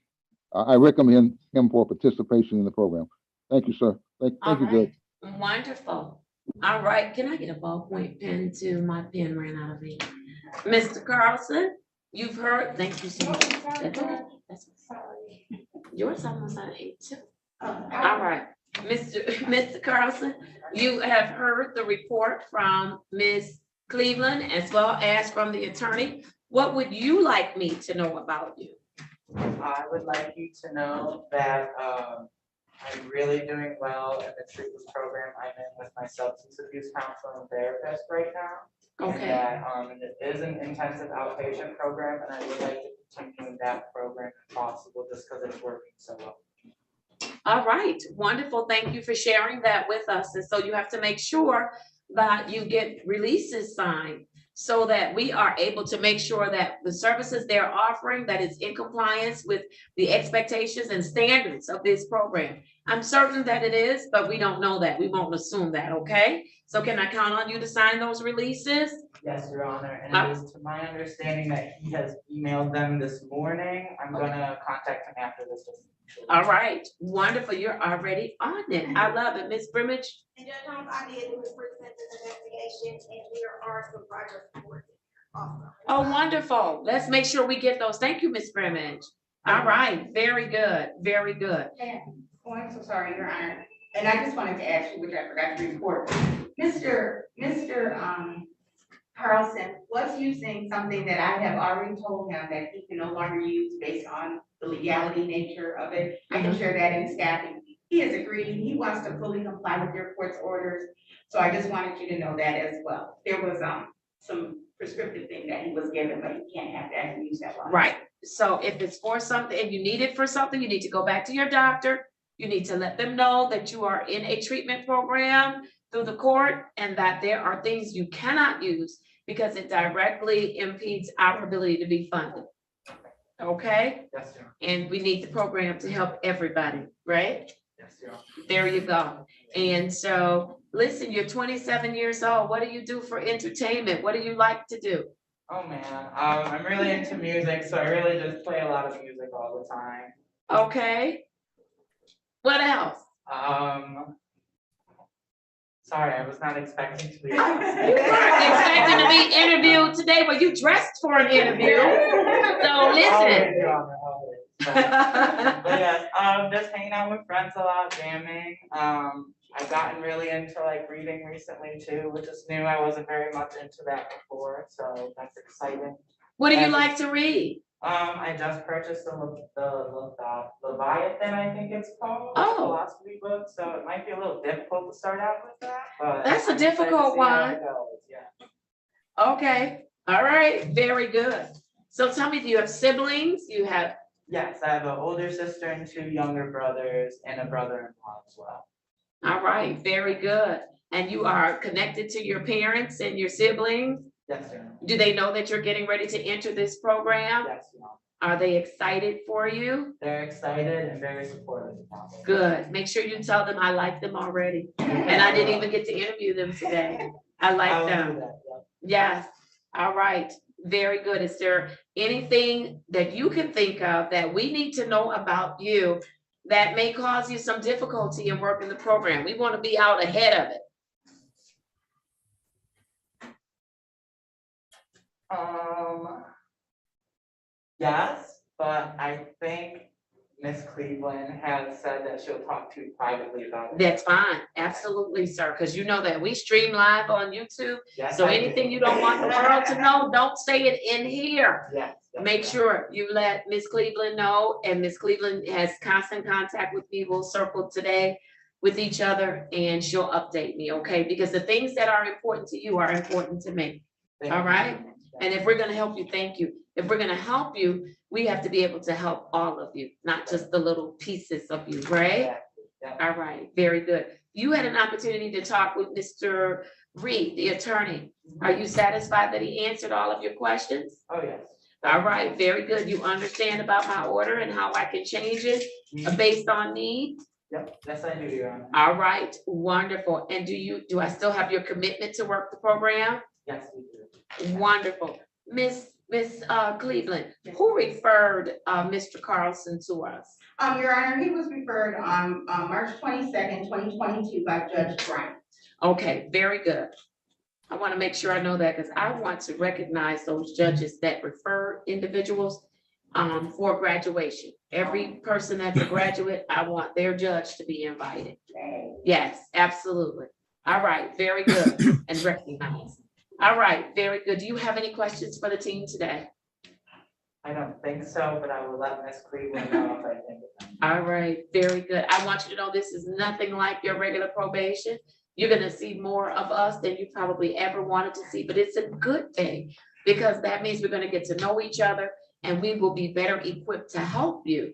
I recommend him for participation in the program. Thank you, sir. Thank you, Judge. Wonderful. All right, can I get a ballpoint pen too? My pen ran out of ink. Mr. Carlson, you've heard, thank you so much. That's okay. That's sorry. Yours almost out of ink too. All right, Mr. Carlson, you have heard the report from Ms. Cleveland as well as from the attorney. What would you like me to know about you? I would like you to know that I'm really doing well in the treatment program I'm in with my substance abuse counselor and therapist right now. Okay. And that it is an intensive outpatient program, and I would like to continue that program if possible, just because it's working so well. All right, wonderful. Thank you for sharing that with us. And so you have to make sure that you get releases signed so that we are able to make sure that the services they're offering, that is in compliance with the expectations and standards of this program. I'm certain that it is, but we don't know that. We won't assume that, okay? So can I count on you to sign those releases? Yes, Your Honor, and it is to my understanding that he has emailed them this morning. I'm gonna contact him after this. All right, wonderful. You're already on it. I love it. Ms. Brimage? And Judge Holmes, I did do a pre-sentence investigation, and there are some progress reports also. Oh, wonderful. Let's make sure we get those. Thank you, Ms. Brimage. All right, very good, very good. Oh, I'm so sorry, Your Honor. And I just wanted to ask you, which I forgot to report. Mr. Carlson was using something that I have already told him that he can no longer use based on the legality nature of it. I can share that in staffing. He has agreed. He wants to fully comply with your court's orders. So I just wanted you to know that as well. There was some prescriptive thing that he was given, but he can't have that and use that one. Right. So if it's for something and you need it for something, you need to go back to your doctor. You need to let them know that you are in a treatment program through the court and that there are things you cannot use because it directly impedes our ability to be funded. Okay? Yes, Your Honor. And we need the program to help everybody, right? Yes, Your Honor. There you go. And so, listen, you're 27 years old. What do you do for entertainment? What do you like to do? Oh, man, I'm really into music, so I really just play a lot of music all the time. Okay. What else? Sorry, I was not expecting to be. You weren't expecting to be interviewed today, but you dressed for an interview. So listen. Always, Your Honor, always. But yes, just hanging out with friends a lot, jamming. I've gotten really into like reading recently too, which is new. I wasn't very much into that before, so that's exciting. What do you like to read? I just purchased the Leviathan, I think it's called. Oh. Philosophy book, so it might be a little difficult to start out with that, but. That's a I'm excited to difficult see how one. it goes, yeah. Okay. All right. Very good. So tell me, do you have siblings? You have. Yes, I have an older sister and 2 younger brothers and a brother-in-law as well. All right. Very good. And you are connected to your parents and your siblings? Yes, sir. Do they know that you're getting ready to enter this program? Yes, Your Honor. Are they excited for you? They're excited and very supportive. Good. Make sure you tell them I like them already. And I didn't even get to interview them today. I like them. Yes. All right. Very good. Is there anything that you can think of that we need to know about you that may cause you some difficulty in working the program? We want to be out ahead of it. Yes, but I think Miss Cleveland has said that she'll talk to you privately about it. That's fine. Absolutely, sir. Because you know that we stream live on YouTube. Yes, So I do. anything you don't want the world to know, don't say it in here. Yes. Make sure you let Miss Cleveland know, and Miss Cleveland has constant contact with me. We'll circle today with each other and she'll update me, okay? Because the things that are important to you are important to me. All right? And if we're gonna help you, thank you. If we're gonna help you, we have to be able to help all of you, not just the little pieces of you, right? All right, very good. You had an opportunity to talk with Mr. Reed, the attorney. Are you satisfied that he answered all of your questions? Oh, yes. All right, very good. You understand about my order and how I can change it based on need? Yep, yes, I do, Your Honor. All right, wonderful. And do I still have your commitment to work the program? Yes, we do. Wonderful. Miss Cleveland, who referred Mr. Carlson to us? Your Honor, he was referred on March 22nd, 2022 by Judge Bryant. Okay, very good. I want to make sure I know that because I want to recognize those judges that refer individuals for graduation. Every person that's a graduate, I want their judge to be invited. Yes, absolutely. All right, very good and recognized. All right, very good. Do you have any questions for the team today? I don't think so, but I will let Miss Cleveland know if I think of it. All right, very good. I want you to know this is nothing like your regular probation. You're gonna see more of us than you probably ever wanted to see, but it's a good thing because that means we're gonna get to know each other and we will be better equipped to help you.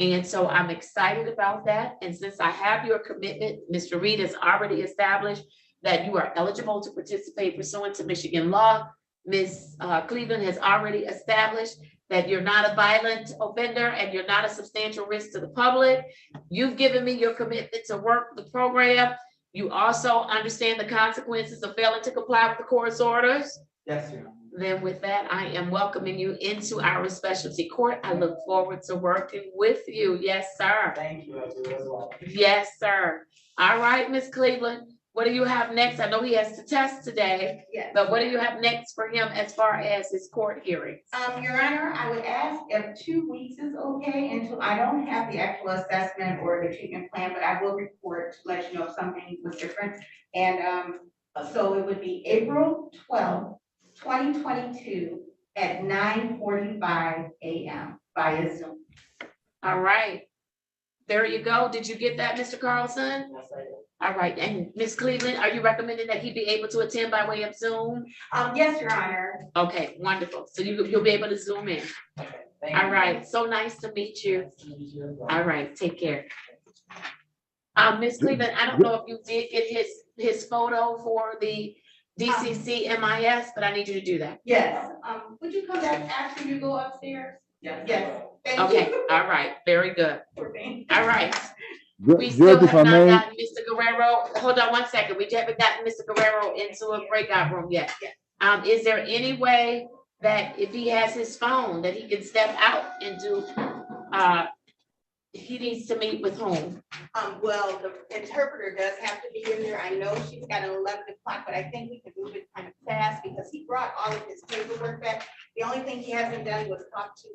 And so I'm excited about that. And since I have your commitment, Mr. Reed has already established that you are eligible to participate pursuant to Michigan law. Ms. Cleveland has already established that you're not a violent offender and you're not a substantial risk to the public. You've given me your commitment to work the program. You also understand the consequences of failing to comply with the court's orders. Yes, Your Honor. Then with that, I am welcoming you into our specialty court. I look forward to working with you. Yes, sir. Thank you, I do as well. Yes, sir. All right, Ms. Cleveland, what do you have next? I know he has to test today, Yes. but what do you have next for him as far as his court hearings? Your Honor, I would ask if 2 weeks is okay until I don't have the actual assessment or the treatment plan, but I will report to let you know if something was different. And so it would be April 12th, 2022 at 9:45 a.m. via Zoom. All right. There you go. Did you get that, Mr. Carlson? Yes, I do. All right. And Ms. Cleveland, are you recommending that he be able to attend by way of Zoom? Yes, Your Honor. Okay, wonderful. So you'll be able to Zoom in. Okay, thank All you. right. So nice to meet you. Nice to meet you as well. All right. Take care. Ms. Cleveland, I don't know if you did get his photo for the DCC MIS, but I need you to do that. Yes. Would you come back after you go upstairs? Yes. Yes. Thank Okay, you. all right. Very good. All right. We Judge, still if have I not may, gotten Mr. Guerrero. Hold on one second. We haven't gotten Mr. Guerrero into a breakout room yet. Is there any way that if he has his phone, that he can step out and do, he needs to meet with whom? Well, the interpreter does have to be in there. I know she's got an 11 o'clock, but I think we can move it kind of fast because he brought all of his paperwork back. The only thing he hasn't done was talk to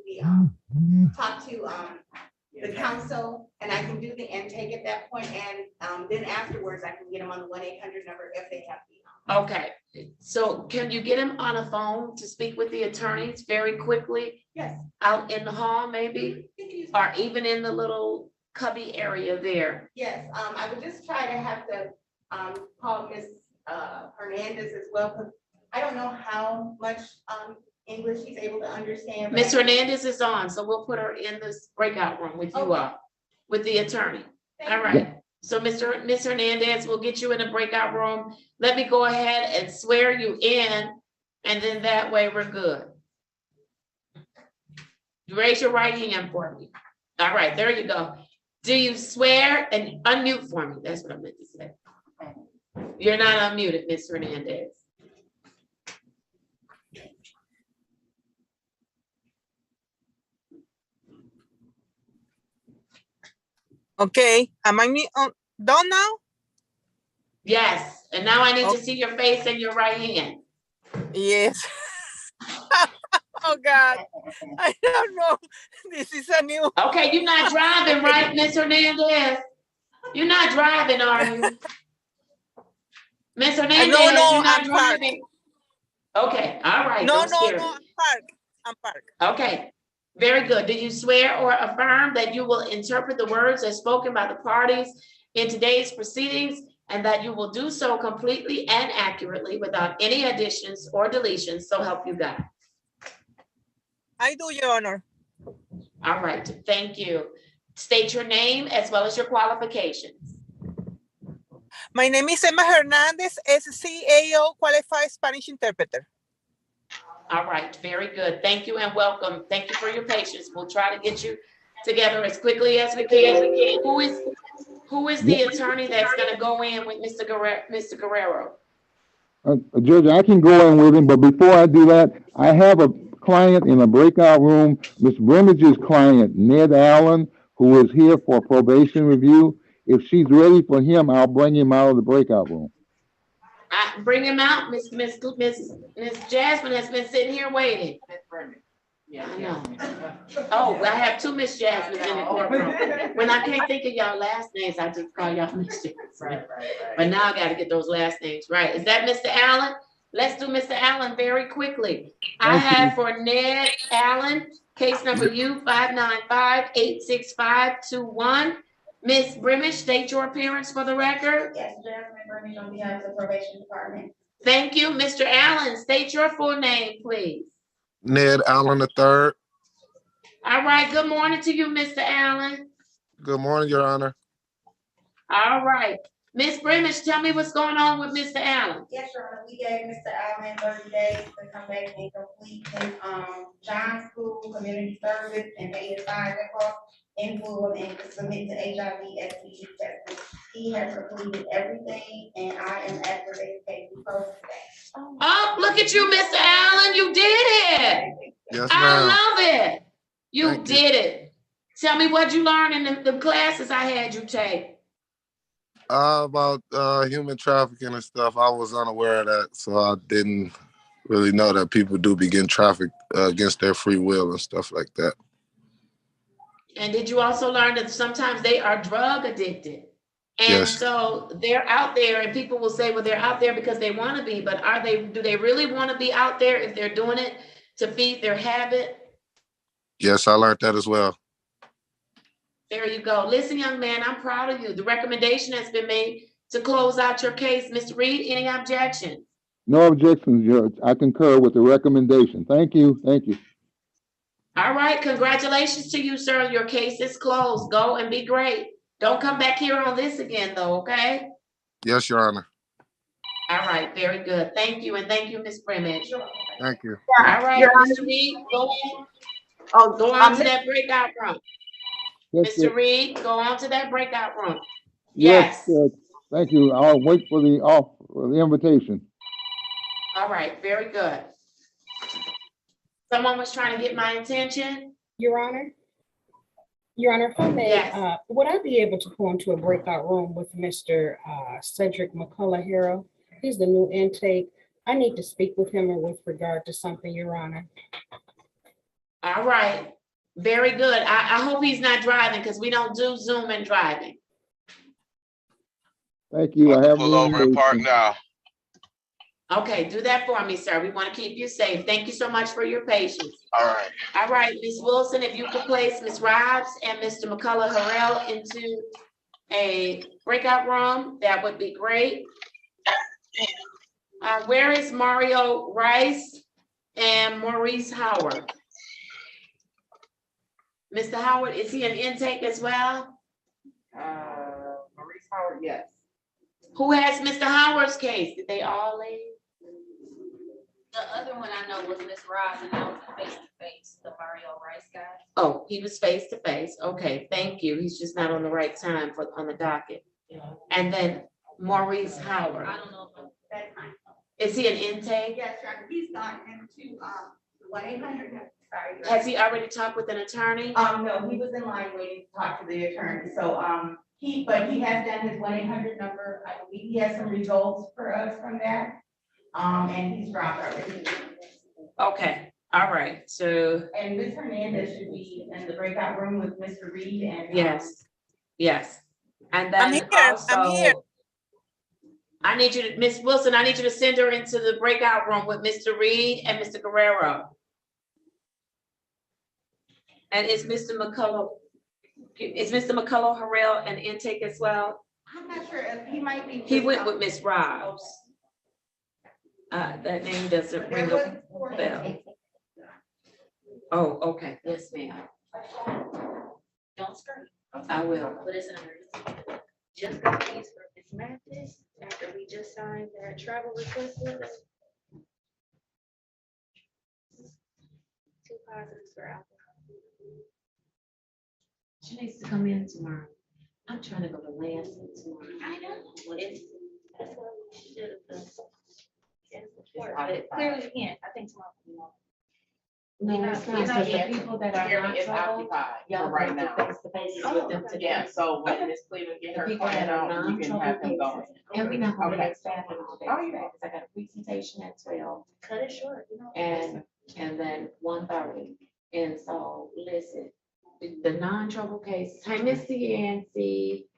the council, and I can do the intake at that point, and then afterwards I can get him on the 1-800 number if they have the. Okay, so can you get him on a phone to speak with the attorneys very quickly? Yes. Out in the hall maybe, or even in the little cubby area there? Yes, I would just try to have to call Ms. Hernandez as well, because I don't know how much English she's able to understand. but Ms. I- Hernandez is on, so we'll put her in this breakout room with you Okay. all, with the attorney. Thank All you. right, so Ms. Hernandez, we'll get you in a breakout room. Let me go ahead and swear you in, and then that way we're good. Raise your right hand for me. All right, there you go. Do you swear, and unmute for me, that's what I meant to say. You're not unmuted, Ms. Hernandez. Okay, am I done now? Yes, and now I need to see your face and your right hand. Yes. Oh God, I don't know. This is a new. Okay, you're not driving, right, Ms. Hernandez? You're not driving, are you? Ms. Hernandez, No, you're not I'm driving? Okay, all right. No, don't no, scare no, me. I'm parked. Okay, very good. Do you swear or affirm that you will interpret the words as spoken by the parties in today's proceedings and that you will do so completely and accurately without any additions or deletions, so help you God? I do, Your Honor. All right, thank you. State your name as well as your qualifications. My name is Emma Hernandez, SCAO qualified Spanish interpreter. All right, very good. Thank you and welcome. Thank you for your patience. We'll try to get you together as quickly as we can. Who is the attorney that's gonna go in with Mr. Guerrero? Judge, I can go in with him, but before I do that, I have a client in a breakout room, Ms. Bremage's client, Ned Allen, who is here for probation review. If she's ready for him, I'll bring him out of the breakout room. Bring him out. Miss Jasmine has been sitting here waiting. I know. Oh, I have two Miss Jasmines in the courtroom. When I can't think of y'all last names, I just call y'all Miss Jasmine. But now I gotta get those last names right. Is that Mr. Allen? Let's do Mr. Allen very quickly. I have for Ned Allen Case number U 595-86521. Ms. Brimish, state your appearance for the record. Yes, Jasmine Burney on behalf of the probation department. Thank you. Mr. Allen, state your full name, please. Ned Allen III. All right, good morning to you, Mr. Allen. Good morning, Your Honor. All right. Ms. Brimish, tell me what's going on with Mr. Allen. Yes, Your Honor, we gave Mr. Allen 30 days to come back and complete his, John School Community Service and pay his fines and costs in full and to submit to HIV/STD testing. He has completed everything and I am at the case closed today. Oh, look at you, Mr. Allen. You did it. Yes, I ma'am. love it. You Thank you. did it. Tell me what you learned in the classes I had you take. About human trafficking and stuff. I was unaware of that, so I didn't really know that people do begin trafficked against their free will and stuff like that. And did you also learn that sometimes they are drug addicted? And Yes. so they're out there and people will say, well, they're out there because they want to be, but do they really want to be out there if they're doing it to feed their habit? Yes, I learned that as well. There you go. Listen, young man, I'm proud of you. The recommendation has been made to close out your case. Mr. Reed, any objection? No objections, Judge. I concur with the recommendation. Thank you. Thank you. All right, congratulations to you, sir. Your case is closed. Go and be great. Don't come back here on this again, though, okay? Yes, Your Honor. All right, very good. Thank you, and thank you, Ms. Brimage. Thank you. All right, Mr. Reed, go on. Oh, go on to that breakout room. Yes, Mr. Reed, go on to that breakout room. Yes. Thank you. I'll wait for the invitation. All right, very good. Someone was trying to get my attention. Your Honor, if I may, Yes. would I be able to go into a breakout room with Mr. Cedric McCullough? He's the new intake. I need to speak with him with regard to something, Your Honor. All right, very good. I hope he's not driving because we don't do Zoom and driving. Thank you. I have pull over and park now. Okay, do that for me, sir. We want to keep you safe. Thank you so much for your patience. All right. All right, Ms. Wilson, if you could place Ms. Rives and Mr. McCullough-Harrell into a breakout room, that would be great. Where is Mario Rice and Maurice Howard? Mr. Howard, is he an intake as well? Maurice Howard, yes. Who has Mr. Howard's case? Did they all leave? The other one I know was Miss Ross, and that was a face-to-face, the Mario Rice guy. Oh, he was face to face. Okay, thank you. He's just not on the right time on the docket. And then Maurice Howard. I don't know if That's fine. Is he an intake? Yes, Your Honor, he's gone into, 1-800, sorry. Your Has he already talked with an attorney? No, he was in line waiting to talk to the attorney, so, he has done his 1-800 number. I believe he has some results for us from that. And he's dropped already. Okay, all right, so. And Ms. Hernandez should be in the breakout room with Mr. Reed and. Yes, yes. And I'm then here. also, I need you to, Ms. Wilson, I need you to send her into the breakout room with Mr. Reed and Mr. Guerrero. And is Mr. McCullough-Harrell an intake as well? I'm not sure if he might be. He went with Ms. Rives. That name doesn't ring a bell. Oh, okay, yes, ma'am. Don't scream. I will. But it's an emergency. Just got these for Miss Mathis after we just signed their travel request letter. 2 positives for alcohol. She needs to come in tomorrow. I'm trying to go to Lansing tomorrow. I know. That's what we should have done. But clearly you can't. I think tomorrow. No, it's not, because the people that are not Is troubled, occupied y'all right go now. face to face with them today. Yeah, so when Miss Cleveland get The her people plan that are out, you can have him non-troubled going. and we're not gonna Okay. get staffing all day Oh, today, yeah. because I got a presentation at 12 Cut it short. You know. and then 1:30. And so, listen, the non-trouble cases, hey, Miss Yancy,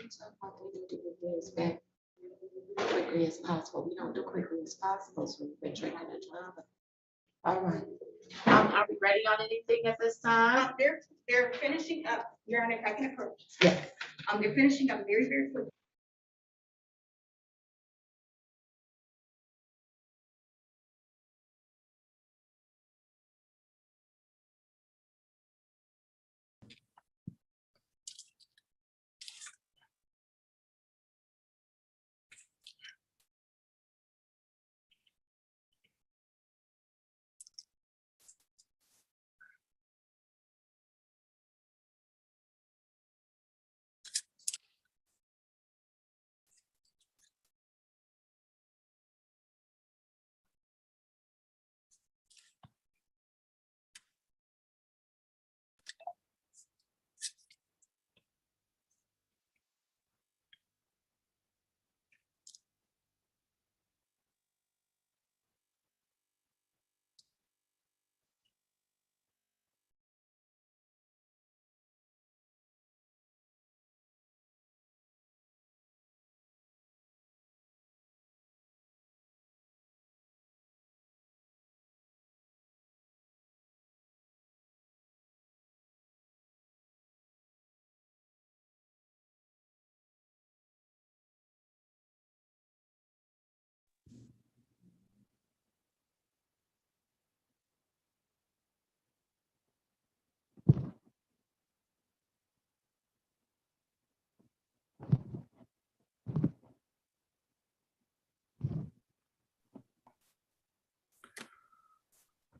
We need to get this back quickly as possible. We don't do quickly as possible, so we've been drinking and driving. All right. Are we ready on anything at this time? They're finishing up, Your Honor, if I can approach. Yes. They're finishing up very, very quickly.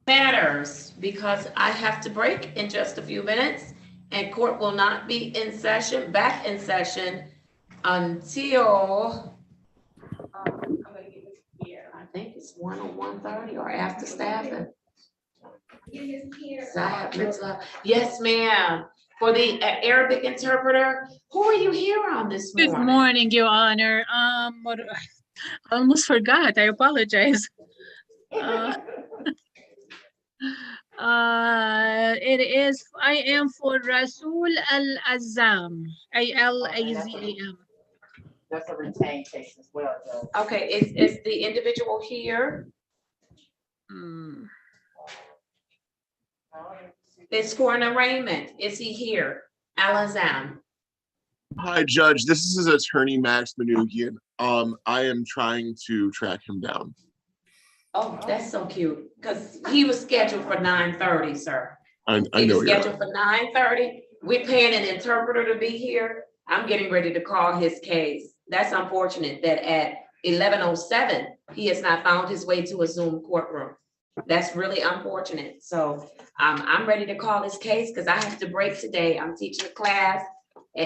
Matters, because I have to break in just a few minutes and court will not be in session, back in session until I think it's 1 or 1:30 or after staffing. Yes, ma'am. For the Arabic interpreter, who are you here on this morning? Good morning, Your Honor. What, I almost forgot. I apologize. I am for Rasul Al-Azam, Al-Azam. That's a retained case as well, Judge. Okay, is the individual here? It's for an arraignment. Is he here? Al-Azam. Hi, Judge. This is Attorney Max Manoogian. I am trying to track him down. Oh, that's so cute, because he was scheduled for 9:30, sir. I He know was you're scheduled for 9:30. We're paying an interpreter to be here. I'm getting ready to call his case. That's unfortunate that at 11:07, he has not found his way to a Zoom courtroom. That's really unfortunate. So I'm ready to call his case because I have to break today. I'm teaching a class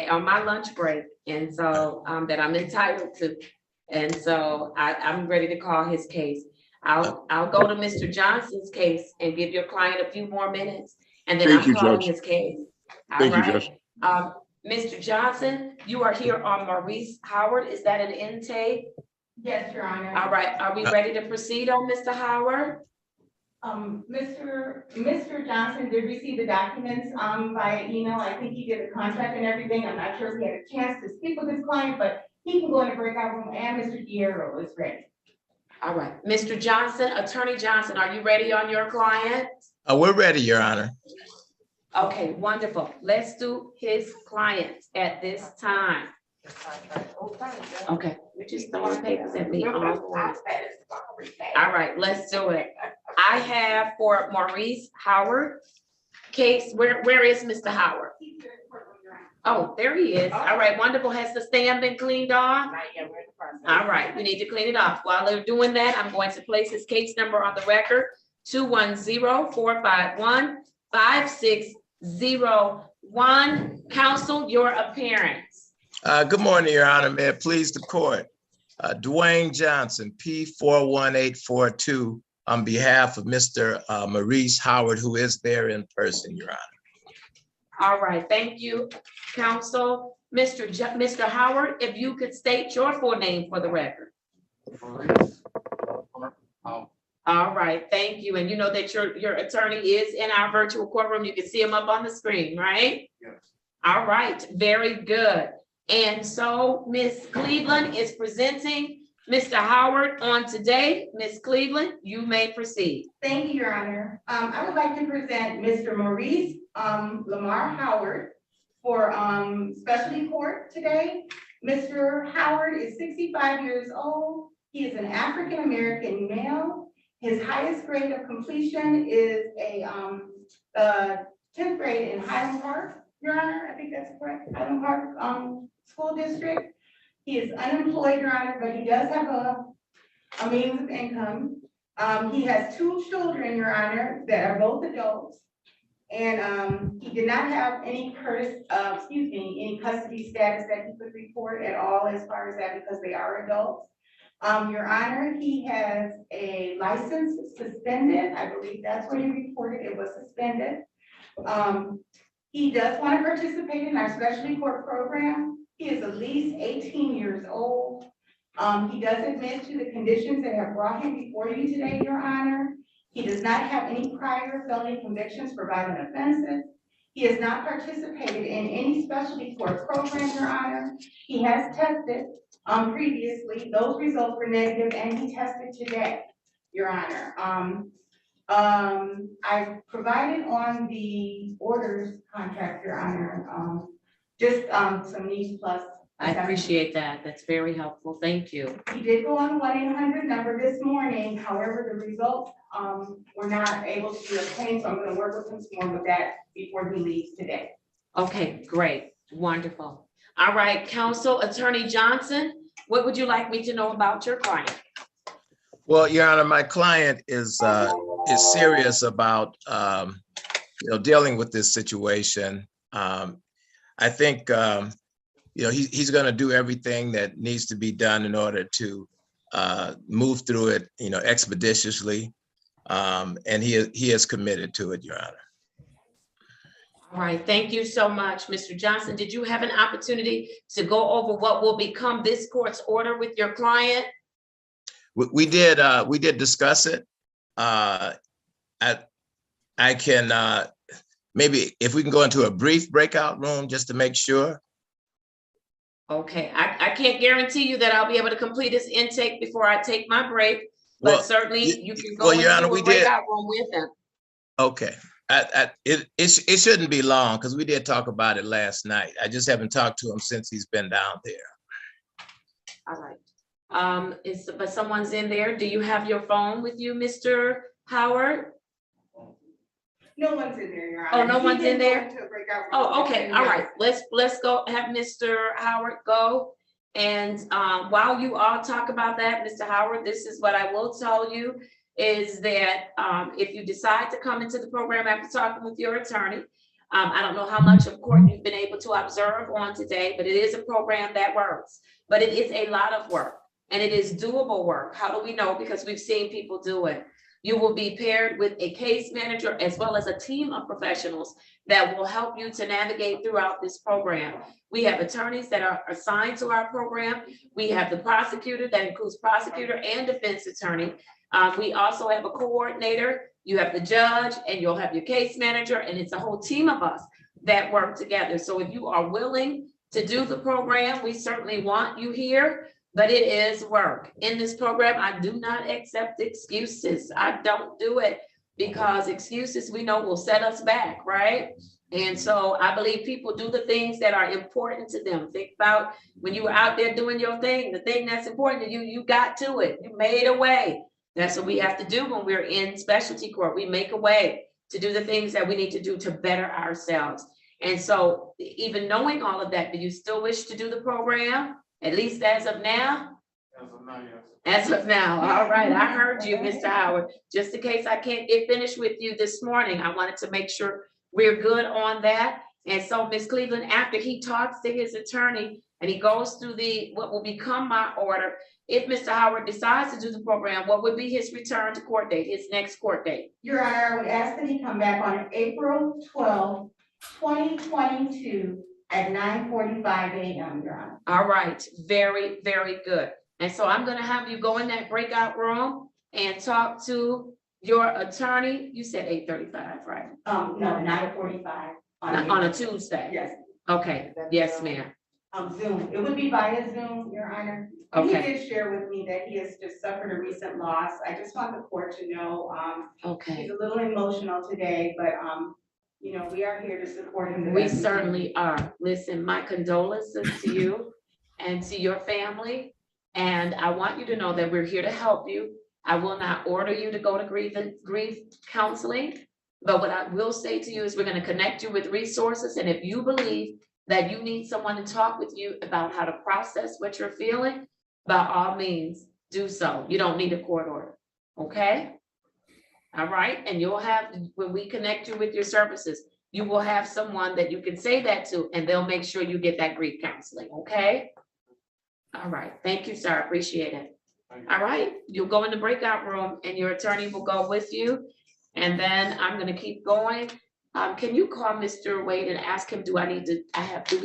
on my lunch break, and so that I'm entitled to. And so I'm ready to call his case. I'll go to Mr. Johnson's case and give your client a few more minutes, and then I'm calling his case. Thank you, Judge. Mr. Johnson, you are here on Maurice Howard. Is that an intake? Yes, Your Honor. All right, are we ready to proceed on Mr. Howard? Mr. Johnson did receive the documents, via email. I think he did the contract and everything. I'm not sure if he had a chance to speak with his client, but he can go in the breakout room, and Mr. Guerrero is ready. All right, Mr. Johnson, Attorney Johnson, are you ready on your client? We're ready, Your Honor. Okay, wonderful. Let's do his client at this time. Okay, you're just throwing papers at me. All right, let's do it. I have for Maurice Howard case, where is Mr. Howard? Oh, there he is. All right, wonderful. Has the stand been cleaned off? All right, we need to clean it off. While they're doing that, I'm going to place his case number on the record, 210-451-5601. Counsel, your appearance. Good morning, Your Honor. May it please the court. Dwayne Johnson, P41842, on behalf of Mr. Maurice Howard, who is there in person, Your Honor. All right, thank you, counsel. Mr. Howard, if you could state your full name for the record. All right, thank you. And you know that your attorney is in our virtual courtroom. You can see him up on the screen, right? Yes. All right, very good. And so Ms. Cleveland is presenting Mr. Howard on today. Ms. Cleveland, you may proceed. Thank you, Your Honor. I would like to present Mr. Maurice Howard for specialty court today. Mr. Howard is 65 years old. He is an African-American male. His highest grade of completion is a 10th grade in Highland Park, Your Honor. I think that's correct, Highland Park School District. He is unemployed, Your Honor, but he does have a means of income. He has 2 children, Your Honor, that are both adults. And he did not have any any custody status that he could report at all as far as that, because they are adults. Your Honor, he has a license suspended. I believe that's what he reported. It was suspended. He does want to participate in our specialty court program. He is at least 18 years old. He does admit to the conditions that have brought him before you today, Your Honor. He does not have any prior felony convictions for violent offenses. He has not participated in any specialty court program, Your Honor. He has tested previously. Those results were negative, and he tested today, Your Honor. I provided on the orders contract, Your Honor, just some needs plus. I appreciate that. That's very helpful. Thank you. He did go on the 1-800 number this morning. However, the results were not able to be obtained, so I'm going to work with him some more with that before he leaves today. Okay, great. Wonderful. All right, Counsel Attorney Johnson, what would you like me to know about your client? Well, Your Honor, my client is serious about dealing with this situation. I think he's going to do everything that needs to be done in order to move through it, expeditiously, and he is committed to it, Your Honor. All right, thank you so much, Mr. Johnson. Did you have an opportunity to go over what will become this court's order with your client? We did discuss it. I can maybe if we can go into a brief breakout room just to make sure. Okay, I can't guarantee you that I'll be able to complete this intake before I take my break, but certainly you can go into Your Honor, a breakout room with him. Okay, it shouldn't be long because we did talk about it last night. I just haven't talked to him since he's been down there. All right. But someone's in there. Do you have your phone with you, Mr. Howard? No one's in there, Your Honor. Oh, no one's in there? Oh, okay. All right. right. Let's go have Mr. Howard go. And while you all talk about that, Mr. Howard, this is what I will tell you is that if you decide to come into the program after talking with your attorney, I don't know how much of court you've been able to observe on today, but it is a program that works. But it is a lot of work. And it is doable work. How do we know? Because we've seen people do it. You will be paired with a case manager as well as a team of professionals that will help you to navigate throughout this program. We have attorneys that are assigned to our program. We have the prosecutor, that includes prosecutor and defense attorney. We also have a coordinator. You have the judge and you'll have your case manager, and it's a whole team of us that work together. So if you are willing to do the program, we certainly want you here. But it is work. In this program, I do not accept excuses. I don't do it because excuses we know will set us back, right? And so I believe people do the things that are important to them. Think about when you were out there doing your thing, the thing that's important to you, you got to it. You made a way. That's what we have to do when we're in specialty court. We make a way to do the things that we need to do to better ourselves. And so even knowing all of that, do you still wish to do the program? At least as of now? As of now, yes. As of now. All right. I heard you, Mr. Howard. Just in case I can't get finished with you this morning, I wanted to make sure we're good on that. And so, Ms. Cleveland, after he talks to his attorney and he goes through what will become my order, if Mr. Howard decides to do the program, what would be his return to court date, his next court date? Your Honor, I would ask that he come back on April 12, 2022. At 9:45 a.m., Your Honor. All right, very, very good. And so I'm gonna have you go in that breakout room and talk to your attorney. You said 8:35, right? No, 9:45. On a Tuesday? Yes. Okay, yes, ma'am. Zoom. It would be via Zoom, Your Honor. And he Okay. did share with me that he has just suffered a recent loss. I just want the court to know, Okay. he's a little emotional today, but, you know, we are here to support him. the We best we can. certainly are. Listen, my condolences to you and to your family. And I want you to know that we're here to help you. I will not order you to go to grief counseling. But what I will say to you is we're gonna connect you with resources. And if you believe that you need someone to talk with you about how to process what you're feeling, by all means, do so. You don't need a court order, okay? All right, and you'll have, when we connect you with your services, you will have someone that you can say that to, and they'll make sure you get that grief counseling, okay? All right, thank you, sir, appreciate it. All right, you'll go in the breakout room and your attorney will go with you. And then I'm gonna keep going. Can you call Mr. Wade and ask him, do we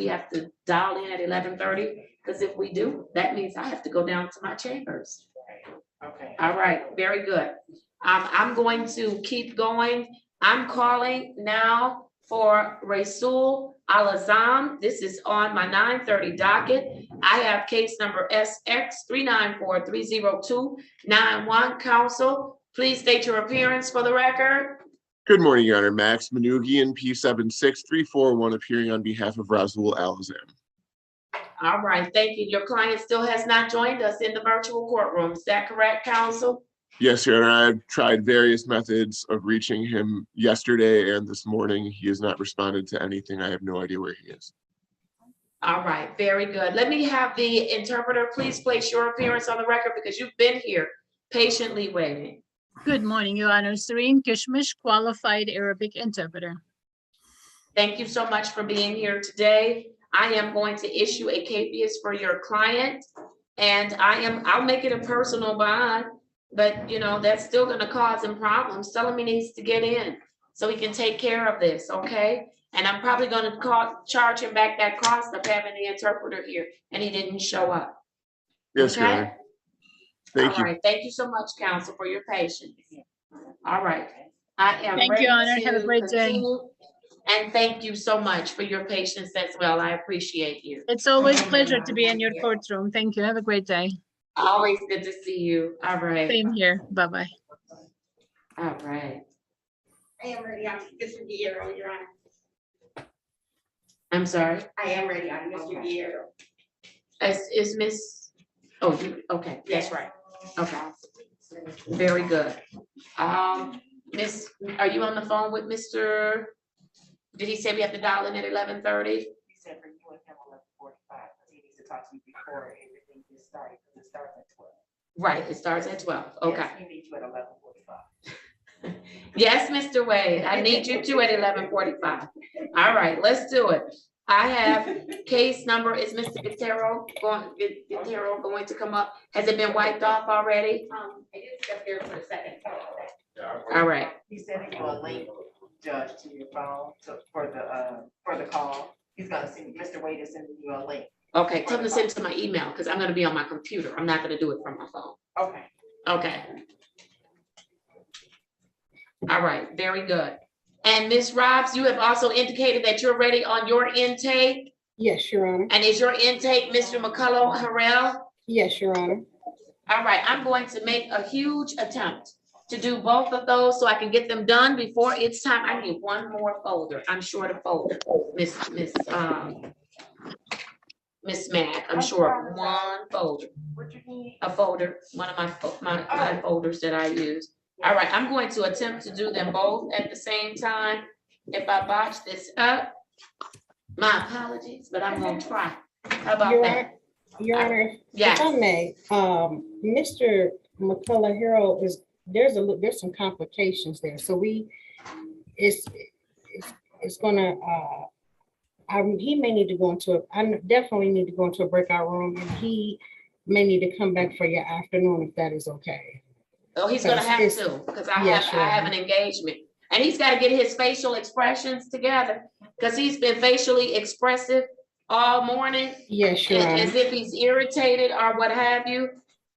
have to dial in at 11:30? Because if we do, that means I have to go down to my chambers. Okay. All right, very good. I'm going to keep going. I'm calling now for Rasul Al-Azam. This is on my 9:30 docket. I have case number SX 394-30291. Counsel, please state your appearance for the record. Good morning, Your Honor. Max Manugian, P76341, appearing on behalf of Rasul Al-Azam. All right, thank you. Your client still has not joined us in the virtual courtroom. Is that correct, counsel? Yes, Your Honor. I've tried various methods of reaching him yesterday and this morning. He has not responded to anything. I have no idea where he is. All right, very good. Let me have the interpreter please place your appearance on the record because you've been here patiently waiting. Good morning, Your Honor. Serene Kishmish, qualified Arabic interpreter. Thank you so much for being here today. I am going to issue a capias for your client, and I'll make it a personal bond, but you know, that's still gonna cause him problems. Tell him he needs to get in so he can take care of this, okay? And I'm probably gonna charge him back that cost of having the interpreter here, and he didn't show up. Yes, Your Okay? Honor. Thank All you. right, thank you so much, counsel, for your patience. All right, I am Thank ready you, Your Honor. Have a to great day. continue. And thank you so much for your patience as well. I appreciate you. It's always a pleasure to be in your courtroom. Thank you. Have a great day. Always good to see you. All right. Same here. Bye-bye. All right. I am ready on Mr. Guerrero, Your Honor. I'm sorry. I am ready on Mr. Guerrero. Is Miss, oh, you, okay, that's right. Okay. Very good. Miss, are you on the phone with Mr.? Did he say we have to dial in at 11:30? He said for you and him 11:45, because he needs to talk to you before everything gets started, because it starts at 12. Right, it starts at 12. Okay. Yes, he needs you at 11:45. Yes, Mr. Wade, I need you to at 11:45. All right, let's do it. I have case number, is Mr. Gutierrez going to come up? Has it been wiped off already? I did step there for a second. All right. He's sending you a link, Judge, to your phone for the call. He's gonna send, Mr. Wade is sending you a link. Okay, tell him to send it to my email because I'm gonna be on my computer. I'm not gonna do it from my phone. Okay. Okay. All right, very good. And Ms. Robs, you have also indicated that you're ready on your intake? Yes, Your Honor. And is your intake Mr. McCullough Harrell? Yes, Your Honor. All right, I'm going to make a huge attempt to do both of those so I can get them done before it's time. I need one more folder. I'm short a folder, Miss Mack. I'm short one folder. A folder, one of my folders that I use. All right, I'm going to attempt to do them both at the same time. If I botch this up, my apologies, but I'm gonna try. How about that? Your Honor, yes. if I may, Mr. McCullough Harrell there's some complications there. So it's gonna, he may need to go into, I definitely need to go into a breakout room, and he may need to come back for your afternoon if that is okay. Oh, he's gonna have to, because I have an engagement. And he's gotta get his facial expressions together, because he's been facially expressive all morning. Yes, Your Honor. As if he's irritated or what have you.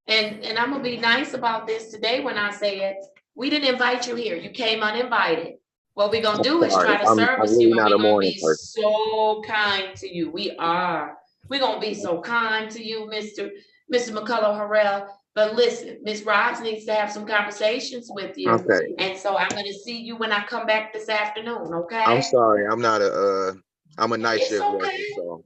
And I'm gonna be nice about this today when I say it. We didn't invite you here. You came uninvited. What we're gonna do is try to service you, and we're gonna be so kind to you. We are. We're gonna be so kind to you, Mr. McCullough Harrell. But listen, Ms. Robs needs to have some conversations with you. Okay. And so I'm gonna see you when I come back this afternoon, okay? I'm sorry. I'm not I'm a night It's shift worker, okay. so.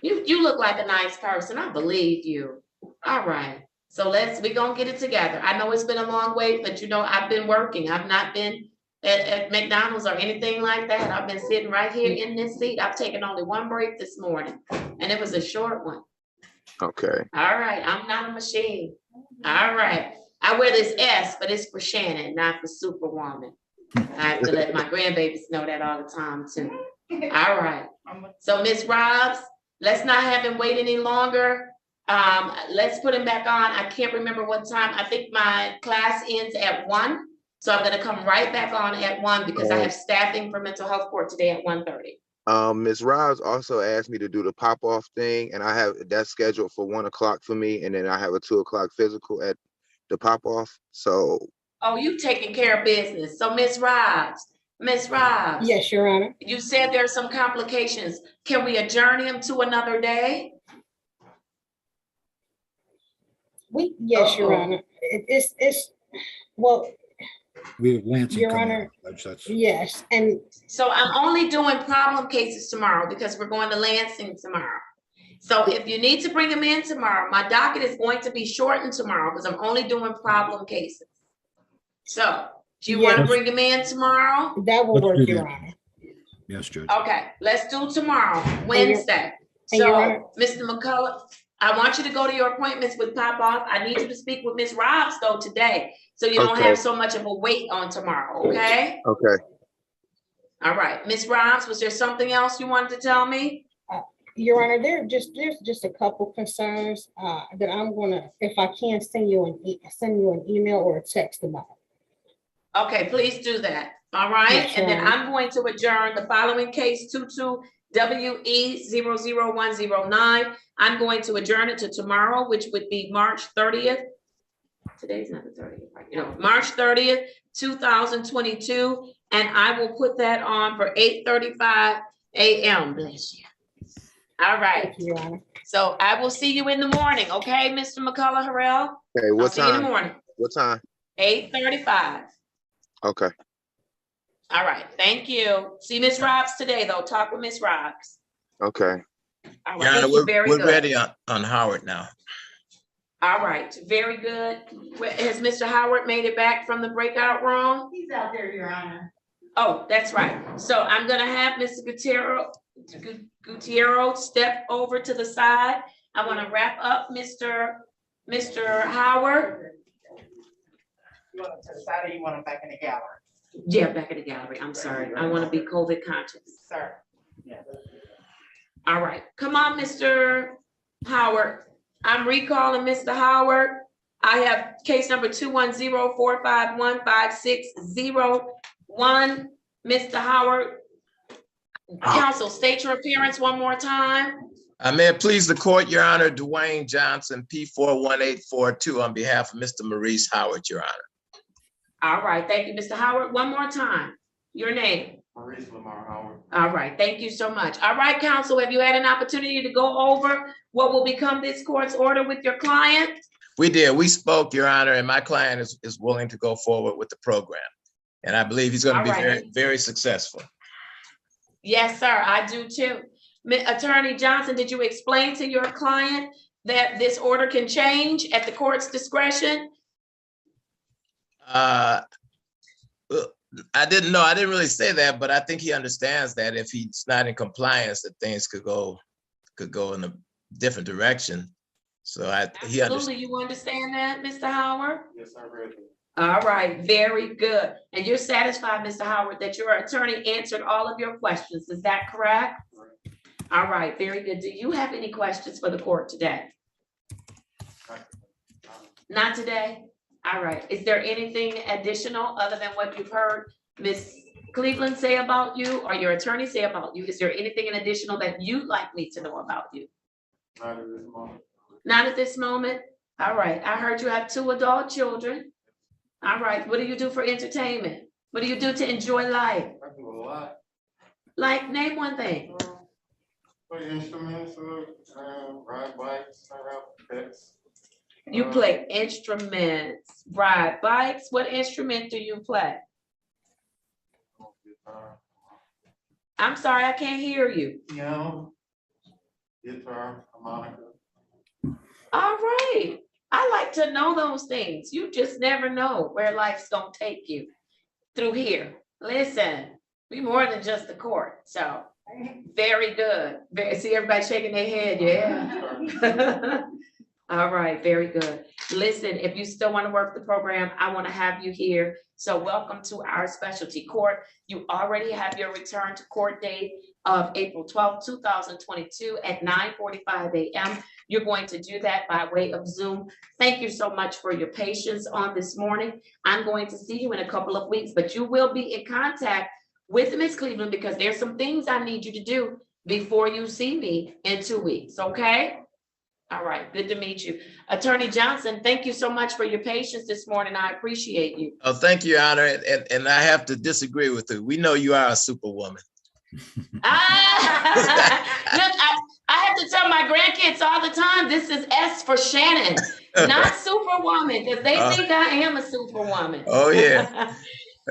You look like a nice person. I believe you. All right. So we're gonna get it together. I know it's been a long wait, but you know, I've been working. I've not been at McDonald's or anything like that. I've been sitting right here in this seat. I've taken only one break this morning, and it was a short one. Okay. All right, I'm not a machine. All right. I wear this S, but it's for Shannon, not for Superwoman. I have to let my grandbabies know that all the time too. All right. So Ms. Robs, let's not have him wait any longer. Let's put him back on. I can't remember what time. I think my class ends at 1. So I'm gonna come right back on at 1 because I have staffing for mental health court today at 1:30. Ms. Rouse also asked me to do the pop-off thing, and I have that scheduled for 1 o'clock for me, and then I have a 2 o'clock physical at the pop-off. So. Oh, you taking care of business. So Ms. Robs. Yes, Your Honor. You said there's some complications. Can we adjourn him to another day? Yes, Your Honor. It's well. We have Lansing Your coming Honor, up, Judge, that's. yes, and So I'm only doing problem cases tomorrow because we're going to Lansing tomorrow. So if you need to bring him in tomorrow, my docket is going to be shortened tomorrow because I'm only doing problem cases. So do you want to Yes. bring him in tomorrow? that will Let's work, do Your that. Honor. Yes, Judge. Okay, let's do tomorrow, Wednesday. and Your Honor- So, Mr. McCullough, I want you to go to your appointments with Pop Off. I need you to speak with Ms. Robs though today, so you don't Okay. have so much of a wait on tomorrow, okay? Okay. All right, Ms. Robs, was there something else you wanted to tell me? Your Honor, there's just a couple concerns that I'm gonna, if I can, send you an email or a text about. Okay, please do that, all right? Yes, And then Your Honor. I'm going to adjourn the following case 22WE00109. I'm going to adjourn it to tomorrow, which would be March 30th. Today's not the 30th, right? No, March 30th, 2022. And I will put that on for 8:35 a.m. Bless you. All right. Thank you, Your Honor. So I will see you in the morning, okay, Mr. McCullough Harrell? Okay, I'll what see you in the time? morning, What time? 8:35. Okay. All right, thank you. See Ms. Robs today, though. Talk with Ms. Robs. Okay. All Your right, Honor, thank you very we're good. ready on Howard now. All right, very good. Has Mr. Howard made it back from the breakout room? He's out there, Your Honor. Oh, that's right. So I'm gonna have Mr. Gutierrez step over to the side. I wanna wrap up Mr. Howard. You want him to the side or you want him back in the gallery? Yeah, back in the gallery. I'm sorry. I wanna be COVID conscious. Sir. All right, come on, Mr. Howard. I'm recalling Mr. Howard. I have case number 210-451-5601. Mr. Howard, counsel, state your appearance one more time. May it please the court, Your Honor, Dwayne Johnson, P41842, on behalf of Mr. Maurice Howard, Your Honor. All right, thank you, Mr. Howard. One more time. Your name. Maurice Lamar Howard. All right, thank you so much. All right, counsel, have you had an opportunity to go over what will become this court's order with your client? We did. We spoke, Your Honor, and my client is willing to go forward with the program. And I believe he's going to be All right. very, very successful. Yes, sir, I do too. Attorney Johnson, did you explain to your client that this order can change at the court's discretion? I didn't know. I didn't really say that, but I think he understands that if he's not in compliance, that things could go in a different direction. So he understands. Absolutely, you understand that, Mr. Howard? Yes, I read it. All right, very good. And you're satisfied, Mr. Howard, that your attorney answered all of your questions, is that correct? All right, very good. Do you have any questions for the court today? Not today? All right, is there anything additional other than what you've heard Ms. Cleveland say about you or your attorney say about you? Is there anything in additional that you'd like me to know about you? Not at this moment. Not at this moment? All right, I heard you have 2 adult children. All right, what do you do for entertainment? What do you do to enjoy life? I do a lot. Like, name one thing. Play instruments, ride bikes, I have pets. You play instruments, ride bikes. What instrument do you play? I'm sorry, I can't hear you. Piano, guitar, harmonica. All right. I like to know those things. You just never know where life's gonna take you through here. Listen, we more than just the court, so very good. See everybody shaking their head, yeah. All right, very good. Listen, if you still want to work the program, I want to have you here. So welcome to our specialty court. You already have your return to court date of April 12th, 2022 at 9:45 a.m. You're going to do that by way of Zoom. Thank you so much for your patience on this morning. I'm going to see you in a couple of weeks, but you will be in contact with Ms. Cleveland because there's some things I need you to do before you see me in 2 weeks, okay? All right, good to meet you. Attorney Johnson, thank you so much for your patience this morning. I appreciate you. Oh, thank you, Your Honor. And I have to disagree with you. We know you are a superwoman. Look, I have to tell my grandkids all the time, this is S for Shannon, not superwoman, because they think I am a superwoman. Oh, yeah.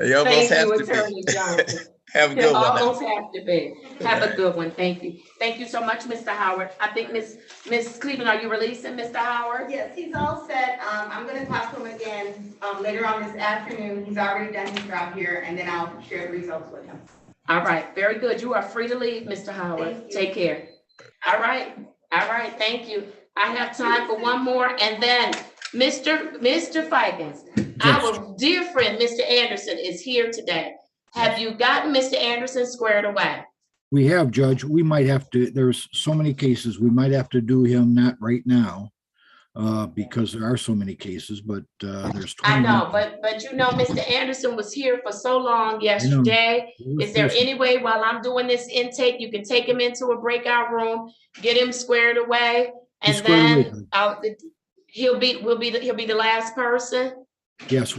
You almost Thank have you, to Attorney be. Johnson. Have a You good one. almost have to be. Have a good one. Thank you. Thank you so much, Mr. Howard. I think Miss Cleveland, are you releasing Mr. Howard? Yes, he's all set. I'm gonna talk to him again, later on this afternoon. He's already done his job here, and then I'll share the results with him. All right, very good. You are free to leave, Mr. Howard. Take care. All right, thank you. I have time for one more, and then Mr. Fikens, our dear friend, Mr. Anderson, is here today. Have you gotten Mr. Anderson squared away? We have, Judge. We might have to, there's so many cases, we might have to do him not right now because there are so many cases, but there's 20. I know, but you know, Mr. Anderson was here for so long yesterday. Is there any way while I'm doing this intake, you can take him into a breakout room, get him squared away, and then he'll be the last person? Yes,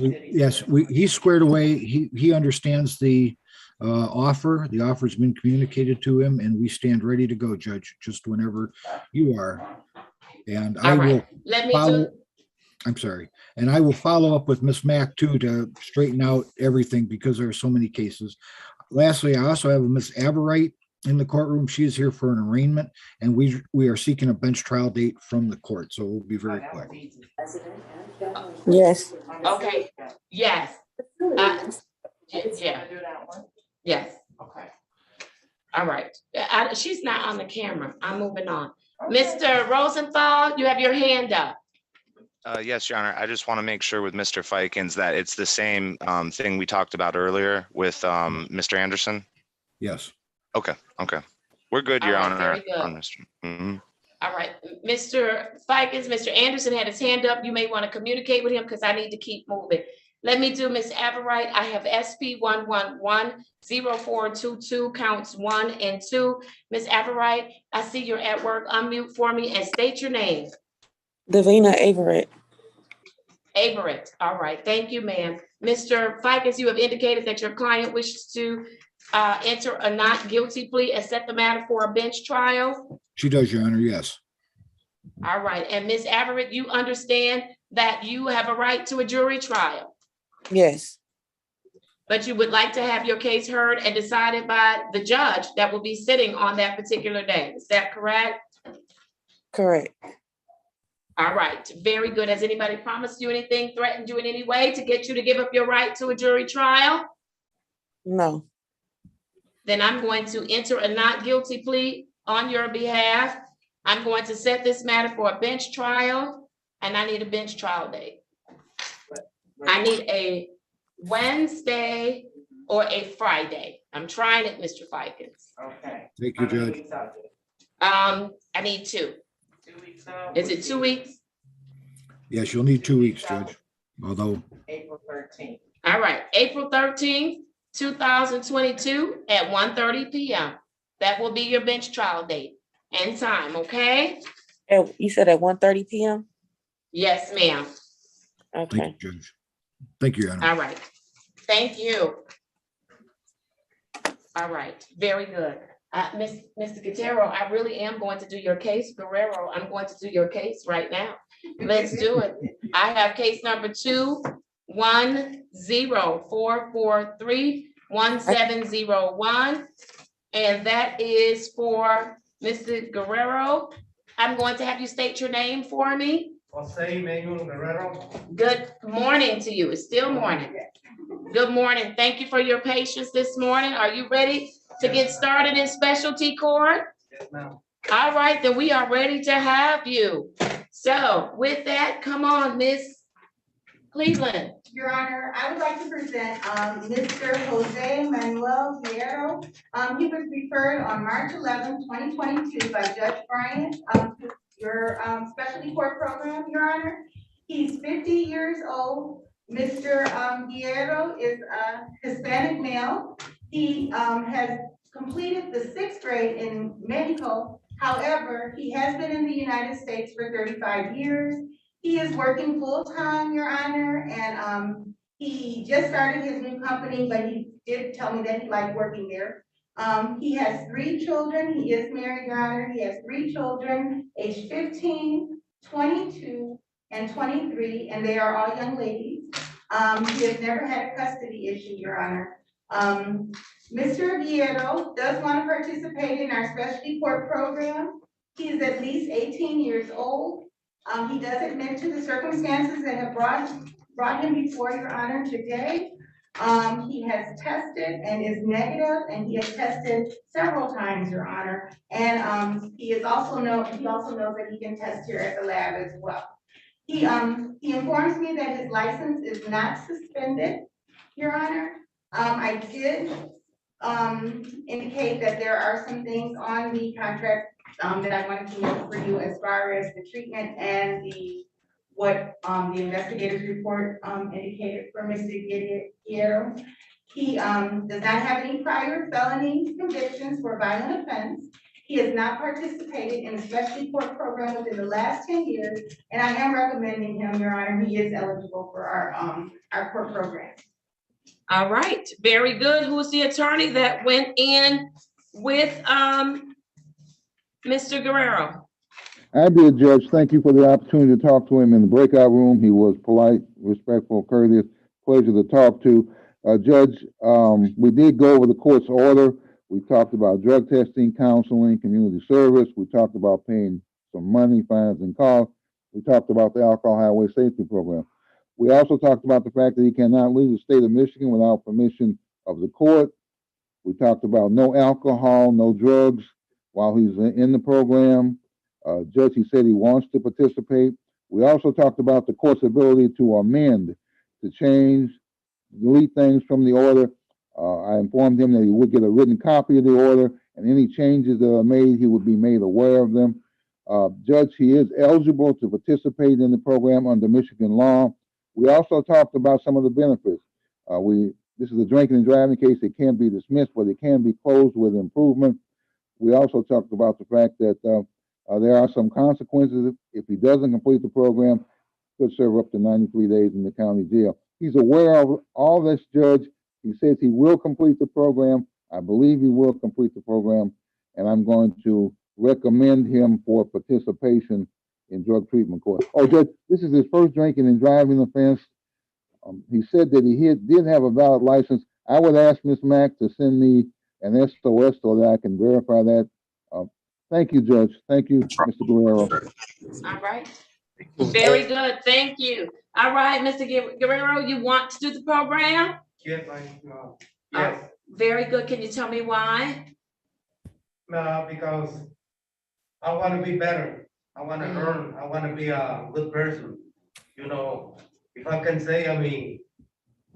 he's squared away. He understands the offer. The offer's been communicated to him, and we stand ready to go, Judge, just whenever you are. And I will follow. I'm sorry, and I will follow up with Miss Mack too to straighten out everything because there are so many cases. Lastly, I also have a Miss Aberwright in the courtroom. She is here for an arraignment, and we are seeking a bench trial date from the court, so we'll be very quick. Yes. Okay, yes. Yeah. Yes. Okay. All right. She's not on the camera. I'm moving on. Mr. Rosenthal, you have your hand up. Yes, Your Honor. I just want to make sure with Mr. Fikens that it's the same thing we talked about earlier with Mr. Anderson. Yes. Okay. We're good, Your Honor. Very good. On this. All right, Mr. Fikens, Mr. Anderson had his hand up. You may want to communicate with him because I need to keep moving. Let me do Ms. Aberwright. I have SP 111-0422, counts 1 and 2. Ms. Aberwright, I see you're at work. Unmute for me and state your name. Davina Averett. Averett. All right. Thank you, ma'am. Mr. Fikens, you have indicated that your client wishes to enter a not guilty plea and set the matter for a bench trial. She does, Your Honor, yes. All right. And Ms. Averett, you understand that you have a right to a jury trial? Yes. But you would like to have your case heard and decided by the judge that will be sitting on that particular day. Is that correct? Correct. All right. Very good. Has anybody promised you anything, threatened you in any way to get you to give up your right to a jury trial? No. Then I'm going to enter a not guilty plea on your behalf. I'm going to set this matter for a bench trial, and I need a bench trial date. I need a Wednesday or a Friday. I'm trying it, Mr. Fikens. Okay. Thank you, Judge. I need 2. 2 weeks out. Is it 2 weeks? Yes, you'll need 2 weeks, Judge. Although. April 13th. All right, April 13th, 2022 at 1:30 p.m. That will be your bench trial date and time, okay? You said at 1:30 p.m.? Yes, ma'am. Okay. Thank you, Judge. Thank you, Your Honor. All right. Thank you. All right. Very good. Mr. Gutierrez, I really am going to do your case. Guerrero, I'm going to do your case right now. Let's do it. I have case number 21044311701. And that is for Mr. Guerrero. I'm going to have you state your name for me. Jose Manuel Guerrero. Good morning to you. It's still morning. Good morning. Thank you for your patience this morning. Are you ready to get started in specialty court? Yes, ma'am. All right, then we are ready to have you. So with that, come on, Miss Cleveland. Your Honor, I would like to present Mr. Jose Manuel Guerrero. He was referred on March 11, 2022 by Judge Bryant to your specialty court program, Your Honor. He's 50 years old. Mr. Guerrero is a Hispanic male. He has completed the 6th grade in Mexico. However, he has been in the United States for 35 years. He is working full-time, Your Honor, and he just started his new company, but he did tell me that he liked working there. He has 3 children. He is married, Your Honor. He has 3 children, aged 15, 22, and 23, and they are all young ladies. He has never had a custody issue, Your Honor. Mr. Guerrero does want to participate in our specialty court program. He is at least 18 years old. He does admit to the circumstances that have brought him before Your Honor today. He has tested and is negative, and he has tested several times, Your Honor. And he also knows that he can test here at the lab as well. He informs me that his license is not suspended, Your Honor. I did indicate that there are some things on the contract that I wanted to note for you as far as the treatment and what the investigator's report indicated for Mr. Guerrero. He does not have any prior felony convictions for violent offense. He has not participated in a specialty court program within the last 10 years, and I am recommending him, Your Honor. He is eligible for our court program. All right, very good. Who's the attorney that went in with Mr. Guerrero? I did, Judge. Thank you for the opportunity to talk to him in the breakout room. He was polite, respectful, courteous, pleasure to talk to. Judge, we did go over the court's order. We talked about drug testing, counseling, community service. We talked about paying some money, fines, and costs. We talked about the alcohol highway safety program. We also talked about the fact that he cannot leave the state of Michigan without permission of the court. We talked about no alcohol, no drugs while he's in the program. Judge, he said he wants to participate. We also talked about the court's ability to amend, to change, delete things from the order. I informed him that he would get a written copy of the order, and any changes that are made, he would be made aware of them. Judge, he is eligible to participate in the program under Michigan law. We also talked about some of the benefits. This is a drinking and driving case. It can't be dismissed, but it can be closed with improvement. We also talked about the fact that there are some consequences if he doesn't complete the program. Could serve up to 93 days in the county jail. He's aware of all this, Judge. He says he will complete the program. I believe he will complete the program, and I'm going to recommend him for participation in drug treatment court. Oh, Judge, this is his first drinking and driving offense. He said that he did have a valid license. I would ask Ms. Mack to send me an SOS so that I can verify that. Thank you, Judge. Thank you, Mr. Guerrero. All right. Very good. Thank you. All right, Mr. Guerrero, you want to do the program? Yes, yes. Very good. Can you tell me why? Because I want to be better. I want to earn. I want to be a good person. You know, if I can say, I mean,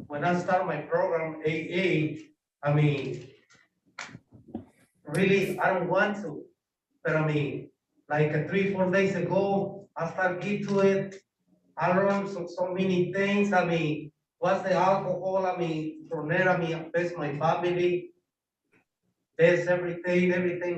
when I started my program, AA, I mean, really, I don't want to. But I mean, like 3-4 days ago, I started get to it. I learned so many things. I mean, what's the alcohol? I mean, from there, I mean, best my family. There's everything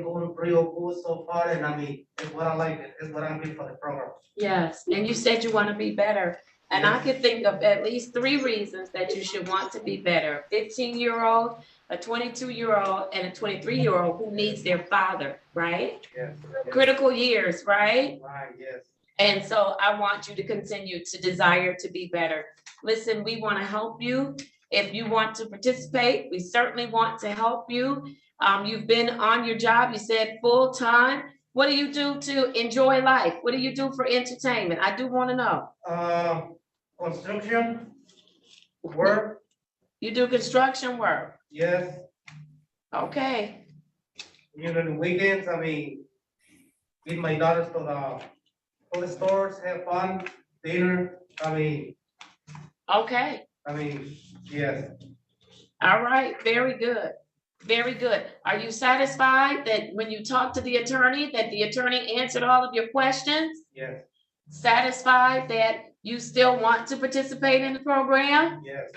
going pretty good so far. And I mean, it's what I like. It's what I'm here for the program. Yes, and you said you want to be better. And I could think of at least 3 reasons that you should want to be better. 15-year-old, a 22-year-old and a 23-year-old who needs their father, right? Yes. Critical years, right? Right, yes. And so I want you to continue to desire to be better. Listen, we want to help you. If you want to participate, we certainly want to help you. You've been on your job, you said full time. What do you do to enjoy life? What do you do for entertainment? I do want to know. Construction, work, You do construction work. yes. Okay. You know, the weekends, I mean, with my daughters to the stores, have fun, dinner, Okay. Yes. All right. Very good. Very good. Are you satisfied that when you talked to the attorney, that the attorney answered all of your questions? Yes. Satisfied that you still want to participate in the program? Yes.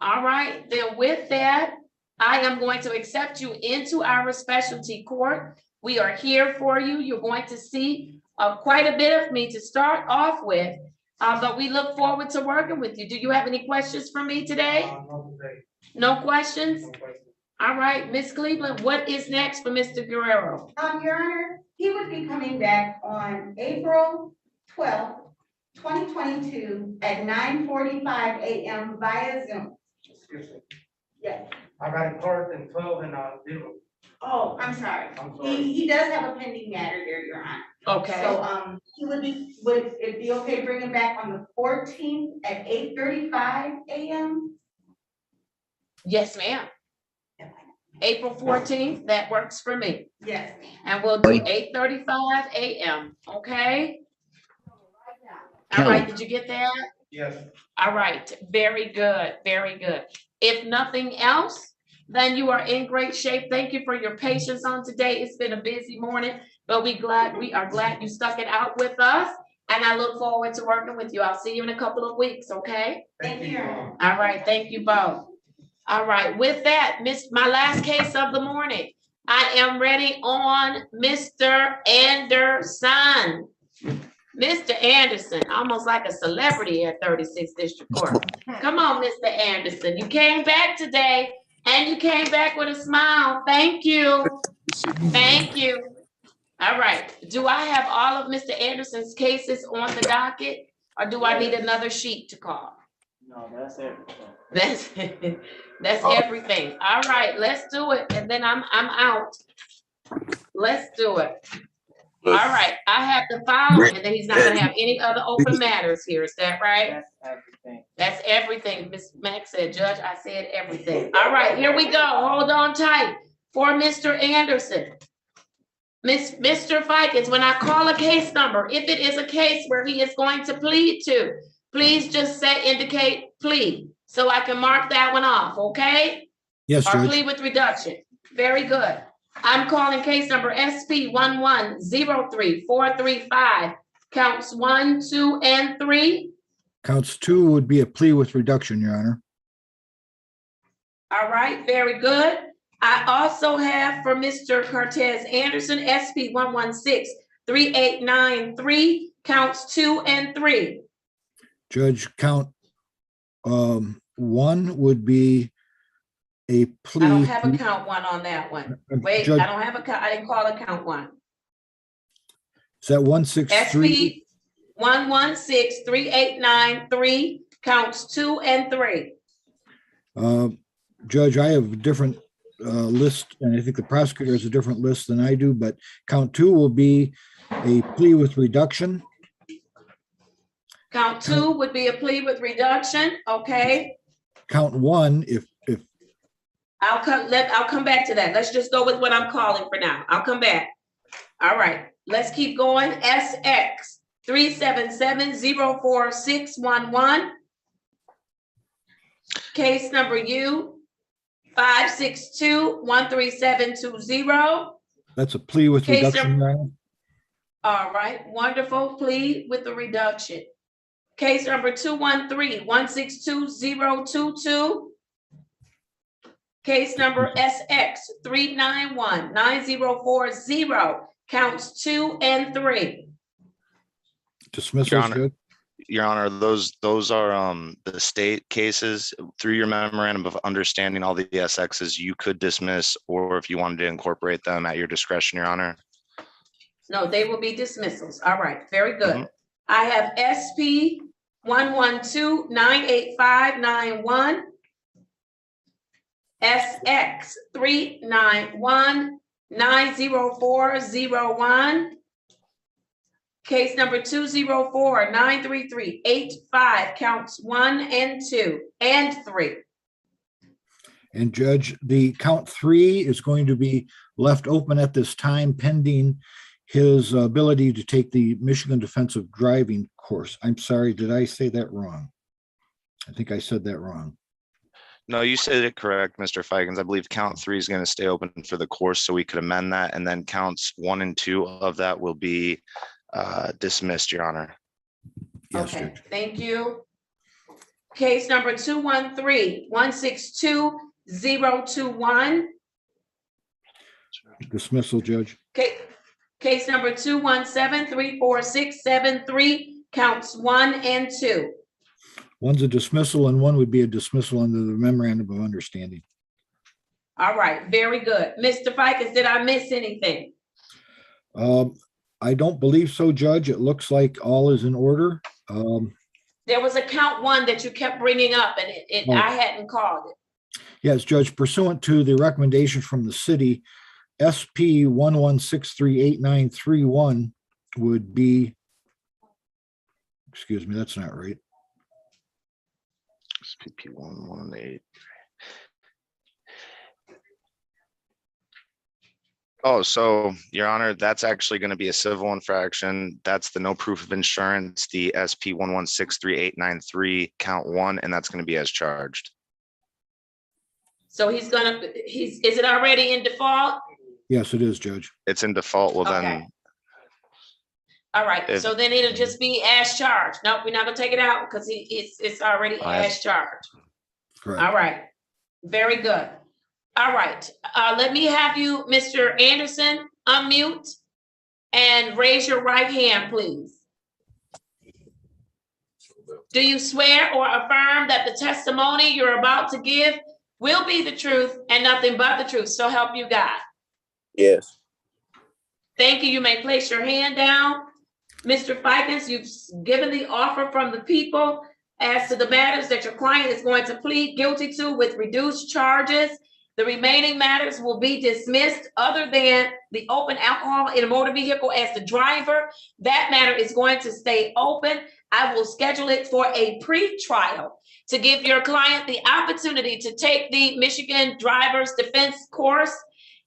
All right. Then with that, I am going to accept you into our specialty court. We are here for you. You're going to see quite a bit of me to start off with, but we look forward to working with you. Do you have any questions for me today? Not today. No questions? No question. All right, Miss Cleveland, what is next for Mr. Guerrero? Your Honor, he would be coming back on April 12th, 2022 at 9:45 a.m. via Zoom. Excuse me. Yes. I got a court in 12 and 0. Oh, I'm sorry. I'm sorry. He does have a pending matter there, Your Honor. Okay. So, he would it be okay to bring him back on the 14th at 8:35 a.m.? Yes, ma'am. April 14th, that works for me. Yes, ma'am. And we'll do 8:35 a.m., okay? All right, did you get that? Yes. All right, very good, very good. If nothing else, then you are in great shape. Thank you for your patience on today. It's been a busy morning, but we are glad you stuck it out with us. And I look forward to working with you. I'll see you in a couple of weeks, okay? Thank you. All right, thank you both. All right, with that, my last case of the morning, I am ready on Mr. Anderson. Mr. Anderson, almost like a celebrity at 36th District Court. Come on, Mr. Anderson. You came back today and you came back with a smile. Thank you. Thank you. All right. Do I have all of Mr. Anderson's cases on the docket or do I need another sheet to call? No, that's everything. That's everything. All right, let's do it. And then I'm out. Let's do it. All right, I have the following, and then he's not gonna have any other open matters here. Is that right? That's everything. That's everything. Ms. Mack said, Judge, I said everything. All right, here we go. Hold on tight for Mr. Anderson. Mr. Fikens, when I call a case number, if it is a case where he is going to plead to, please just indicate plea, so I can mark that one off, okay? Yes, Or Judge. plea with reduction. Very good. I'm calling case number SP 1103435, counts 1, 2, and 3. Counts 2 would be a plea with reduction, Your Honor. All right, very good. I also have for Mr. Cortez Anderson, SP 1163893, counts 2 and 3. Judge, count 1 would be a plea. I don't have a count 1 on that one. Wait, Judge- I don't have a count. I didn't call a count 1. Is that 163? SP 1163893, counts 2 and 3. Judge, I have a different list, and I think the prosecutor has a different list than I do, but count 2 will be a plea with reduction. Count 2 would be a plea with reduction, okay? Count 1, if I'll come back to that. Let's just go with what I'm calling for now. I'll come back. All right, let's keep going. SX 377-04611. Case number U 562-13720. that's a plea with Case reduction, Your Honor. All right, wonderful. Plea with the reduction. Case number 213-162-022. Case number SX 391-9040, counts 2 and 3. Dismissal, Your Honor. Judge. Your Honor, those are the state cases. Through your memorandum of understanding, all the SXs you could dismiss, or if you wanted to incorporate them at your discretion, Your Honor. No, they will be dismissals. All right, very good. I have SP 112-98591, SX 391-90401, case number 204-93385, counts 1 and 2 and 3. And Judge, the count 3 is going to be left open at this time pending his ability to take the Michigan Defensive Driving course. I'm sorry, did I say that wrong? I think I said that wrong. No, you said it correct, Mr. Fikens. I believe count 3 is going to stay open for the course, so we could amend that, and then counts 1 and 2 of that will be dismissed, Your Honor. Yes, Okay, Judge. thank you. Case number 213-162-021. Dismissal, Judge. Case number 217-34673, counts 1 and 2. One's a dismissal and one would be a dismissal under the memorandum of understanding. All right, very good. Mr. Fikens, did I miss anything? I don't believe so, Judge. It looks like all is in order. There was a count 1 that you kept bringing up and I hadn't called it. Yes, Judge, pursuant to the recommendation from the city, SP 1163891 would be, excuse me, that's not right. SPP 118. Oh, so Your Honor, that's actually going to be a civil infraction. That's the no proof of insurance, the SP 1163893 count 1, and that's going to be as charged. So is it already in default? Yes, it is, Judge. It's in default. Well, Okay. then. All right, If- so then it'll just be as charged. Nope, we're not gonna take it out because it's already as charged. Correct. All right, very good. All right, let me have you, Mr. Anderson, unmute and raise your right hand, please. Do you swear or affirm that the testimony you're about to give will be the truth and nothing but the truth, so help you God? Yes. Thank you. You may place your hand down. Mr. Fikens, you've given the offer from the people as to the matters that your client is going to plead guilty to with reduced charges. The remaining matters will be dismissed other than the open alcohol in a motor vehicle as the driver. That matter is going to stay open. I will schedule it for a pre-trial to give your client the opportunity to take the Michigan Driver's Defense course.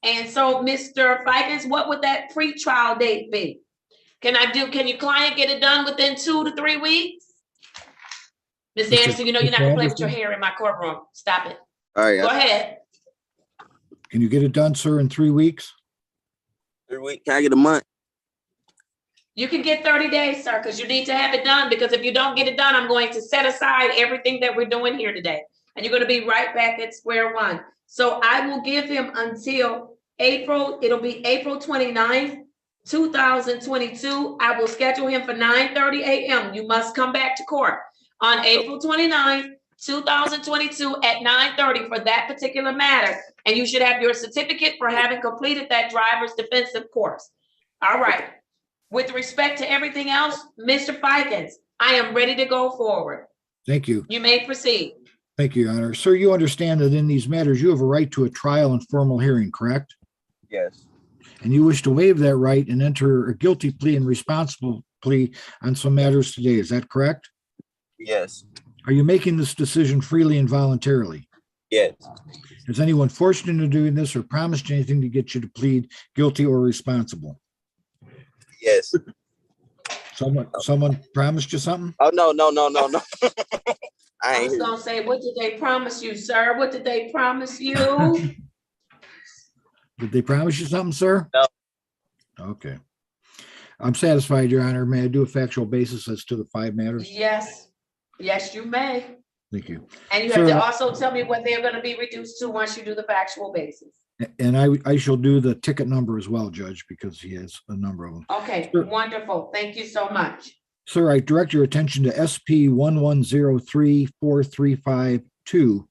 And so, Mr. Fikens, what would that pre-trial date be? Can your client get it done within 2 to 3 weeks? Ms. Anderson, you know you're not gonna play with your hair in my courtroom. Stop it. All right. Go ahead. Can you get it done, sir, in 3 weeks? 3 weeks. Can I get a month? You can get 30 days, sir, because you need to have it done, because if you don't get it done, I'm going to set aside everything that we're doing here today. And you're gonna be right back at square one. So I will give him until it'll be April 29th, 2022. I will schedule him for 9:30 a.m. You must come back to court on April 29th, 2022 at 9:30 for that particular matter. And you should have your certificate for having completed that driver's defensive course. All right. With respect to everything else, Mr. Fikens, I am ready to go forward. Thank you. You may proceed. Thank you, Your Honor. Sir, you understand that in these matters, you have a right to a trial and formal hearing, correct? Yes. And you wish to waive that right and enter a guilty plea and responsible plea on some matters today. Is that correct? Yes. Are you making this decision freely and voluntarily? Yes. Has anyone forced you into doing this or promised you anything to get you to plead guilty or responsible? Yes. Someone promised you something? Oh, no. I was gonna say, what did they promise you, sir? What did they promise you? Did they promise you something, sir? No. Okay. I'm satisfied, Your Honor. May I do a factual basis as to the 5 matters? Yes, yes, you may. Thank you. And you have Sir, to also tell me what they're gonna be reduced to once you do the factual basis. And I shall do the ticket number as well, Judge, because he has a number of them. Okay, Sure. wonderful. Thank you so much. Sir, I direct your attention to SP 11034352.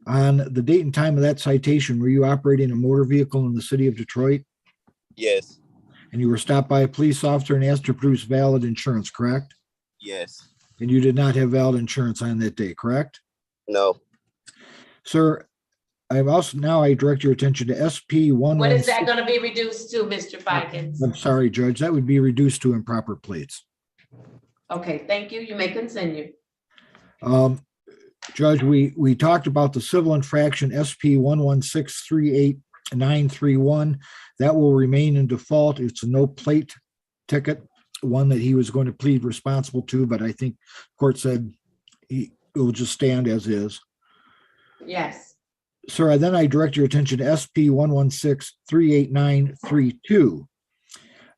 On the date and time of that citation, were you operating a motor vehicle in the city of Detroit? Yes. And you were stopped by a police officer and asked to produce valid insurance, correct? Yes. And you did not have valid insurance on that day, correct? No. Sir, I've also, now I direct your attention to SP What is 116. that gonna be reduced to, Mr. Fikens? I'm sorry, Judge, that would be reduced to improper plates. Okay, thank you. You may continue. Judge, we talked about the civil infraction SP 11638-931. That will remain in default. It's a no plate ticket, one that he was going to plead responsible to, but I think court said it will just stand as is. Yes. Sir, I direct your attention to SP 11638-932.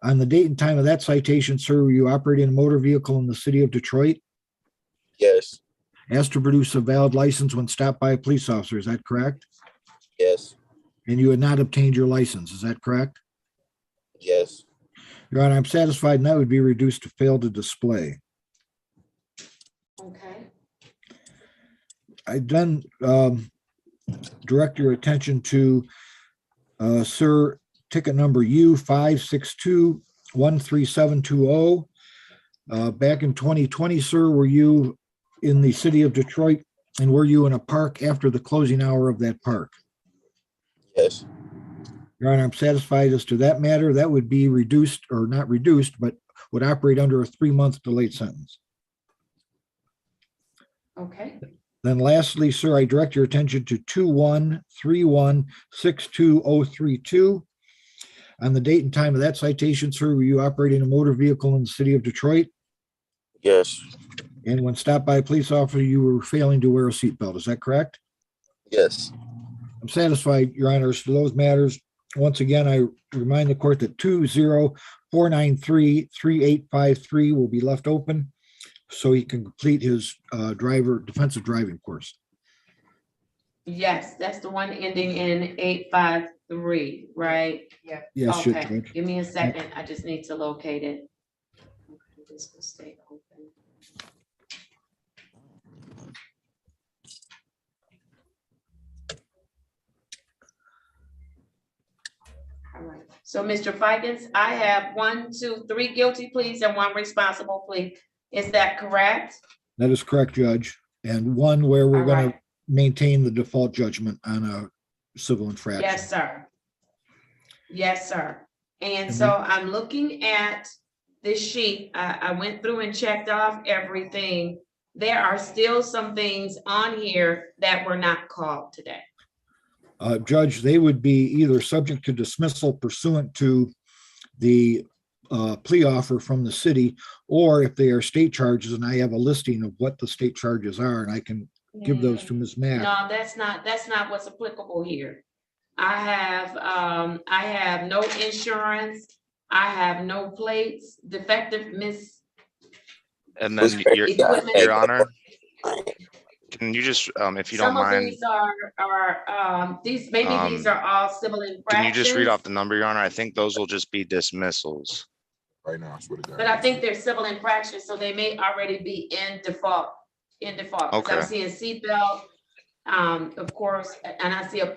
On the date and time of that citation, sir, were you operating a motor vehicle in the city of Detroit? Yes. Asked to produce a valid license when stopped by a police officer, is that correct? Yes. And you had not obtained your license, is that correct? Yes. Your Honor, I'm satisfied, and that would be reduced to fail to display. Okay. I then direct your attention to, sir, ticket number U562-13720. Back in 2020, sir, were you in the city of Detroit, and were you in a park after the closing hour of that park? Yes. Your Honor, I'm satisfied as to that matter. That would be reduced, or not reduced, but would operate under a 3-month delayed sentence. Okay. Then lastly, sir, I direct your attention to 2131-62032. On the date and time of that citation, sir, were you operating a motor vehicle in the city of Detroit? Yes. And when stopped by a police officer, you were failing to wear a seatbelt. Is that correct? Yes. I'm satisfied, Your Honor, as to those matters. Once again, I remind the court that 20493-3853 will be left open so he can complete his defensive driving course. Yes, that's the one ending in 853, right? Yeah. Yes, Okay, Judge. give me a second. I just need to locate it. This will stay open. All right. So, Mr. Fikens, I have 1, 2, 3 guilty pleas and 1 responsible plea. Is that correct? That is correct, Judge. And one where we're All going to right. maintain the default judgment on a civil infraction. Yes, sir. Yes, sir. And so I'm looking at this sheet. I went through and checked off everything. There are still some things on here that were not called today. Judge, they would be either subject to dismissal pursuant to the plea offer from the city, or if they are state charges, and I have a listing of what the state charges are, and I can give those to Ms. Mack. No, that's not what's applicable here. I have no insurance. I have no plates, defective And then your Honor, can you just, if you don't Some of mind, these are these, maybe these are all civil infractions. can you just read off the number, Your Honor? I think those will just be dismissals. Right now, I swear to God. But I think they're civil infractions, so they may already be in default. 'Cause Okay. I'm seeing seatbelt, of course, and I see a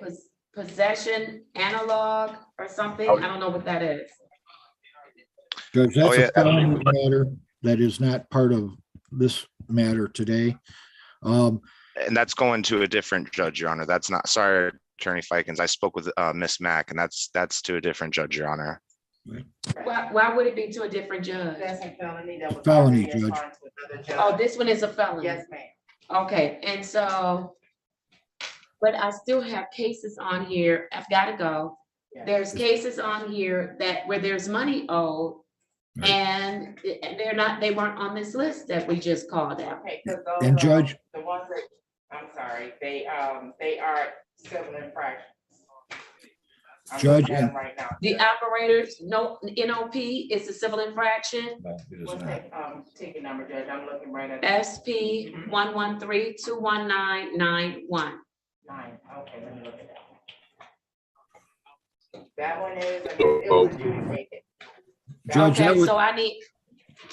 possession analog or something. I don't know what that is. Judge, that's yeah. a felony matter that is not part of this matter today. And that's going to a different judge, Your Honor. That's not, sorry, Attorney Fikens. I spoke with Miss Mack, and that's to a different judge, Your Honor. Why would it be to a different judge? That's a felony that was. Felony, already Judge. assigned to another judge. Oh, this one is a felony? Yes, ma'am. Okay, and so, but I still have cases on here. I've got to go. There's cases on here where there's money owed, and they weren't on this list that we just called out. Okay, 'cause those And are Judge- the ones that, I'm sorry, they are civil infractions. I'm Judge, looking at them and- right now. The operators, no, NOP is a civil infraction. No, it is What's not. that, ticket number, Judge? I'm looking right at. SP 113-21991. 9, okay, let me look at that one. That one is, it was adjudicated. Judge, that Okay, would, so I need,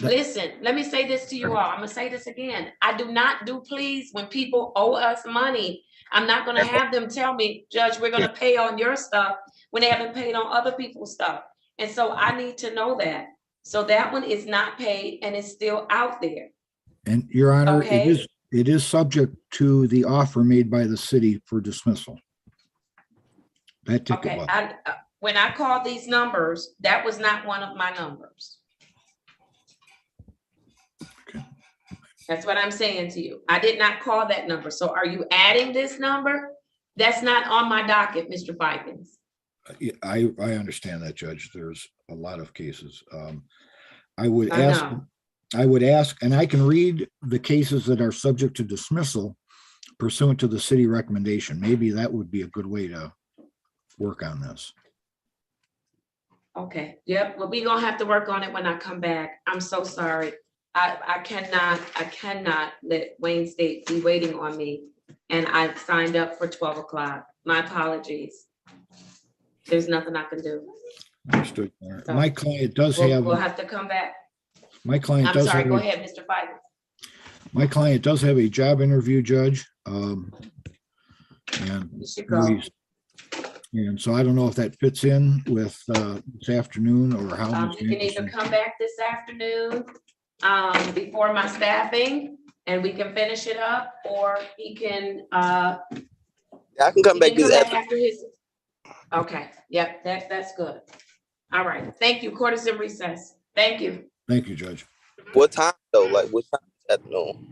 Listen, let me say this to you all. I'm gonna say this again. I do not do please when people owe us money. I'm not gonna have them tell me, Judge, we're gonna pay on your stuff when they haven't paid on other people's stuff. And so I need to know that. So that one is not paid and it's still out there. And Your Honor, Okay. it is subject to the offer made by the city for dismissal. That ticket Okay, was. when I called these numbers, that was not one of my numbers. Okay. That's what I'm saying to you. I did not call that number. So are you adding this number? That's not on my docket, Mr. Fikens. Yeah, I understand that, Judge. There's a lot of cases. I would I ask, know. and I can read the cases that are subject to dismissal pursuant to the city recommendation. Maybe that would be a good way to work on this. Okay, yep, well, we're gonna have to work on it when I come back. I'm so sorry. I cannot let Wayne State be waiting on me. And I signed up for 12 o'clock. My apologies. There's nothing I can do. Understood. My client does We'll have, have to come back. my client I'm does sorry, have, go a- ahead, Mr. Fikens. my client does have a job interview, Judge. And You should go. and so I don't know if that fits in with this afternoon or how much. You can either come back this afternoon before my staffing and we can finish it up, or he can I can come back this afternoon. after his. Okay, yep, that's good. All right, thank you. Court is in recess. Thank you. Thank you, Judge. What time though? Like what time this afternoon?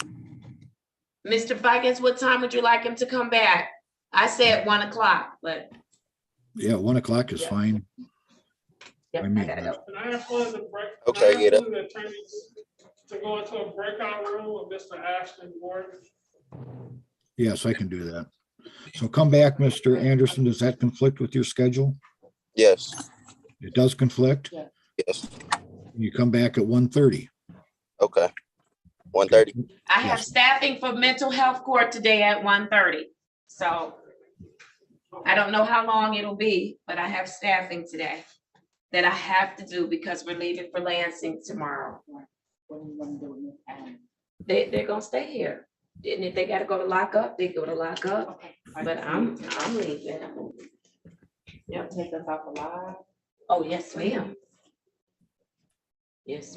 Mr. Fikens, what time would you like him to come back? I said 1 o'clock, but. Yeah, 1 o'clock is fine. Yep, I mean, I gotta go. Can I ask one of the break? Okay, can I get ask up. one of the attorneys to go into a breakout room with Mr. Ashton Ward? Yes, I can do that. So come back, Mr. Anderson. Does that conflict with your schedule? Yes. It does conflict? Yes. You come back at 1:30. Okay. 1:30. I have staffing for mental health court today at 1:30. So I don't know how long it'll be, but I have staffing today that I have to do because we're leaving for Lansing tomorrow. They're gonna stay here. And if they gotta go to lock up, they go to lock up. But I'm leaving. Yep, take us off alive. Oh, yes, ma'am. Yes.